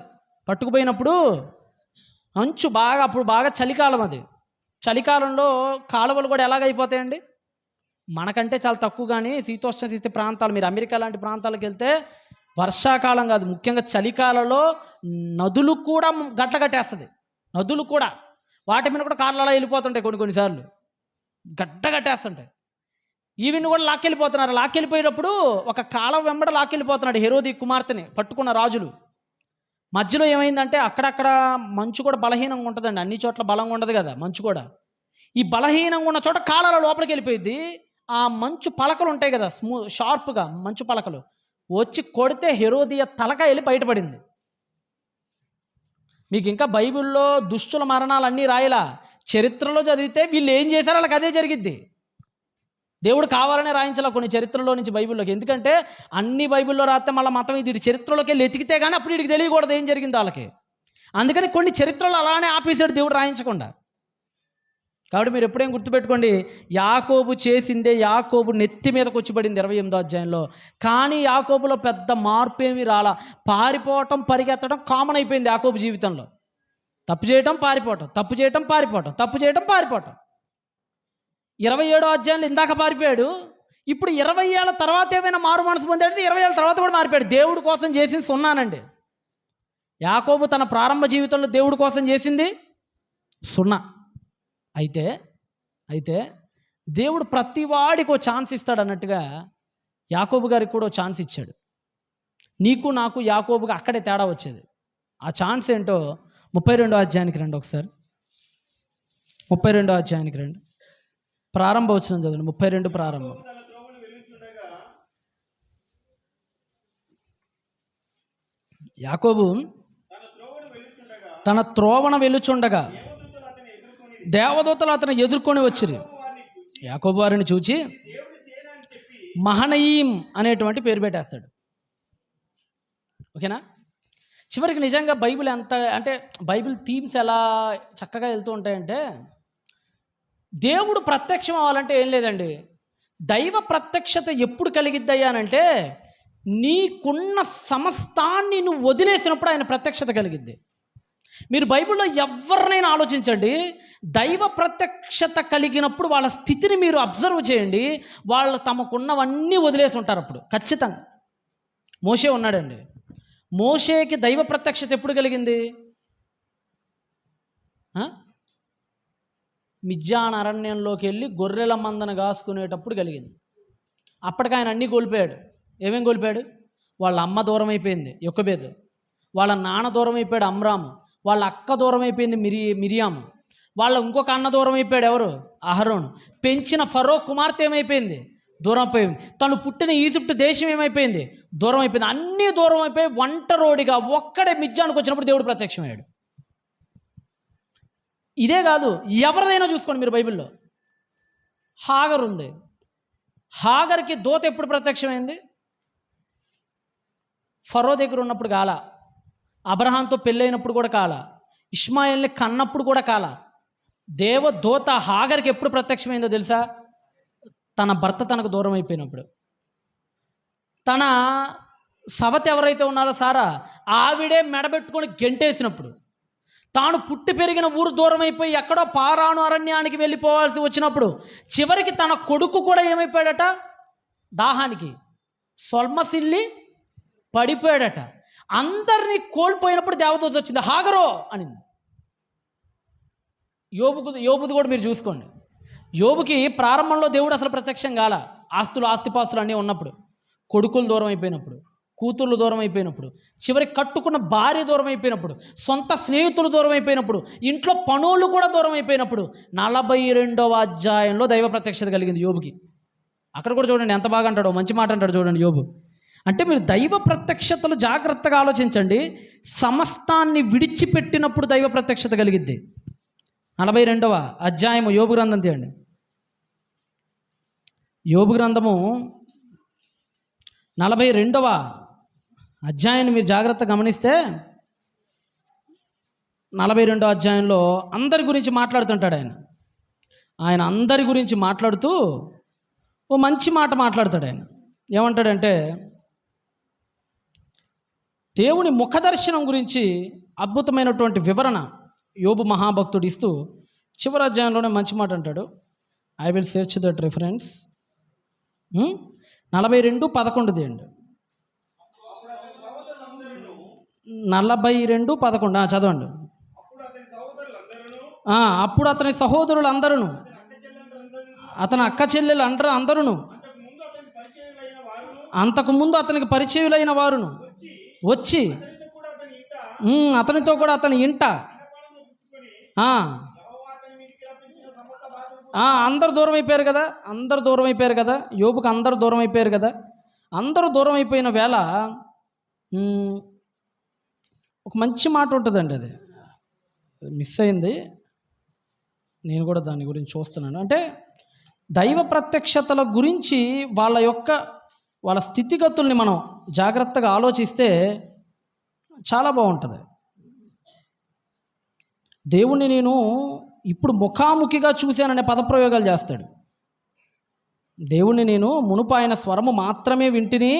పట్టుకుపోయినప్పుడు అంచు బాగా, అప్పుడు బాగా చలికాలం, అది చలికాలంలో కాలువలు కూడా ఎలాగైపోతాయండి, మనకంటే చాలా తక్కువ. కానీ శీతోష్ణ స్థితి ప్రాంతాలు, మీరు అమెరికా లాంటి ప్రాంతాలకు వెళ్తే వర్షాకాలం కాదు, ముఖ్యంగా చలికాలంలో నదులు కూడా గట్ల కట్టేస్తుంది. నదులు కూడా వాటి మీద కూడా కార్లు అలా వెళ్ళిపోతుంటాయి, కొన్నిసార్లు గడ్డ కట్టేస్తుంటాయి. ఈవిని కూడా లాక్కెళ్ళిపోతున్నారు. లాక్కెళ్ళిపోయేటప్పుడు ఒక కాలం వెంబడ లాక్కెళ్ళిపోతున్నాడు హెరోది కుమార్తెని పట్టుకున్న రాజులు. మధ్యలో ఏమైందంటే అక్కడక్కడ మంచు కూడా బలహీనంగా ఉంటుందండి, అన్ని చోట్ల బలంగా ఉండదు కదా మంచు కూడా. ఈ బలహీనంగా ఉన్న చోట కాలాల లోపలికి వెళ్ళిపోయింది. ఆ మంచు పలకలు ఉంటాయి కదా, షార్ప్గా మంచు పలకలు వచ్చి కొడితే హెరోదియ తలకాయ వెళ్ళి బయటపడింది. మీకు ఇంకా బైబిల్లో దుష్టుల మరణాలు అన్నీ రాయలా, చరిత్రలో చదివితే వీళ్ళు ఏం చేశారో వాళ్ళకి అదే జరిగిద్ది. దేవుడు కావాలనే రాయించాల కొన్ని చరిత్రలో నుంచి బైబిల్లోకి. ఎందుకంటే అన్ని బైబిల్లో రాస్తే మళ్ళీ మతం ఇది చరిత్రలోకి వెళ్ళి ఎతికితే కానీ అప్పుడు వీడికి తెలియకూడదు ఏం జరిగింది వాళ్ళకి. అందుకని కొన్ని చరిత్రలు అలానే ఆపేసాడు దేవుడు రాయించకుండా. కాబట్టి మీరు ఎప్పుడేం గుర్తుపెట్టుకోండి, యాకోబు చేసిందే యాకోబు నెత్తి మీదకి వచ్చి పడింది 28వ అధ్యాయంలో. కానీ యాకోబులో పెద్ద మార్పు ఏమీ రాలా. పారిపోవటం పరిగెత్తడం కామన్ అయిపోయింది యాకోబు జీవితంలో. తప్పు చేయటం పారిపోవటం, తప్పు చేయటం పారిపోవటం, తప్పు చేయటం పారిపోవటం. 27వ అధ్యాయంలో ఇందాక పారిపోయాడు, ఇప్పుడు 20 ఏళ్ళ తర్వాత ఏమైనా మారు మనసు పొందాడంటే 20 ఏళ్ళ తర్వాత కూడా మారిపోయాడు. దేవుడి కోసం చేసింది సున్నానండి. యాకోబు తన ప్రారంభ జీవితంలో దేవుడి కోసం చేసింది సున్నా. అయితే దేవుడు ప్రతి వాడికి ఓ ఛాన్స్ ఇస్తాడు అన్నట్టుగా యాకోబు గారికి కూడా ఓ ఛాన్స్ ఇచ్చాడు. నీకు నాకు యాకోబుకి అక్కడే తేడా వచ్చేది. ఆ ఛాన్స్ ఏంటో 32వ అధ్యాయానికి రండి ఒకసారి. 32వ అధ్యాయానికి రండి. ప్రారంభ వచనం చదవండి. 32 ప్రారంభం. యాకోబు తన త్రోవన వెలుచుండగా దేవదూతలు అతను ఎదుర్కొని వచ్చిరి. యాకోబు వారిని చూచి మహనయీం అనేటువంటి పేరు పెట్టేస్తాడు. ఓకేనా? చివరికి నిజంగా బైబిల్ ఎంత అంటే బైబిల్ థీమ్స్ ఎలా చక్కగా వెళ్తూ ఉంటాయంటే, దేవుడు ప్రత్యక్షం అవ్వాలంటే ఏం లేదండి, దైవ ప్రత్యక్షత ఎప్పుడు కలిగిద్దయ్యానంటే నీకున్న సమస్తాన్ని నువ్వు వదిలేసినప్పుడు ఆయన ప్రత్యక్షత కలిగిద్ది. మీరు బైబిల్లో ఎవరినైనా ఆలోచించండి, దైవ ప్రత్యక్షత కలిగినప్పుడు వాళ్ళ స్థితిని మీరు అబ్జర్వ్ చేయండి, వాళ్ళు తమకున్నవన్నీ వదిలేసి ఉంటారు అప్పుడు ఖచ్చితంగా. మోషే ఉన్నాడండి, మోషేకి దైవ ప్రత్యక్షత ఎప్పుడు కలిగింది? మిద్యాన్ అరణ్యంలోకి వెళ్ళి గొర్రెల మందను కాసుకునేటప్పుడు కలిగింది. అప్పటికి ఆయన అన్నీ కోల్పోయాడు. ఏమేం కోల్పోయాడు? వాళ్ళ అమ్మ దూరం అయిపోయింది యొక్కెబెదు, వాళ్ళ నాన్న దూరం అయిపోయాడు అమ్రాము, వాళ్ళ అక్క దూరం అయిపోయింది మిరియాము, వాళ్ళ ఇంకొక అన్న దూరం అయిపోయాడు ఎవరు? అహరోను. పెంచిన ఫరో కుమార్తె ఏమైపోయింది? దూరం అయిపోయింది. తను పుట్టిన ఈజిప్ట్ దేశం ఏమైపోయింది? దూరం అయిపోయింది. అన్నీ దూరం అయిపోయి ఒంటరోడిగా ఒక్కడే మిద్యానికి వచ్చినప్పుడు దేవుడు ప్రత్యక్షమయ్యాడు. ఇదే కాదు, ఎవరిదైనా చూసుకోండి మీరు బైబిల్లో. హాగర్ ఉంది, హాగర్కి దూత ఎప్పుడు ప్రత్యక్షమైంది? ఫరో దగ్గర ఉన్నప్పుడు కాల, అబ్రహాంతో పెళ్ళైనప్పుడు కూడా కాల, ఇష్మాయిల్ని కన్నప్పుడు కూడా కాల. దేవదూత హాగర్కి ఎప్పుడు ప్రత్యక్షమైందో తెలుసా? తన భర్త తనకు దూరం అయిపోయినప్పుడు. తన సవతి ఎవరైతే ఉన్నారో సారా, ఆవిడే మెడబెట్టుకొని గెంటేసినప్పుడు, తాను పుట్టి పెరిగిన ఊరు దూరం అయిపోయి ఎక్కడో పారాను అరణ్యానికి వెళ్ళిపోవాల్సి వచ్చినప్పుడు, చివరికి తన కొడుకు కూడా ఏమైపోయాడట? దాహానికి సొల్మసిల్లి పడిపోయాడట. అందరినీ కోల్పోయినప్పుడు దేవదూత వచ్చింది, హాగరో అనింది. యోబుది కూడా మీరు చూసుకోండి. యోబుకి ప్రారంభంలో దేవుడు అసలు ప్రత్యక్షం కాల. ఆస్తిపాస్తులు అన్నీ ఉన్నప్పుడు, కొడుకులు దూరం అయిపోయినప్పుడు, కూతుళ్ళు దూరం అయిపోయినప్పుడు, చివరికి కట్టుకున్న భార్య దూరం అయిపోయినప్పుడు, సొంత స్నేహితులు దూరం అయిపోయినప్పుడు, ఇంట్లో పనులు కూడా దూరం అయిపోయినప్పుడు 42వ అధ్యాయంలో దైవ ప్రత్యక్షత కలిగింది యోబుకి. అక్కడ కూడా చూడండి ఎంత బాగా అంటాడో, మంచి మాట అంటాడు చూడండి యోబు. అంటే మీరు దైవ ప్రత్యక్షతలు జాగ్రత్తగా ఆలోచించండి. సమస్తాన్ని విడిచిపెట్టినప్పుడు దైవ ప్రత్యక్షత కలిగిద్ది. 42వ అధ్యాయము యోబు గ్రంథం తీయండి. యోబు గ్రంథము 42వ అధ్యాయాన్ని మీరు జాగ్రత్తగా గమనిస్తే 42వ అధ్యాయంలో అందరి గురించి మాట్లాడుతుంటాడు ఆయన అందరి గురించి మాట్లాడుతూ ఓ మంచి మాట మాట్లాడతాడు ఆయన. ఏమంటాడంటే, దేవుని ముఖదర్శనం గురించి అద్భుతమైనటువంటి వివరణ యోబు మహాభక్తుడు ఇస్తూ చివరి అధ్యాయంలోనే మంచి మాట అంటాడు. I will search that reference. 42:11 తీయండి. 42:11 చదవండి. అప్పుడు అతని సహోదరులందరూ, అతని అక్క చెల్లెలు అందరూ, అంతకుముందు అతనికి పరిచయులైన వారును వచ్చి అతనితో కూడా అతని ఇంట అందరు దూరం అయిపోయారు కదా. యోబుకు అందరూ దూరం అయిపోయారు కదా. అందరూ దూరం అయిపోయిన వేళ ఒక మంచి మాట ఉంటుందండి, అది మిస్ అయింది. నేను కూడా దాని గురించి చూస్తున్నాను. అంటే దైవ ప్రత్యక్షతల గురించి వాళ్ళ స్థితిగతుల్ని మనం జాగ్రత్తగా ఆలోచిస్తే చాలా బాగుంటుంది. దేవుణ్ణి నేను ఇప్పుడు ముఖాముఖిగా చూశాననే పదప్రయోగాలు చేస్తాడు. దేవుణ్ణి నేను మునుపు ఆయన స్వరము మాత్రమే వింటిని,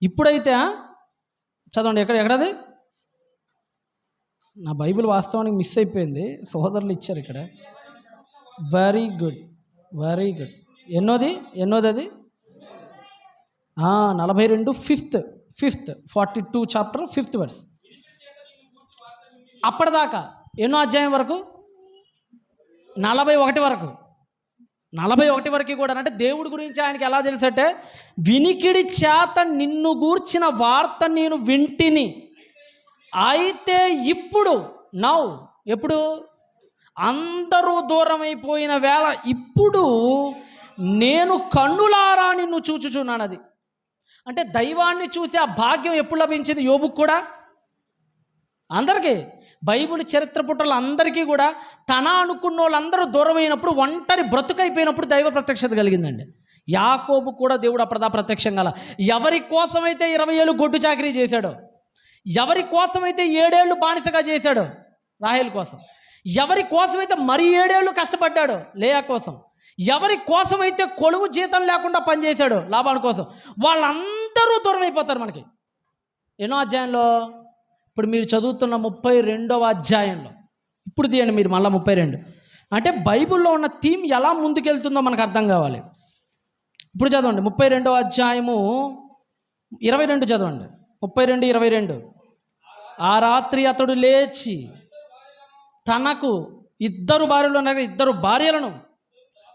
ఇప్పుడైతే చదవండి. ఎక్కడది నా బైబిల్ వాస్తవానికి మిస్ అయిపోయింది, సహోదరులు ఇచ్చారు ఇక్కడ. Very good. ఎన్నోది అది 42 5th 42 చాప్టర్ 5th వర్స్. అప్పటిదాకా ఎన్నో అధ్యాయం వరకు 41 వరకు కూడా. అంటే దేవుడి గురించి ఆయనకి ఎలా తెలుసంటే, వినికిడి చేత నిన్ను గూర్చిన వార్త నేను వింటిని, అయితే ఇప్పుడు ఎప్పుడు అందరూ దూరం అయిపోయిన వేళ ఇప్పుడు నేను కన్నులారా నిన్ను చూచుచున్నాను. అది అంటే దైవాన్ని చూసి ఆ భాగ్యం ఎప్పుడు లభించింది యోబుకు కూడా, అందరికీ. బైబిల్ చరిత్ర పుటలు అందరికీ కూడా తన అనుకున్న వాళ్ళందరూ దూరం అయినప్పుడు, ఒంటరి బ్రతుకైపోయినప్పుడు దైవ ప్రత్యక్షత కలిగిందండి. యాకోబు కూడా దేవుడు అప్పటిదా ప్రత్యక్షం గల. ఎవరి కోసమైతే 20 ఏళ్ళు గొడ్డు చాకరీ చేశాడో, ఎవరి కోసమైతే 7 ఏళ్ళు బానిసగా చేశాడో రాహేల్ కోసం, ఎవరి కోసమైతే మరి 7 ఏళ్ళు కష్టపడ్డాడో లేయా కోసం, ఎవరి కోసమైతే కొలువు జీతం లేకుండా పనిచేశాడో లాభాల కోసం, వాళ్ళందరూ దూరం అయిపోతారు మనకి. ఎన్నో అధ్యాయంలో? ఇప్పుడు మీరు చదువుతున్న 32వ అధ్యాయంలో. ఇప్పుడు తీయండి మీరు మళ్ళీ 32. అంటే బైబిల్లో ఉన్న థీమ్ ఎలా ముందుకెళ్తుందో మనకు అర్థం కావాలి. ఇప్పుడు చదవండి 32వ అధ్యాయము 22 చదవండి. 32:22. ఆ రాత్రి అతడు లేచి తనకు 2 భార్యలు ఉన్నాయి, 2 భార్యలను,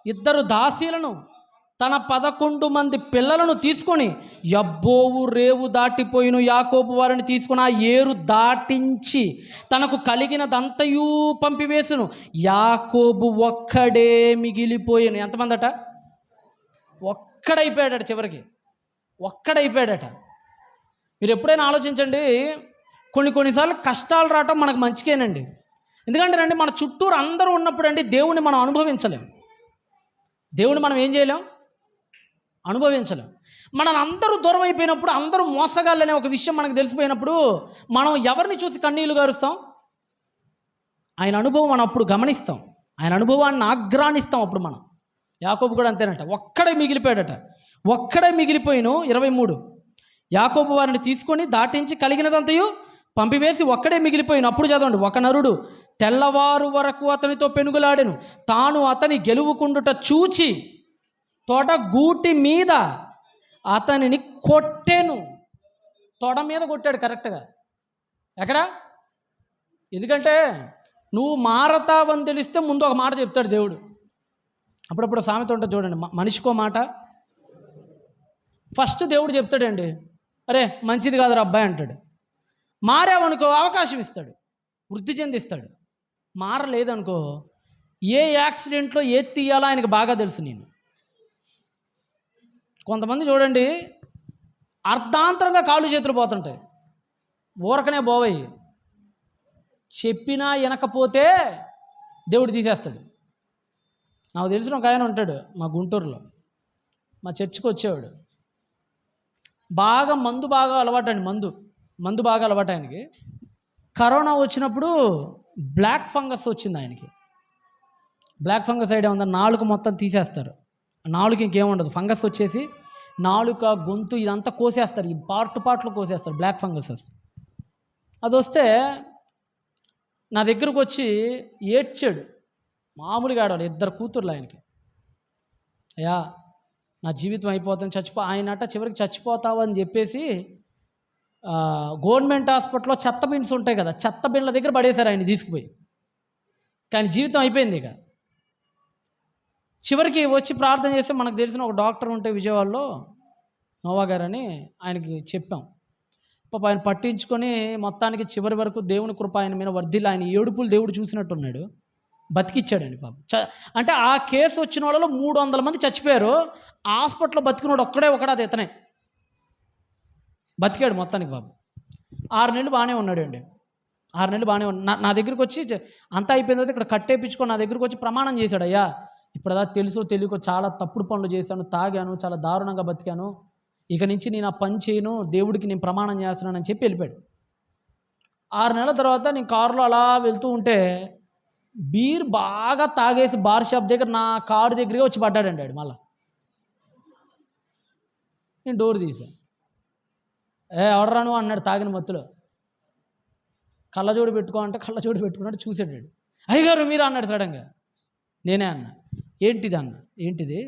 2 దాసీలను, తన 11 మంది పిల్లలను తీసుకొని యబ్బోవు రేవు దాటిపోయిన యాకోబు వారిని తీసుకుని ఆ ఏరు దాటించి తనకు కలిగినదంతయు పంపివేసును. యాకోబు ఒక్కడే మిగిలిపోయాను. ఎంతమంది అట? ఒక్కడైపోయాడట. చివరికి ఒక్కడైపోయాడట. మీరు ఎప్పుడైనా ఆలోచించండి, కొన్నిసార్లు కష్టాలు రావటం మనకు మంచికేనండి. ఎందుకంటే రండి, మన చుట్టూరు అందరూ ఉన్నప్పుడు అండి దేవుని మనం అనుభవించలేం. దేవుని మనం ఏం చేయలేం? అనుభవించలేం. మనం అందరూ దూరం అయిపోయినప్పుడు, అందరూ మోసగాళ్ళనే ఒక విషయం మనకు తెలిసిపోయినప్పుడు మనం ఎవరిని చూసి కన్నీళ్లు గారుస్తాం? ఆయన అనుభవం మనం అప్పుడు గమనిస్తాం, ఆయన అనుభవాన్ని ఆగ్రానిస్తాం. అప్పుడు మనం యాకోబు కూడా అంతేనట, ఒక్కడే మిగిలిపోయాడట. ఒక్కడే మిగిలిపోయిను. 23. యాకోబు వారిని తీసుకొని దాటించి కలిగినదంతయు పంపివేసి ఒక్కడే మిగిలిపోయిన. అప్పుడు చదవండి. ఒక నరుడు తెల్లవారు వరకు అతనితో పెనుగులాడెను, తాను అతని గెలువుకుండుట చూచి తొడ గూటి మీద అతనిని కొట్టెను. తొడ మీద కొట్టాడు కరెక్ట్గా. ఎక్కడ? ఎందుకంటే నువ్వు మారతావని తెలిస్తే ముందు ఒక మాట చెప్తాడు దేవుడు. అప్పుడప్పుడు సామెత ఉంటుంది చూడండి, మనిషికో మాట. ఫస్ట్ దేవుడు చెప్తాడండి, అరే మంచిది కాదురా అబ్బాయి అంటాడు. మారావనుకో అవకాశం ఇస్తాడు, వృద్ధి చెందిస్తాడు. మారలేదనుకో ఏ యాక్సిడెంట్లో ఏది తీయాలో ఆయనకు బాగా తెలుసు. నేను కొంతమంది చూడండి అర్ధాంతరంగా కాళ్ళు చేతులు పోతుంటాయి, ఊరకనే పోవయి, చెప్పినా వినకపోతే దేవుడు తీసేస్తాడు. నాకు తెలిసిన ఒక ఆయన ఉంటాడు మా గుంటూరులో, మా చర్చికి వచ్చేవాడు. మందు బాగా అలవాటు అండి. మందు బాగా అలవాటు ఆయనకి. కరోనా వచ్చినప్పుడు బ్లాక్ ఫంగస్ వచ్చింది ఆయనకి. బ్లాక్ ఫంగస్ ఐడియా ఉందా? నాలుక మొత్తం తీసేస్తారు. నాలుక ఇంకేముండదు, ఫంగస్ వచ్చేసి నాలుక, గొంతు ఇదంతా కోసేస్తారు, ఈ పార్ట్లు కోసేస్తారు, బ్లాక్ ఫంగసెస్. అది వస్తే నా దగ్గరకు వచ్చి ఏడ్చాడు. మామూలుగా ఆడాడు, 2 కూతుర్లు ఆయనకి. అయ్యా నా జీవితం అయిపోతుంది, ఆయనట చివరికి చచ్చిపోతావు అని చెప్పేసి గవర్నమెంట్ హాస్పిటల్లో చెత్త బిన్స్ ఉంటాయి కదా, చెత్త బిన్ల దగ్గర పడేశారు ఆయన తీసుకుపోయి. కానీ జీవితం అయిపోయింది. ఇక చివరికి వచ్చి ప్రార్థన చేస్తే మనకు తెలిసిన ఒక డాక్టర్ ఉంటే విజయవాడలో, నోవా గారని, ఆయనకి చెప్పాం. పాప ఆయన పట్టించుకొని మొత్తానికి చివరి వరకు దేవుని కృప ఆయన మీద వర్ధిల్లి, ఆయన ఏడుపులు దేవుడు చూసినట్టున్నాడు, బతికిచ్చాడండి పాప. అంటే ఆ కేసు వచ్చిన వాళ్ళలో 300 మంది చచ్చిపోయారు, హాస్పిటల్లో బతికినోడు ఒకడే అది ఇతనే బతికాడు మొత్తానికి బాబు. 6 నెలలు బాగానే ఉన్నాడండి, 6 నెలలు బాగానే నా దగ్గరికి వచ్చి అంతా అయిపోయిన తర్వాత ఇక్కడ కట్టేపించుకొని నా దగ్గరికి వచ్చి ప్రమాణం చేశాడు. అయ్యా ఇప్పుడు అదా తెలుసో తెలియకో చాలా తప్పుడు పనులు చేశాను, తాగాను, చాలా దారుణంగా బతికాను, ఇక నుంచి నేను ఆ పని చేయను, దేవుడికి నేను ప్రమాణం చేస్తున్నానని చెప్పి వెళ్ళిపోయాడు. 6 నెలల తర్వాత నేను కారులో అలా వెళ్తూ ఉంటే బీర్ బాగా తాగేసి బార్ షాప్ దగ్గర నా కారు దగ్గరికి వచ్చి పడ్డాడండి ఆడు. మళ్ళా నేను డోర్ తీసాను. ఎవడరాను అన్నాడు తాగిన మత్తులో. కళ్ళజోడు పెట్టుకో అంటే కళ్ళజోడు పెట్టుకున్నట్టు చూసాడు. అయ్యగారు మీరు అన్నాడు సడన్గా. నేనే అన్నా, ఏంటిది అన్న, ఏంటిది,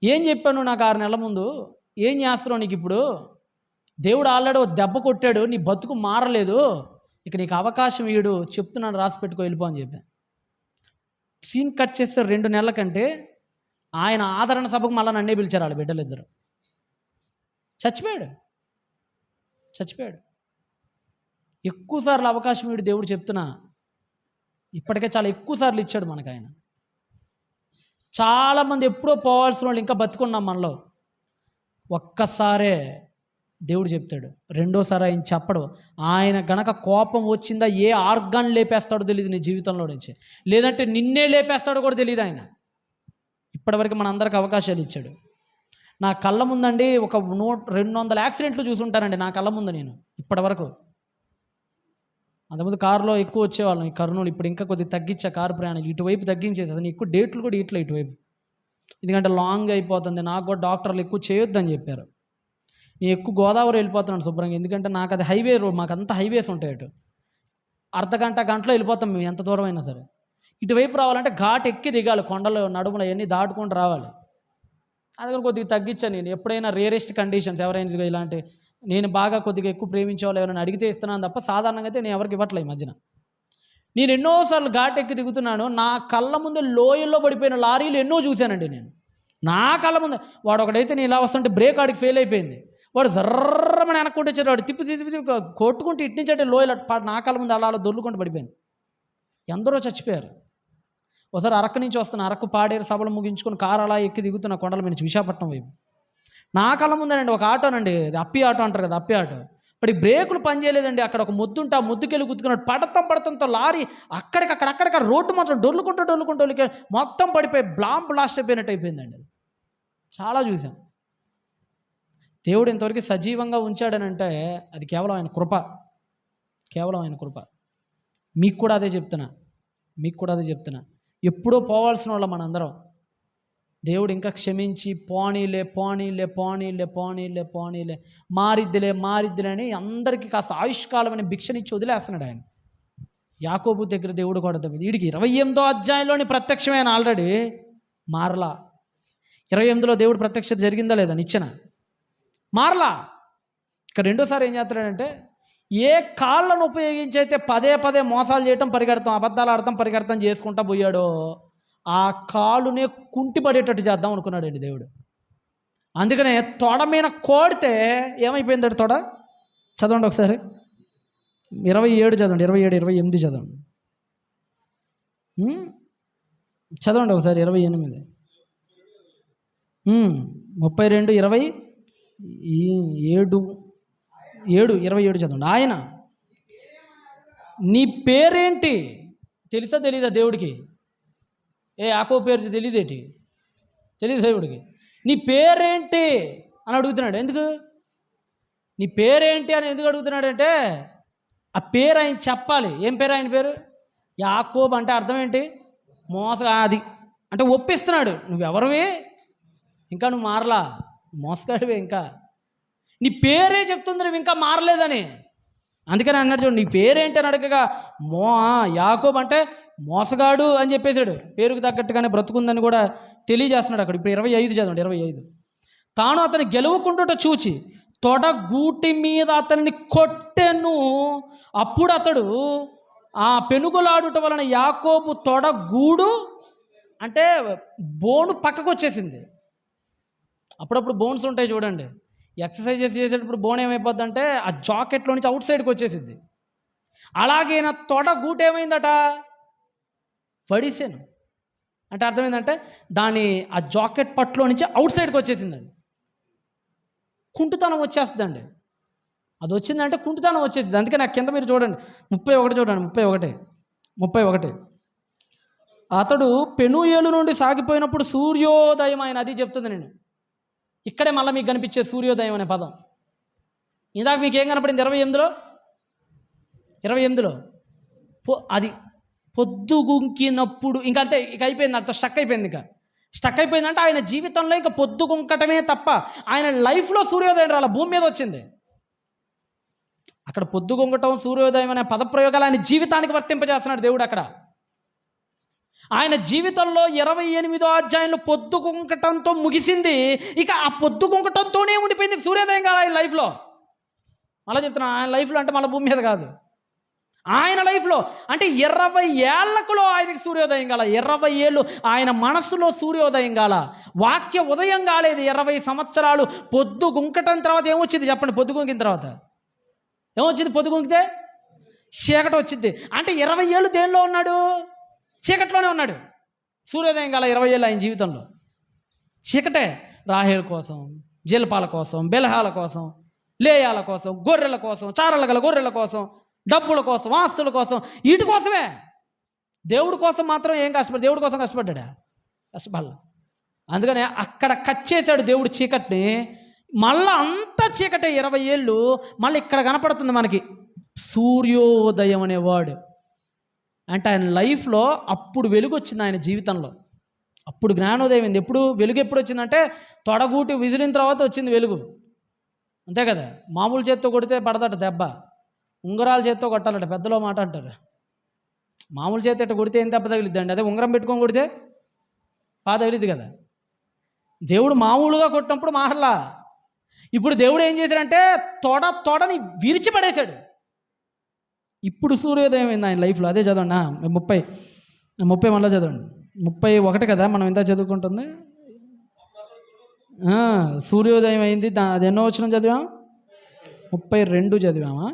ఏం చెప్పాను నాకు 6 నెలల ముందు, ఏం చేస్తున్నావు నీకు ఇప్పుడు, దేవుడు ఆల్రెడీ దెబ్బ కొట్టాడు, నీ బతుకు మారలేదు, ఇక నీకు అవకాశం ఇయ్యడు, చెప్తున్నాను రాసి పెట్టుకో వెళ్ళిపో అని చెప్పాను. సీన్ కట్ చేస్తే 2 నెలల కంటే ఆయన ఆదరణ సభకు మళ్ళీ నన్నే పిలిచారు వాళ్ళ బిడ్డలిద్దరు. చచ్చిపోయాడు. ఎక్కువసార్లు అవకాశం ఇయ్యడు దేవుడు, చెప్తున్నా, ఇప్పటికే చాలా ఎక్కువ సార్లు ఇచ్చాడు మనకు ఆయన. చాలామంది ఎప్పుడో పోవాల్సిన వాళ్ళు ఇంకా బతుకున్నాం మనలో. ఒక్కసారే దేవుడు చెప్తాడు, రెండోసారి ఆయన చెప్పడు. ఆయన గనక కోపం వచ్చిందా ఏ ఆర్గాన్ లేపేస్తాడో తెలియదు నీ జీవితంలో నుంచి, లేదంటే నిన్నే లేపేస్తాడో కూడా తెలియదు ఆయన. ఇప్పటివరకు మన అందరికి అవకాశాలు ఇచ్చాడు. నా కళ్ళ ముందండి ఒక 200 యాక్సిడెంట్లు చూసుంటానండి నా కళ్ళ ముందు నేను ఇప్పటివరకు. అంతకుముందు కారులో ఎక్కువ వచ్చేవాళ్ళం ఈ కర్నూలు, ఇప్పుడు ఇంకా కొద్దిగా తగ్గించా కారు ప్రయాణం, ఇటువైపు తగ్గించేసి అసలు ఎక్కువ డేట్లు కూడా ఇటువైపు, ఎందుకంటే లాంగ్ అయిపోతుంది. నాకు కూడా డాక్టర్లు ఎక్కువ చేయొద్దని చెప్పారు. నేను ఎక్కువ గోదావరి వెళ్ళిపోతున్నాను శుభ్రంగా, ఎందుకంటే నాకు అది హైవే రోడ్, మాకు అంతా హైవేస్ ఉంటాయి, అటు గంటలో వెళ్ళిపోతాం మేము ఎంత దూరం అయినా సరే. ఇటువైపు రావాలంటే ఘాట్ ఎక్కి దిగాలి, కొండలు నడుములు అవన్నీ దాటుకుంటూ రావాలి. అందుకని కొద్దిగా తగ్గించాను నేను. ఎప్పుడైనా రేరెస్ట్ కండిషన్స్ ఎవరైనా ఇలాంటి నేను బాగా కొద్దిగా ఎక్కువ ప్రేమించే వాళ్ళు ఎవరైనా అడిగితే ఇస్తున్నాను తప్ప సాధారణంగా అయితే నేను ఎవరికి ఇవ్వట్లే. ఈ మధ్యన నేను ఎన్నోసార్లు ఘాట్ ఎక్కి దిగుతున్నాను, నా కళ్ళ ముందు లోయల్లో పడిపోయిన లారీలు ఎన్నో చూశానండి నేను. నా కళ్ళ ముందు వాడు ఒకడైతే నేను ఇలా వస్తుంటే బ్రేక్ ఆడికి ఫెయిల్ అయిపోయింది, వాడు జర్రమని వెనక్కుంటే వచ్చాడు, వాడు తిప్పి కొట్టుకుంటూ ఇట్టించంటే లోయల నా కళ్ళ ముందు అలా దొర్లుకుంటూ పడిపోయింది. ఎందరో చచ్చిపోయారు. ఒకసారి అరకు నుంచి వస్తున్నా, అరకు పాడేరు సభలు ముగించుకొని కారు అలా ఎక్కి దిగుతున్న కొండల మీద విశాఖపట్నం వైపు, నా కళ్ళ ముందేనండి ఒక ఆటోనండి, అది అప్పి ఆటో అంటారు కదా, అప్పి ఆటో. మరి బ్రేకులు పనిచేయలేదండి, అక్కడ ఒక ముద్దుంటే ఆ ముద్దుకెళ్ళి గుద్దుకున్నాడు, పడతంతో లారీ అక్కడికక్కడ రోడ్డు మాత్రం డొర్లుకుంటూ మొత్తం పడిపోయి బ్లాస్ట్ అయిపోయినట్టు అయిపోయిందండి. అది చాలా చూసాం. దేవుడు ఇంతవరకు సజీవంగా ఉంచాడనంటే అది కేవలం ఆయన కృప. మీకు కూడా అదే చెప్తున్నా, ఎప్పుడో పోవాల్సిన వాళ్ళం మనందరం. దేవుడు ఇంకా క్షమించి పోనీలే మారిద్దిలే అని అందరికీ కాస్త ఆయుష్కాలం అని భిక్షనిచ్చి వదిలేస్తున్నాడు ఆయన. యాకోబు దగ్గర దేవుడు కూడా వీడికి 28వ అధ్యాయంలోని ప్రత్యక్షమైన ఆల్రెడీ మారలా. 28లో దేవుడు ప్రత్యక్షత జరిగిందా లేదా నిచ్చెన మారలా. ఇక రెండోసారి ఏం చేస్తాడంటే, ఏ కాళ్ళను ఉపయోగించి అయితే పదే మోసాలు చేయటం పరిగెడతాం, అబద్ధాలు ఆడటం పరిగెడతాం చేసుకుంటా పోయాడో ఆ కాలునే కుంటి పడేటట్టు చేద్దాం అనుకున్నాడండి దేవుడు. అందుకనే తొడ మీద కోడితే ఏమైపోయిందండి తొడ? చదవండి ఒకసారి 27 చదవండి, 27-28 చదవండి. చదవండి ఒకసారి 28, 32, 27 చదవండి. ఆయన నీ పేరేంటి తెలుసా తెలీదా దేవుడికి? యాకోబు పేరు తెలియదేటి? తెలియదు దేవుడికి. నీ పేరేంటి అని అడుగుతున్నాడు. ఎందుకు నీ పేరేంటి అని ఎందుకు అడుగుతున్నాడంటే ఆ పేరు ఆయన చెప్పాలి. ఏం పేరు ఆయన పేరు? యాకోబు అంటే అర్థం ఏంటి? అది అంటే ఒప్పిస్తున్నాడు. నువ్వెవరివి? ఇంకా నువ్వు మారలా, మోసగాడివే, ఇంకా నీ పేరే చెప్తుంది నువ్వు ఇంకా మారలేదని. అందుకని అన్నాడు చూడు, నీ పేరేంటి అని అడగగా యాకోబు అంటే మోసగాడు అని చెప్పేశాడు. పేరుకు తగ్గట్టుగానే బ్రతుకుందని కూడా తెలియజేస్తున్నాడు అక్కడ. ఇప్పుడు 25 చదవండి, 25. తాను అతని గెలువకుండుట చూచి తొడగూటి మీద అతనిని కొట్టెను. అప్పుడు అతడు ఆ పెనుగులాడుట వలన యాకోబు తొడగూడు అంటే బోను పక్కకు వచ్చేసింది. అప్పుడప్పుడు బోన్స్ ఉంటాయి చూడండి, ఎక్సర్సైజెస్ చేసేటప్పుడు బోన్ ఏమైపోద్ది అంటే ఆ జాకెట్లో నుంచి అవుట్ సైడ్కి వచ్చేసింది. అలాగే నా తొడగూటు ఏమైందట, పడిసాను. అంటే అర్థమైందంటే దాని ఆ జాకెట్ పట్లో నుంచి అవుట్ సైడ్కి వచ్చేసిందండి. కుంటుతనం వచ్చేస్తుందండి. అది వచ్చిందంటే కుంటుతనం వచ్చేసింది. అందుకే నాకు కింద మీరు చూడండి 31 చూడండి, 31. అతడు పెనూయేలు నుండి సాగిపోయినప్పుడు సూర్యోదయం ఆయన, అది చెప్తుంది నేను. ఇక్కడే మళ్ళీ మీకు కనిపించే సూర్యోదయం అనే పదం. ఇందాక మీకు ఏం కనపడింది 28లో అది పొద్దుగుంకినప్పుడు. ఇంకా అంతే, ఇక అయిపోయింది, అర్థం స్టక్ అయిపోయింది. ఇంకా స్టక్ అయిపోయిందంటే ఆయన జీవితంలో ఇంకా పొద్దుగుంకటమే తప్ప ఆయన లైఫ్లో సూర్యోదయం రాల, భూమి మీద వచ్చింది. అక్కడ పొద్దుగుంకటం సూర్యోదయం అనే పదప్రయోగాలు ఆయన జీవితానికి వర్తింపజేస్తున్నాడు దేవుడు అక్కడ. ఆయన జీవితంలో 28వ అధ్యాయంలో పొద్దుగుంకటంతో ముగిసింది. ఇక ఆ పొద్దుగుంకటంతోనే ఉండిపోయింది, సూర్యోదయం కాదు ఆయన లైఫ్లో. మళ్ళీ చెప్తున్నా, ఆయన లైఫ్లో అంటే మళ్ళీ భూమి మీద కాదు, ఆయన లైఫ్లో. అంటే 20 ఏళ్లకులో ఆయనకి సూర్యోదయం కాల, 20 ఏళ్ళు ఆయన మనస్సులో సూర్యోదయం కాల, వాక్య ఉదయం కాలేదు. 20 సంవత్సరాలు పొద్దుగుంకటం తర్వాత ఏమొచ్చింది చెప్పండి? పొద్దుగుంకిన తర్వాత ఏమొచ్చింది? పొద్దుగుంకితే చీకటి వచ్చింది. అంటే 20 ఏళ్ళు దేనిలో ఉన్నాడు? చీకట్లోనే ఉన్నాడు. సూర్యోదయం కాల 20 ఏళ్ళు ఆయన జీవితంలో చీకటే. రాహేల్ కోసం, జిల్పాల కోసం, బెలహాల కోసం, లేయాల కోసం, గొర్రెల కోసం, చారల గల గొర్రెల కోసం, డబ్బుల కోసం, ఆస్తుల కోసం, వీటి కోసమే. దేవుడి కోసం మాత్రం ఏం కష్టపడి, దేవుడి కోసం కష్టపడ్డా? కష్టపడాల. అందుకనే అక్కడ కట్ చేశాడు దేవుడు చీకటిని. మళ్ళీ అంత చీకటే 20 ఏళ్ళు. మళ్ళీ ఇక్కడ కనపడుతుంది మనకి సూర్యోదయం అనేవాడు. అంటే ఆయన లైఫ్లో అప్పుడు వెలుగు వచ్చింది ఆయన జీవితంలో. అప్పుడు జ్ఞానోదయం అయింది. ఎప్పుడు వెలుగు ఎప్పుడు వచ్చిందంటే తొడగూటి విసిరిన తర్వాత వచ్చింది వెలుగు. అంతే కదా. మామూలు చేత్తో కొడితే పడదట దెబ్బ, ఉంగరాల చేత్తో కొట్టాలట, పెద్దలో మాట అంటారు. మామూలు చేత్తో ఇట్ట కొడితే ఏం దెబ్బ తగిలిద్దండి? అదే ఉంగరం పెట్టుకొని కొడితే తగిలిద్ది కదా. దేవుడు మామూలుగా కొట్టినప్పుడు మారలా. ఇప్పుడు దేవుడు ఏం చేశాడంటే తొడని విరిచిపడేశాడు. ఇప్పుడు సూర్యోదయం అయింది ఆయన లైఫ్లో. అదే చదవండి, 30 మళ్ళీ చదవండి. 31 కదా మనం ఇంత చదువుకుంటుంది. సూర్యోదయం అయింది. అది ఎన్నో వచనం చదివాం? 32 చదివామా?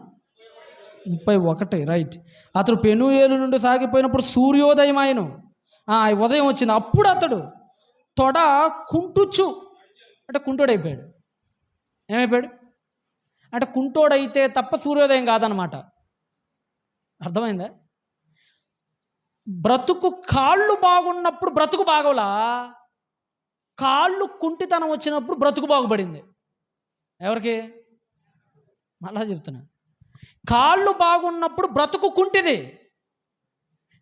31 రైట్. అతడు పెనూయేలు నుండి సాగిపోయినప్పుడు సూర్యోదయం ఆయను, ఉదయం వచ్చింది. అప్పుడు అతడు తొడ కుంటుచు అంటే కుంటోడైపోయాడు. ఏమైపోయాడు అంటే కుంటోడైతే తప్ప సూర్యోదయం కాదనమాట. అర్థమైందా? బ్రతుకు కాళ్ళు బాగున్నప్పుడు బ్రతుకు బాగోలా, కాళ్ళు కుంటితనం వచ్చినప్పుడు బ్రతుకు బాగుపడింది. ఎవరికి? మళ్ళా చెప్తున్నా, కాళ్ళు బాగున్నప్పుడు బ్రతుకు కుంటిది,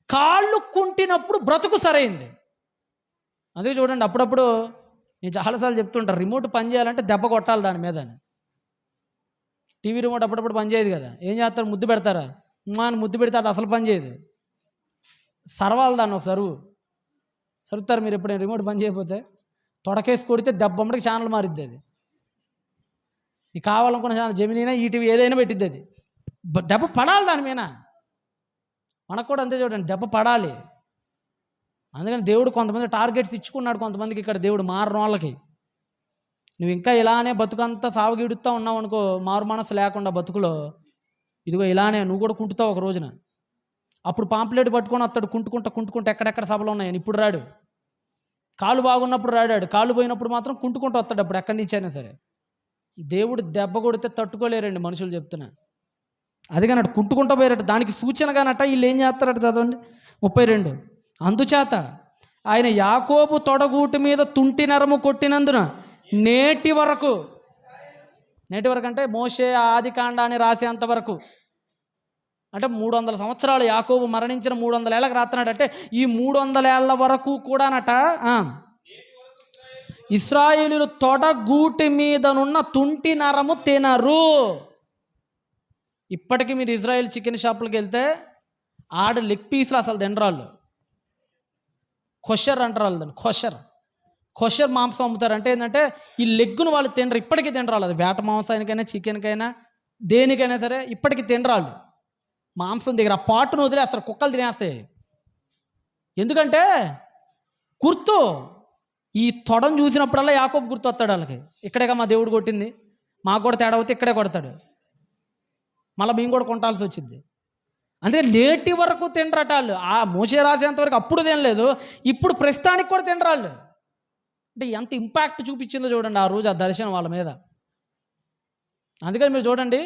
కాళ్ళు కుంటినప్పుడు బ్రతుకు సరైంది. అందుకే చూడండి, అప్పుడప్పుడు నేను చాలాసార్లు చెప్తుంటాను, రిమోట్ పని చేయాలంటే దెబ్బ కొట్టాలి దాని మీద. టీవీ రిమోట్ అప్పుడప్పుడు పని చేయదు కదా, ఏం చేస్తారు? ముద్దు పెడతారా? ముద్దు పెడితే అది అసలు పని చేయదు. సర్వాలి దాన్ని, ఒక సరుతారు మీరు ఎప్పుడైనా రిమోట్ పని చేయకపోతే. తొడకేసి కొడితే దెబ్బమ్మడికి ఛానల్ మారిద్ది. అది నీకు కావాలనుకున్న ఛానల్ జెమినీనా, ఈటీవీ ఏదైనా పెట్టిద్ది. అది దెబ్బ పడాలి దాని మీద. మనకు కూడా అంతే చూడండి, దెబ్బ పడాలి. అందుకని దేవుడు కొంతమంది టార్గెట్స్ ఇచ్చుకున్నాడు కొంతమందికి. ఇక్కడ దేవుడు మారిన వాళ్ళకి, నువ్వు ఇంకా ఇలానే బతుకంతా సాగుగిడుతూ ఉన్నావు అనుకో, మారు మనసు లేకుండా బతుకులో, ఇదిగో ఇలానే నువ్వు కూడా కుంటుతావు ఒక రోజున. అప్పుడు పాంప్లెట్ పట్టుకొని వస్తాడు, కుంటుకుంటా ఎక్కడెక్కడ సభలు ఉన్నాయని. ఇప్పుడు రాడు. కాళ్ళు బాగున్నప్పుడు రాడాడు, కాళ్ళు పోయినప్పుడు మాత్రం కుంటుకుంటూ వస్తాడు. అప్పుడు ఎక్కడి నుంచి అయినా సరే. దేవుడు దెబ్బ కొడితే తట్టుకోలేరండి మనుషులు, చెప్తున్నా. అదిగా నటు కుంటుకుంటూ పోయారట. దానికి సూచనగానట వీళ్ళు ఏం చేస్తారట, చదవండి 32. అందుచేత ఆయన యాకోబు తొడగూటి మీద తుంటి నరము కొట్టినందున నేటి వరకు అంటే మోషే ఆది కాండాన్ని రాసేంత వరకు, అంటే 300 సంవత్సరాలు యాకోబు మరణించిన 300 ఏళ్ళకి రాస్తున్నాడు. అంటే ఈ 300 ఏళ్ళ వరకు కూడానట ఇశ్రాయేలీయులు తొడగూటి మీదనున్న తుంటి నరము తినరు. ఇప్పటికీ మీరు ఇజ్రాయెల్ చికెన్ షాపులకు వెళ్తే ఆడ లెగ్ పీస్లు అసలు తినరాళ్ళు. కొషర్ అంటారు వాళ్ళని, కొషర్ మాంసం అమ్ముతారు. అంటే ఏంటంటే ఈ లెగ్గును వాళ్ళు తినరు, ఇప్పటికీ తినరాళ్ళు. అది వేట మాంసానికైనా చికెన్కైనా దేనికైనా సరే ఇప్పటికీ తినరాళ్ళు. మాంసం దగ్గర ఆ పాటును వదిలేస్తారు, కుక్కలు తినేస్తాయి. ఎందుకంటే గుర్తు, ఈ తొడను చూసినప్పుడల్లా యాకోబు గుర్తు వస్తాడు వాళ్ళకి. ఇక్కడేగా మా దేవుడు కొట్టింది, మాకు కూడా తేడా అవుతే ఇక్కడే కొడతాడు, మళ్ళీ మేము కూడా కొంటాల్సి వచ్చింది. అందుకే నేటి వరకు తినరట వాళ్ళు. ఆ మోషే రాసేంత వరకు అప్పుడు తినలేదు, ఇప్పుడు ప్రస్తుతానికి కూడా తినరాళ్ళు. అంటే ఎంత ఇంపాక్ట్ చూపించిందో చూడండి ఆ రోజు ఆ దర్శనం వాళ్ళ మీద. అందుకని మీరు చూడండి,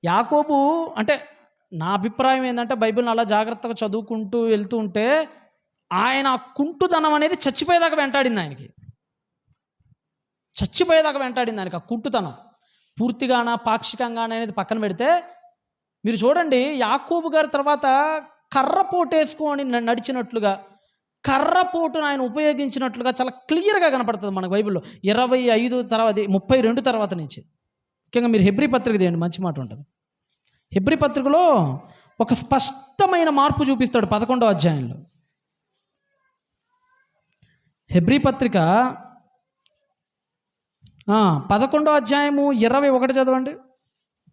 యాకోబు అంటే నా అభిప్రాయం ఏంటంటే బైబిల్ని అలా జాగ్రత్తగా చదువుకుంటూ వెళ్తూ ఉంటే ఆయన కుంటుతనం అనేది చచ్చిపోయేదాకా వెంటాడింది ఆయనకి. ఆ కుంటుతనం పూర్తిగానా పాక్షికంగానా అనేది పక్కన పెడితే మీరు చూడండి, యాకోబు గారి తర్వాత కర్రపోటు వేసుకొని నడిచినట్లుగా, కర్రపోటును ఆయన ఉపయోగించినట్లుగా చాలా క్లియర్గా కనపడుతుంది మన బైబిల్లో. 25 తర్వాత 32 తర్వాత నుంచి. ముఖ్యంగా మీరు హెబ్రీ పత్రిక తీయండి, మంచి మాట ఉంటుంది. హెబ్రీ పత్రికలో ఒక స్పష్టమైన మార్పు చూపిస్తాడు 11వ అధ్యాయంలో. హెబ్రీ పత్రిక 11వ అధ్యాయము 21 చదవండి.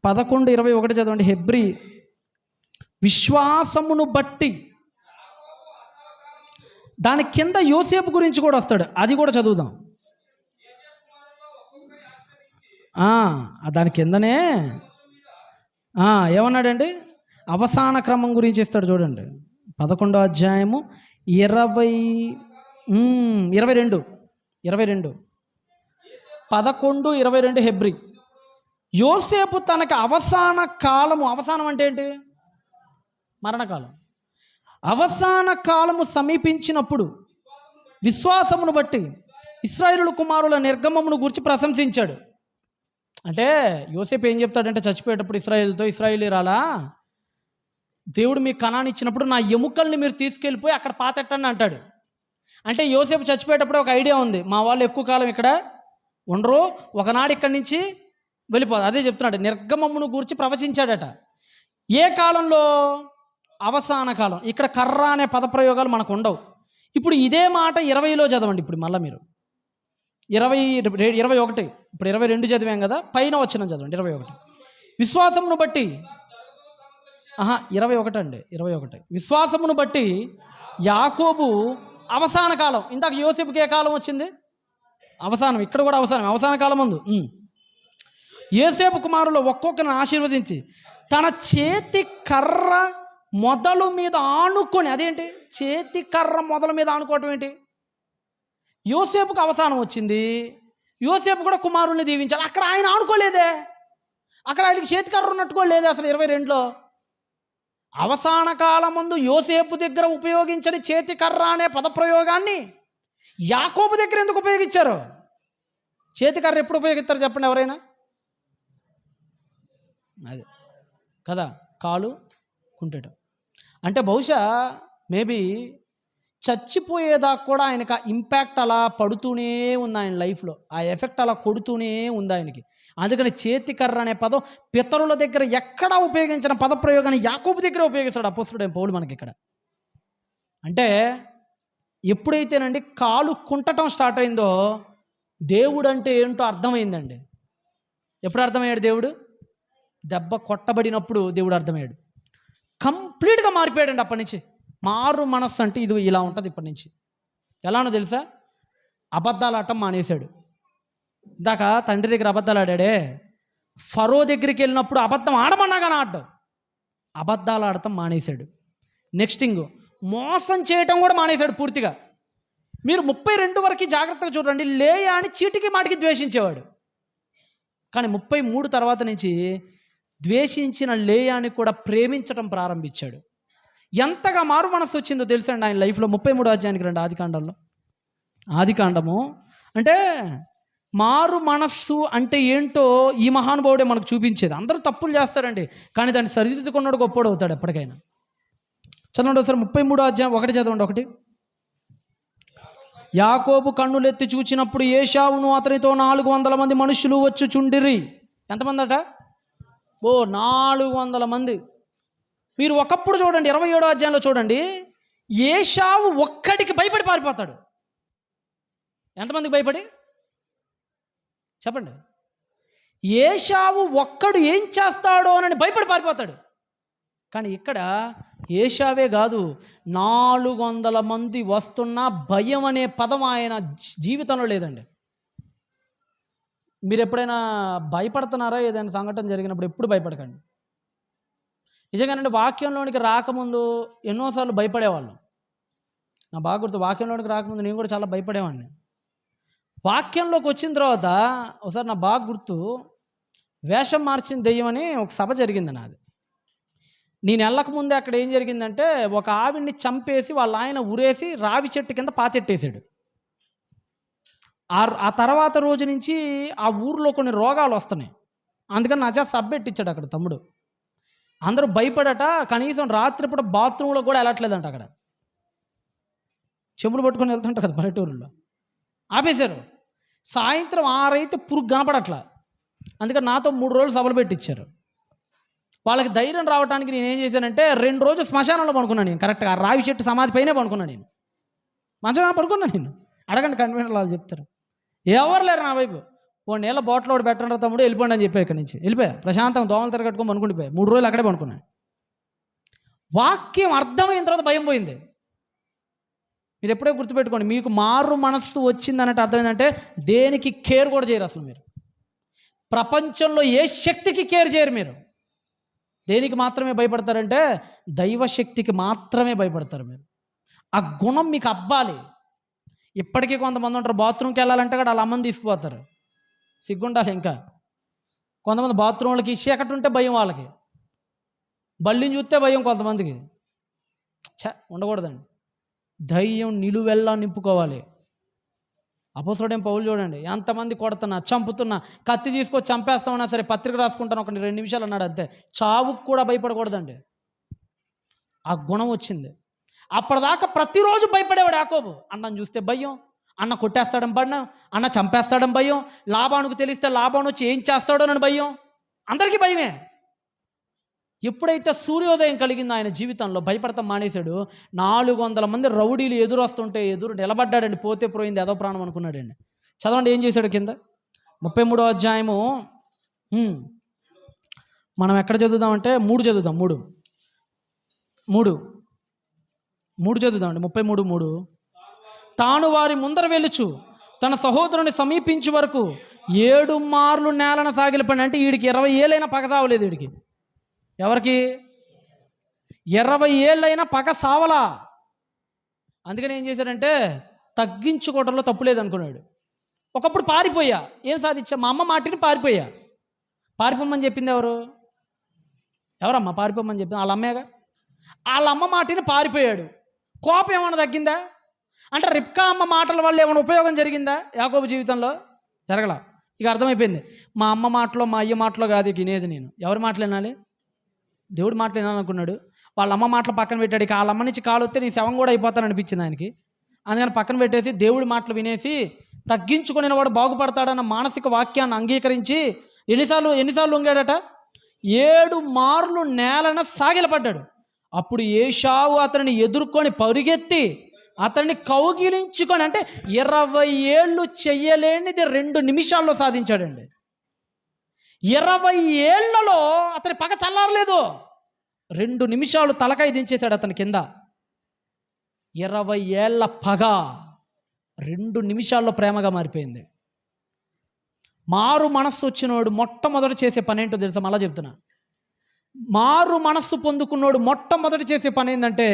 11:21 చదవండి. హెబ్రీ, విశ్వాసమును బట్టి, దాని కింద యోసేపు గురించి కూడా వస్తాడు, అది కూడా చదువుదాం. దాని కిందనే ఏమన్నాడండి, అవసాన క్రమం గురించి ఇస్తాడు చూడండి. 11వ అధ్యాయము 22 11:22 హెబ్రీ. యోసేపు తనకి అవసాన కాలము, అవసానం అంటే ఏంటి, మరణకాలం, అవసాన కాలము సమీపించినప్పుడు విశ్వాసమును బట్టి ఇశ్రాయేలు కుమారుల నిర్గమమును గురించి ప్రశంసించాడు. అంటే యోసేపు ఏం చెప్తాడంటే చచ్చిపోయేటప్పుడు ఇశ్రాయేలీరాలా, దేవుడు మీకు కనాని ఇచ్చినప్పుడు నా ఎముకల్ని మీరు తీసుకెళ్ళిపోయి అక్కడ పాతెట్టండి అంటాడు. అంటే యోసేపు చచ్చిపోయేటప్పుడు ఒక ఐడియా ఉంది, మా వాళ్ళు ఎక్కువ కాలం ఇక్కడ ఉండరు, ఒకనాడు ఇక్కడి నుంచి వెళ్ళిపోదు. అదే చెప్తున్నాడు, నిర్గమమును గురించి ప్రవచించాడట. ఏ కాలంలో, అవసాన కాలం. ఇక్కడ కర్ర అనే పదప్రయోగాలు మనకు ఉండవు. ఇప్పుడు ఇదే మాట 20లో చదవండి. ఇప్పుడు మళ్ళీ మీరు 21, ఇప్పుడు 22 చదివాం కదా, పైన వచ్చిన చదవండి 21. విశ్వాసమును బట్టి 21 విశ్వాసమును బట్టి యాకోబు అవసాన కాలం. ఇందాక యోసేపుకి ఏ కాలం వచ్చింది, అవసానం. ఇక్కడ కూడా అవసాన కాలం ఉంది. యోసేపు కుమారులు ఒక్కొక్కరిని ఆశీర్వదించి తన చేతి కర్ర మొదలు మీద ఆనుకొని, అదేంటి చేతి కర్ర మొదల మీద ఆనుకోవటం ఏంటి, యోసేపుకు అవసానం వచ్చింది, యోసేపు కూడా కుమారుల్ని దీవించాలి. అక్కడ ఆయన ఆనుకోలేదే, అక్కడ ఆయనకి చేతి కర్ర ఉన్నట్టు కూడా లేదే అసలు 22లో. అవసాన కాలం ముందు యోసేపు దగ్గర ఉపయోగించని చేతి కర్ర అనే పదప్రయోగాన్ని యాకోబు దగ్గర ఎందుకు ఉపయోగించారు? చేతి కర్ర ఎప్పుడు ఉపయోగిస్తారు చెప్పండి ఎవరైనా? అదే కదా, కాలు కుంటేట. అంటే బహుశా మేబీ చచ్చిపోయేదాకా కూడా ఆయనకు ఆ ఇంపాక్ట్ అలా పడుతూనే ఉంది ఆయన లైఫ్లో, ఆ ఎఫెక్ట్ అలా కొడుతూనే ఉంది ఆయనకి. అందుకని చేతి కర్ర అనే పదం పితరుల దగ్గర ఎక్కడా ఉపయోగించిన పదప్రయోగాన్ని యాకోబు దగ్గర ఉపయోగిస్తాడు అపోస్తలుడైన పౌలు మనకి ఇక్కడ. అంటే ఎప్పుడైతేనండి కాలు కుంటటం స్టార్ట్ అయిందో దేవుడు అంటే ఏంటో అర్థమైందండి. ఎప్పుడు అర్థమయ్యాడు దేవుడు? దెబ్బ కొట్టబడినప్పుడు దేవుడు అర్థమయ్యాడు. కంప్లీట్గా మారిపోయాడండి అప్పటి నుంచి. మారు మనస్సు అంటే ఇది ఇలా ఉంటుంది ఇప్పటి నుంచి. ఎలానో తెలుసా, అబద్ధాలు ఆడటం మానేశాడు. ఇందాక తండ్రి దగ్గర అబద్ధాలు ఆడాడే, ఫరో దగ్గరికి వెళ్ళినప్పుడు అబద్ధం ఆడమన్నా కానీ ఆడడం, అబద్ధాలు ఆడటం మానేశాడు. నెక్స్ట్ మోసం చేయటం కూడా మానేశాడు పూర్తిగా. మీరు 32 వరకు జాగ్రత్తగా చూడండి, లేయా అని చీటికి మాటికి ద్వేషించేవాడు. కానీ 33 తర్వాత నుంచి ద్వేషించిన లేయాని కూడా ప్రేమించడం ప్రారంభించాడు. ఎంతగా మారు మనస్సు వచ్చిందో తెలుసండి ఆయన లైఫ్లో. 33వ అధ్యాయానికి రండి, ఆదికాండము. అంటే మారు మనస్సు అంటే ఏంటో ఈ మహానుభావుడే మనకు చూపించేది. అందరూ తప్పులు చేస్తారండి, కానీ దాన్ని సరిదిద్దుకున్నాడు గొప్పోడు అవుతాడు ఎప్పటికైనా. చదవండి ఒకసారి 33వ అధ్యాయం 1 చదవండి. యాకోబు కన్నులెత్తి చూచినప్పుడు ఏశావును అతనితో 400 మంది మనుషులు వచ్చుచుండిరి. ఎంతమంది అట? 400 మంది. మీరు ఒకప్పుడు చూడండి, 27వ అధ్యాయంలో చూడండి, ఏశావు ఒక్కడికి భయపడి పారిపోతాడు. ఎంతమందికి భయపడి చెప్పండి? ఏశావు ఒక్కడు ఏం చేస్తాడో అని భయపడి పారిపోతాడు. కానీ ఇక్కడ ఏశావే కాదు, 400 మంది వస్తున్నా భయం అనే పదం ఆయన జీవితంలో లేదండి. మీరు ఎప్పుడైనా భయపడుతున్నారా? ఏదైనా సంఘటన జరిగినప్పుడు ఎప్పుడు భయపడకండి. నిజంగానండి, వాక్యంలోనికి రాకముందు ఎన్నోసార్లు భయపడేవాళ్ళం. నా బాగా గుర్తు, వాక్యంలోనికి రాకముందు నేను కూడా చాలా భయపడేవాడిని. వాక్యంలోకి వచ్చిన తర్వాత ఒకసారి నా బాగా గుర్తు, వేషం మార్చిన దెయ్యం అని ఒక సభ జరిగింది నాది. నేను వెళ్ళకముందే అక్కడ ఏం జరిగిందంటే, ఒక ఆవిడ్ని చంపేసి వాళ్ళ ఆయన ఉరేసి రావి చెట్టు కింద పాతెట్టేశాడు. ఆ తర్వాత రోజు నుంచి ఆ ఊర్లో కొన్ని రోగాలు వస్తున్నాయి. అందుకని నా చేత సభ పెట్టించాడు అక్కడ తమ్ముడు. అందరూ భయపడట, కనీసం రాత్రిపూట బాత్రూంలో కూడా వెళ్ళట్లేదంట. అక్కడ చెంబులు పట్టుకొని వెళ్తుంటారు కదా పల్లెటూరులో, ఆపేశారు. సాయంత్రం 6 అయితే పురుగు కనపడట్లా. అందుకని నాతో 3 రోజులు సభలు పెట్టించారు. వాళ్ళకి ధైర్యం రావడానికి నేను ఏం చేశానంటే, 2 రోజులు శ్మశానంలో పడుకున్నాను. నేను కరెక్ట్గా ఆ రావి చెట్టు సమాధి పైనే పడుకున్నాను. నేను మంచమే పడుకున్నాను. నేను అడగండి, కన్వీనర్ వాళ్ళు చెప్తారు. ఎవరు లేరు నా వైపు. 1 నెల బాటిల్ ఒకటి పెట్టండి తమ్ముడు, వెళ్ళిపోండి అని చెప్పారు. ఇక్కడి నుంచి వెళ్ళిపోయా, ప్రశాంతంగా దోమలు తిరగట్టుకొని పనుకుండిపోయా. 3 రోజులు అక్కడే పడుకున్నాను. వాక్యం అర్థమైన తర్వాత భయం పోయింది. మీరు ఎప్పుడే గుర్తుపెట్టుకోండి, మీకు మారు మనస్సు వచ్చింది అన్నట్టు అర్థమైందంటే దేనికి కేర్ కూడా చేయరు అసలు. మీరు ప్రపంచంలో ఏ శక్తికి కేర్ చేయరు. మీరు దేనికి మాత్రమే భయపడతారంటే దైవశక్తికి మాత్రమే భయపడతారు. మీరు ఆ గుణం మీకు అబ్బాలి. ఇప్పటికీ కొంతమంది ఉంటారు, బాత్రూమ్కి వెళ్ళాలంటే కూడా వాళ్ళ అమ్మని తీసుకుపోతారు. సిగ్గుండాలి. ఇంకా కొంతమంది బాత్రూమ్లకి చీకటి ఉంటే భయం, వాళ్ళకి బల్లిని చూస్తే భయం కొంతమందికి. ఉండకూడదండి. ధైర్యం నిలువెల్లా నింపుకోవాలి. అపోస్తలుడైన పౌలు చూడండి, ఎంతమంది కొడుతున్నా, చంపుతున్నా, కత్తి తీసుకొచ్చి చంపేస్తామన్నా సరే పత్రిక రాసుకుంటాను ఒక 2 నిమిషాలు అన్నాడు అంతే. చావుకు కూడా భయపడకూడదండి. ఆ గుణం వచ్చింది. అప్పటిదాకా ప్రతిరోజు భయపడేవాడు యాకోబు. అన్నను చూస్తే భయం, అన్న కొట్టేస్తాడని భయం, అన్న చంపేస్తాడని భయం, లాబానుకు తెలిస్తే లాబాను వచ్చి ఏం చేస్తాడో అని భయం. అందరికీ భయమే. ఎప్పుడైతే సూర్యోదయం కలిగిందో ఆయన జీవితంలో భయపడతాం మానేశాడు. 400 మంది రౌడీలు ఎదురు నిలబడ్డాడండి. పోతే పోయింది ఏదో ప్రాణం అనుకున్నాడండి. చదవండి ఏం చేశాడు కింద. 33వ అధ్యాయము మనం ఎక్కడ చదువుదామంటే 3 చదువుదాం. 3 చదువుదామండి. 33:3. తాను వారి ముందర వెళ్ళుచు తన సహోదరుని సమీపించే వరకు 7 మార్లు నేలన సాగిలపడి. అంటే వీడికి 20 ఏళ్ళైనా పగ సావలేదు. వీడికి ఎవరికి 20 ఏళ్ళైనా పగ సావలా. అందుకని ఏం చేశాడంటే తగ్గించుకోవడంలో తప్పులేదు అనుకున్నాడు. ఒకప్పుడు పారిపోయా, ఏం సాధించా, మా అమ్మ మాటిని పారిపోమని చెప్పింది ఎవరమ్మా పారిపోమని చెప్పింది? వాళ్ళ అమ్మేగా. వాళ్ళ అమ్మ మాటిని పారిపోయాడు. కోపం ఏమైనా తగ్గిందా? అంటే రిబ్కా అమ్మ మాటల వల్ల ఏమైనా ఉపయోగం జరిగిందా యాకోబు జీవితంలో? జరగల. ఇక అర్థమైపోయింది, మా అమ్మ మాటలో మా అయ్య మాటలో కాదు వినేది. నేను ఎవరి మాటలు వినాలి? దేవుడి మాటలు వినాలనుకున్నాడు. వాళ్ళ అమ్మ మాటలు పక్కన పెట్టాడు. ఇక వాళ్ళ అమ్మ నుంచి కాలు వస్తే నీ శవం కూడా అయిపోతాను అనిపించింది ఆయనకి. అందుకని పక్కన పెట్టేసి దేవుడి మాటలు వినేసి తగ్గించుకునే వాడు బాగుపడతాడన్న మానసిక వాక్యాన్ని అంగీకరించి ఎన్నిసార్లు వంగాడట? 7 మార్లు నేలన సాగిలపడ్డాడు. అప్పుడు ఏశావు అతనిని ఎదుర్కొని పరిగెత్తి అతన్ని కౌగిలించుకొని, అంటే 20 ఏళ్ళు చెయ్యలేనిది 2 నిమిషాల్లో సాధించాడండి. 20 ఏళ్లలో అతని పగ చల్లారలేదు. 2 నిమిషాలు తలకాయ దించేశాడు అతని కింద. 20 ఏళ్ల పగ 2 నిమిషాల్లో ప్రేమగా మారిపోయింది. మారు మనస్సు వచ్చినోడు మొట్టమొదటి చేసే పని ఏంటో తెలుసా? మళ్ళా చెప్తున్నా, మారు మనస్సు పొందుకున్నోడు మొట్టమొదటి చేసే పని ఏంటంటే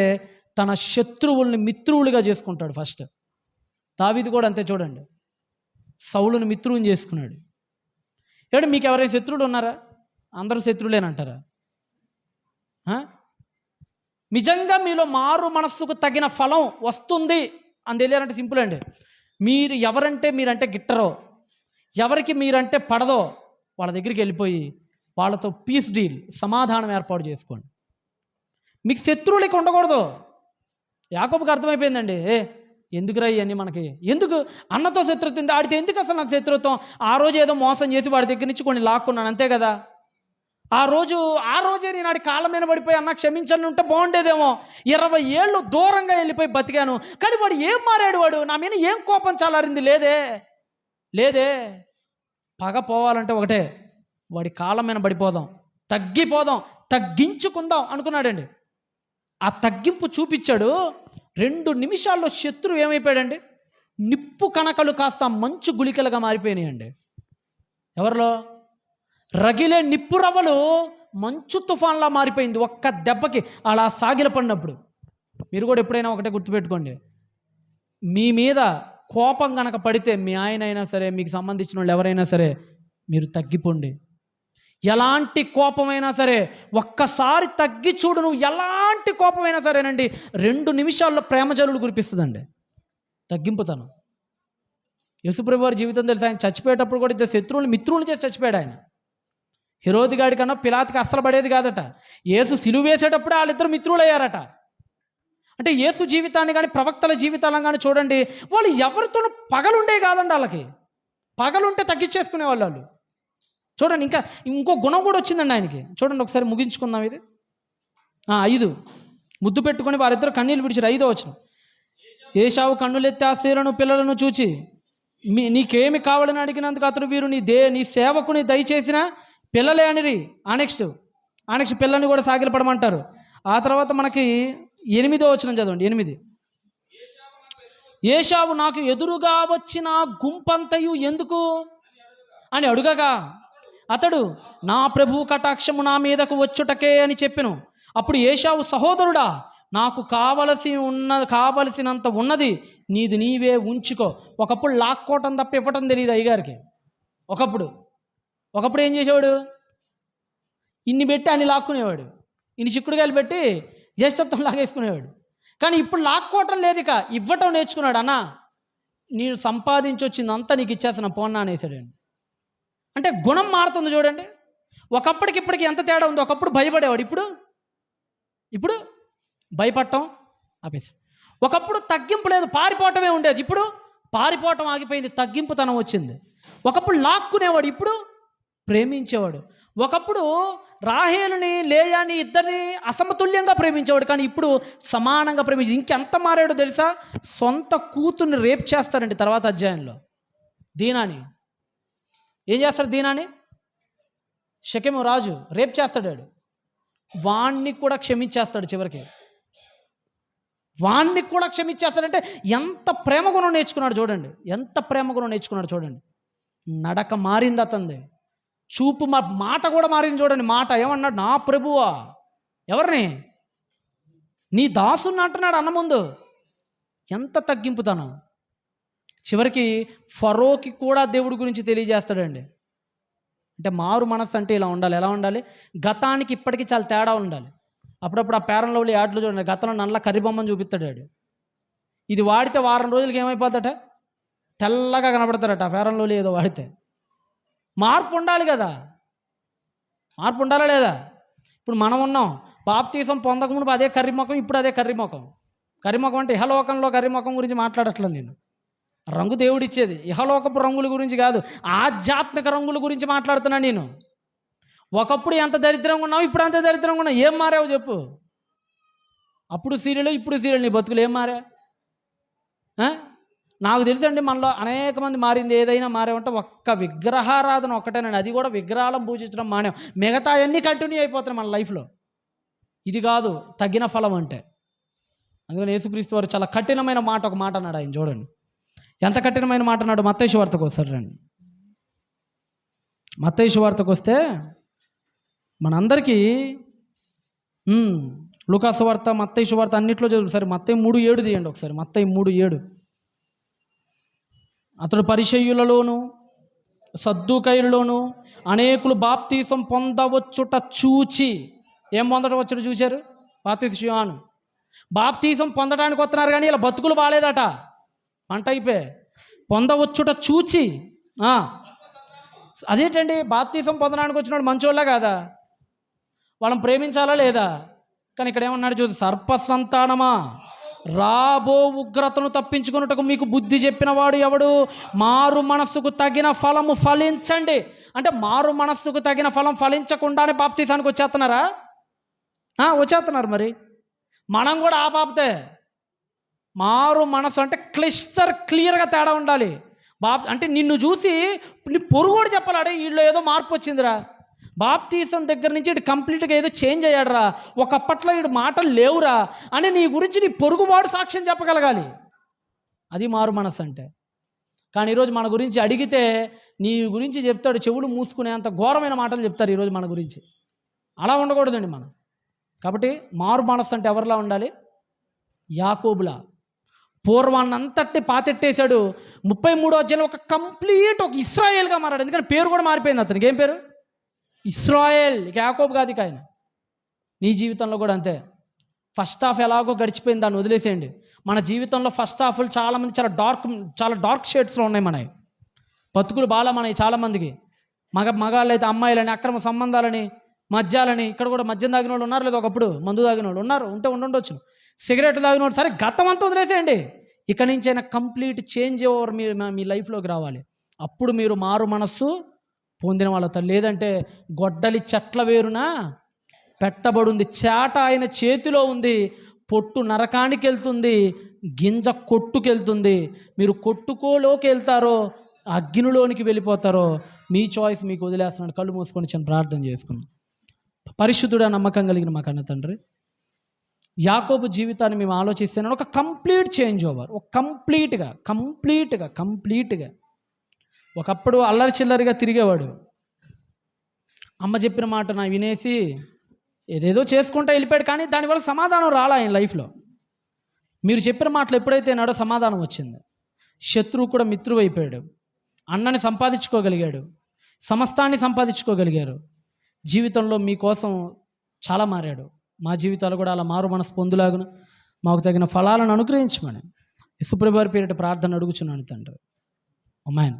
తన శత్రువుల్ని మిత్రువులుగా చేసుకుంటాడు. ఫస్ట్ దావీదు కూడా అంతే. చూడండి, సౌలుని మిత్రువుని చేసుకున్నాడు. మీకు ఎవరైనా శత్రువులు ఉన్నారా? అందరూ శత్రువులేనంటారా? నిజంగా మీలో మారు మనస్సుకు తగిన ఫలం వస్తుంది అని తెలియాలంటే సింపుల్ అండి. మీరంటే గిట్టరో, ఎవరికి మీరంటే పడదో వాళ్ళ దగ్గరికి వెళ్ళిపోయి వాళ్ళతో పీస్ డీల్, సమాధానం ఏర్పాటు చేసుకోండి. మీకు శత్రువులకి ఉండకూడదు. యాకోబుకి అర్థమైపోయిందండి, ఎందుకురా ఇవన్నీ మనకి? ఎందుకు అన్నతో శత్రుత్వం? ఆడితే ఎందుకు అసలు నాకు శత్రుత్వం? ఆ రోజు ఏదో మోసం చేసి వాడి దగ్గర నుంచి కొన్ని లాక్కున్నాను, అంతే కదా. ఆ రోజే నేను ఆడి కాళ్ళ మీద పడిపోయి అన్న క్షమించని ఉంటే బాగుండేదేమో. 20 ఏళ్ళు దూరంగా వెళ్ళిపోయి బతికాను, కానీ వాడు ఏం మారాడు? వాడు నా మీద ఏం కోపం చల్లారింది? లేదే. పగ పోవాలంటే ఒకటే, వాడి కాళ్ళ మీద పడిపోదాం, తగ్గిపోదాం, తగ్గించుకుందాం అనుకున్నాడండి. ఆ తగ్గింపు చూపించాడు. 2 నిమిషాల్లో శత్రువు ఏమైపోయాడండి? నిప్పు కణకలు కాస్త మంచు గుళికలుగా మారిపోయినాయండి. ఎవరిలో? రగిలే నిప్పు రవ్వలు మంచు తుఫాన్లా మారిపోయింది ఒక్క దెబ్బకి, అలా సాగిల పడినప్పుడు. మీరు కూడా ఎప్పుడైనా ఒకటే గుర్తుపెట్టుకోండి, మీ మీద కోపం కనుక పడితే, మీ ఆయన అయినా సరే, మీకు సంబంధించిన వాళ్ళు ఎవరైనా సరే, మీరు తగ్గిపోండి. ఎలాంటి కోపమైనా సరే ఒక్కసారి తగ్గి చూడు. నువ్వు ఎలాంటి కోపమైనా సరేనండి 2 నిమిషాల్లో ప్రేమ జల్లులు కురిపిస్తుందండి తగ్గింపుతనం. యేసుప్రభు వారి జీవితం తెలుసు. ఆయన చచ్చిపోయేటప్పుడు కూడా ఇద్దరు శత్రువులు మిత్రులను చేసి చచ్చిపోయాడు. ఆయన హెరోదు గాడి కన్నా పిలాతుకి అస్సలు పడేది కాదట. యేసు సిలువ వేసేటప్పుడు వాళ్ళిద్దరు మిత్రులు అయ్యారట. అంటే యేసు జీవితాన్ని కానీ ప్రవక్తల జీవితాలను కానీ చూడండి, వాళ్ళు ఎవరితోనూ పగలుండే కాదండి. వాళ్ళకి పగలుంటే తగ్గించేసుకునేవాళ్ళు వాళ్ళు. చూడండి, ఇంకో గుణం కూడా వచ్చిందండి ఆయనకి. చూడండి ఒకసారి ముగించుకుందాం ఇది. 5 ముద్దు పెట్టుకొని వారిద్దరు కన్నీళ్ళు విడిచారు. 5వ వచనం. ఏశావు కన్నులెత్తి ఆ స్త్రీలను పిల్లలను చూచి, నీకేమి కావాలని అడిగినందుకు అతడు, వీరు నీ సేవకుని దయచేసిన పిల్లలే అనిరి. ఆ నెక్స్ట్ పిల్లల్ని కూడా సాగిలపడమంటారు. ఆ తర్వాత మనకి 8వ వచనం చదవండి. 8. ఏశావు నాకు ఎదురుగా వచ్చిన గుంపంతయు ఎందుకు అని అడుగగా అతడు, నా ప్రభు కటాక్షము నా మీదకు వచ్చుటకే అని చెప్పెను. అప్పుడు ఏశావు, సహోదరుడా, నాకు కావలసినంత ఉన్నది, నీది నీవే ఉంచుకో. ఒకప్పుడు లాక్కోవటం తప్ప ఇవ్వటం తెలియదు అయ్యగారికి. ఒకప్పుడు ఏం చేసేవాడు? ఇన్ని పెట్టి అన్ని లాక్కునేవాడు, ఇన్ని చిక్కుడుకాయలు పెట్టి జ్యేష్ఠత్వం లాగేసుకునేవాడు. కానీ ఇప్పుడు లాక్కోవటం లేదు, ఇక ఇవ్వటం నేర్చుకున్నాడు. అన్నా, నేను సంపాదించి వచ్చిందంతా నీకు ఇచ్చేస్తున్నా పోన్నా అనేసాడండి. అంటే గుణం మారుతుంది చూడండి. ఒకప్పటికి ఇప్పటికి ఎంత తేడా ఉంది. ఒకప్పుడు భయపడేవాడు, ఇప్పుడు భయపడటం ఆపేశాడు. ఒకప్పుడు తగ్గింపు లేదు, పారిపోవటమే ఉండేది. ఇప్పుడు పారిపోవటం ఆగిపోయింది, తగ్గింపుతనం వచ్చింది. ఒకప్పుడు లాక్కునేవాడు, ఇప్పుడు ప్రేమించేవాడు. ఒకప్పుడు రాహేలుని లేయాని ఇద్దరిని అసమతుల్యంగా ప్రేమించేవాడు, కానీ ఇప్పుడు సమానంగా ప్రేమించి ఇంకెంత మారాడో తెలుసా? సొంత కూతుర్ని రేప్ చేస్తారండి తర్వాత అధ్యాయంలో. దీనాని ఏం చేస్తాడు? దీనాని షెకెము రాజు రేప్ చేస్తాడు. వాణ్ణి కూడా క్షమించేస్తాడు చివరికి. వాణ్ణి కూడా క్షమించేస్తాడంటే ఎంత ప్రేమ గుణం నేర్చుకున్నాడు చూడండి. నడక మారింది అతనిది, చూపు మాట కూడా మారింది చూడండి. మాట ఏమన్నాడు? నా ప్రభువా. ఎవరిని? నీ దాసుని అంటున్నాడు అన్న ముందు. ఎంత తగ్గింపుతనం. చివరికి ఫరోకి కూడా దేవుడి గురించి తెలియజేస్తాడండి. అంటే మారు మనస్సు అంటే ఇలా ఉండాలి. ఎలా ఉండాలి? గతానికి ఇప్పటికీ చాలా తేడా ఉండాలి. అప్పుడప్పుడు ఆ పేరంలో యాడ్లు చూడండి, గతంలో నల్ల కర్రీబొమ్మను చూపిస్తాడు. ఇది వాడితే వారం రోజులకి ఏమైపోతాట? తెల్లగా కనబడతారట ఆ పేరంలో ఏదో వాడితే. మార్పు ఉండాలి కదా, మార్పు ఉండాలా లేదా? ఇప్పుడు మనం ఉన్నాం, బాప్తీసం పొందకముందు అదే కర్రీముఖం, ఇప్పుడు అదే కర్రీముఖం. కర్రీముఖం అంటే ఇహలోకంలో కర్రీముఖం గురించి మాట్లాడట్లేదు నేను. రంగు దేవుడిచ్చేది, ఇహలోకపు రంగుల గురించి కాదు, ఆధ్యాత్మిక రంగుల గురించి మాట్లాడుతున్నాను నేను. ఒకప్పుడు ఎంత దరిద్రంగా ఉన్నావు, ఇప్పుడు అంత దరిద్రంగా ఉన్నావు. ఏం మారావు చెప్పు? అప్పుడు సీరియల్, ఇప్పుడు సీరియల్. నీ బతుకులు ఏం మారా? నాకు తెలుసండి, మనలో అనేక మంది మారింది. ఏదైనా మారేమంటే ఒక్క విగ్రహారాధన ఒక్కటేనండి, అది కూడా విగ్రహాలను పూజించడం మానేం. మిగతా అన్నీ కంటిన్యూ అయిపోతున్నాయి మన లైఫ్లో. ఇది కాదు తగిన ఫలం అంటే. అందుకని యేసుక్రీస్తు వారు చాలా కఠినమైన ఒక మాట అన్నాడు. ఆయన చూడండి ఎంత కఠినమైన మాట అన్నాడు. మత్తయి సువార్తకు వస్తారు రండి. మత్తయి సువార్తకు వస్తే మనందరికీ లూకా సువార్త, మత్తయి సువార్త అన్నిట్లో చదువు. సరే మత్తయి 3:7 తీయండి ఒకసారి. మత్తయి 3:7. అతడు పరిసయ్యులలోను సద్దూకయ్యులలోను అనేకులు బాప్తీసం పొందవచ్చుట చూచి, ఏం పొందవచ్చుట చూశారు? బాప్తీసు బాప్తీసం పొందడానికి వస్తున్నారు, కానీ ఇలా బతుకులు బాగాలేదట, పంట అయిపోయి. పొందవచ్చుట చూచి, అదేంటండి? బాప్తీసం పొందడానికి వచ్చినాడు మంచోళ్ళ కాదా? వాళ్ళని ప్రేమించాలా లేదా? కానీ ఇక్కడ ఏమన్నాడు చూసి, సర్ప సంతానమా, రాబో ఉగ్రతను తప్పించుకున్నట్టుకు మీకు బుద్ధి చెప్పిన వాడు ఎవడు? మారు మనస్సుకు తగిన ఫలము ఫలించండి. అంటే మారు మనస్సుకు తగిన ఫలం ఫలించకుండానే బాప్తీసానికి వచ్చేస్తున్నారా? వచ్చేస్తున్నారు. మరి మనం కూడా ఆ బాప్తే. మారు మనసు అంటే క్లియర్గా తేడా ఉండాలి. అంటే నిన్ను చూసి నీ పొరుగుడు చెప్పాలి, వీళ్ళు ఏదో మార్పు వచ్చిందిరా, బాప్తీసం దగ్గర నుంచి ఇటు కంప్లీట్గా ఏదో చేంజ్ అయ్యాడురా, ఒకప్పట్లో ఇటు మాటలు లేవురా అని నీ గురించి నీ పొరుగువాడు సాక్ష్యం చెప్పగలగాలి. అది మారు మనసు అంటే. కానీ ఈరోజు మన గురించి అడిగితే నీ గురించి చెప్తాడు, చెవులు మూసుకునేంత ఘోరమైన మాటలు చెప్తారు ఈరోజు మన గురించి. అలా ఉండకూడదండి మనం. కాబట్టి మారు మనసు అంటే ఎవరిలా ఉండాలి? యాకోబులా. పూర్వాన్నంతటి పాతెట్టేశాడు. 33వ అధ్యాయంలో ఒక ఇస్రాయేల్గా మారాడు. ఎందుకంటే పేరు కూడా మారిపోయింది అతనికి. ఏం పేరు? ఇస్రాయేల్. ఇక యాకోబు కాదు. ఇక ఆయన నీ జీవితంలో కూడా అంతే. ఫస్ట్ హాఫ్ ఎలాగో గడిచిపోయింది, దాన్ని వదిలేసేయండి. మన జీవితంలో ఫస్ట్ హాఫ్లు చాలామంది చాలా డార్క్ షేడ్స్లో ఉన్నాయి. మనవి బతుకులు బాగా మనవి చాలామందికి. మగాళ్ళు అయితే అమ్మాయిలని, అక్రమ సంబంధాలని, మద్యాలని. ఇక్కడ కూడా మద్యం తాగిన వాళ్ళు ఉన్నారు, లేదా ఒకప్పుడు మందు తాగిన వాళ్ళు ఉన్నారు, ఉండొచ్చు. సిగరెట్ తాగిన వాళ్ళు. సరే, గతం అంతా వదిలేసేయండి. ఇక నుంచి అయినా కంప్లీట్ చేంజ్ ఓవర్ మీ లైఫ్లోకి రావాలి. అప్పుడు మీరు మారు మనస్సు పొందిన వాళ్ళతో. లేదంటే గొడ్డలి చెట్ల వేరున పెట్టబడింది, చేట ఆయన చేతిలో ఉంది, పొట్టు నరకానికి వెళ్తుంది, గింజ కొట్టుకెళ్తుంది. మీరు కొట్టుకోలోకి వెళ్తారో అగ్నిలోనికి వెళ్ళిపోతారో మీ చాయిస్. మీకు వదిలేస్తున్నాడు. కళ్ళు మూసుకొని చిన్న ప్రార్థన చేసుకున్నాం. పరిశుద్ధుడా, నమ్మకం కలిగిన మా కన్న తండ్రి, యాకోబు జీవితాన్ని మేము ఆలోచిస్తున్నాను. ఒక కంప్లీట్ చేంజ్ ఓవర్, ఒక కంప్లీట్గా. ఒకప్పుడు అల్లరి చిల్లరిగా తిరిగేవాడు. అమ్మ చెప్పిన మాట నా వినేసి ఏదేదో చేసుకుంటూ వెళ్ళిపోయాడు. కానీ దానివల్ల సమాధానం రాలా ఆయన లైఫ్లో. మీరు చెప్పిన మాటలు ఎప్పుడైతే నాడో సమాధానం వచ్చింది. శత్రువు కూడా మిత్రువు అయిపోయాడు. అన్నని సంపాదించుకోగలిగాడు, సమస్తాన్ని సంపాదించుకోగలిగారు. జీవితంలో మీకోసం చాలా మారాడు. మా జీవితాలు కూడా అలా మారు మనసు పొందులాగును మాకు తగిన ఫలాలను అనుగ్రహించమని యేసుప్రభువారి పేరిట ప్రార్థన అడుగుచున్నాను తండ్రి. ఆమేన్.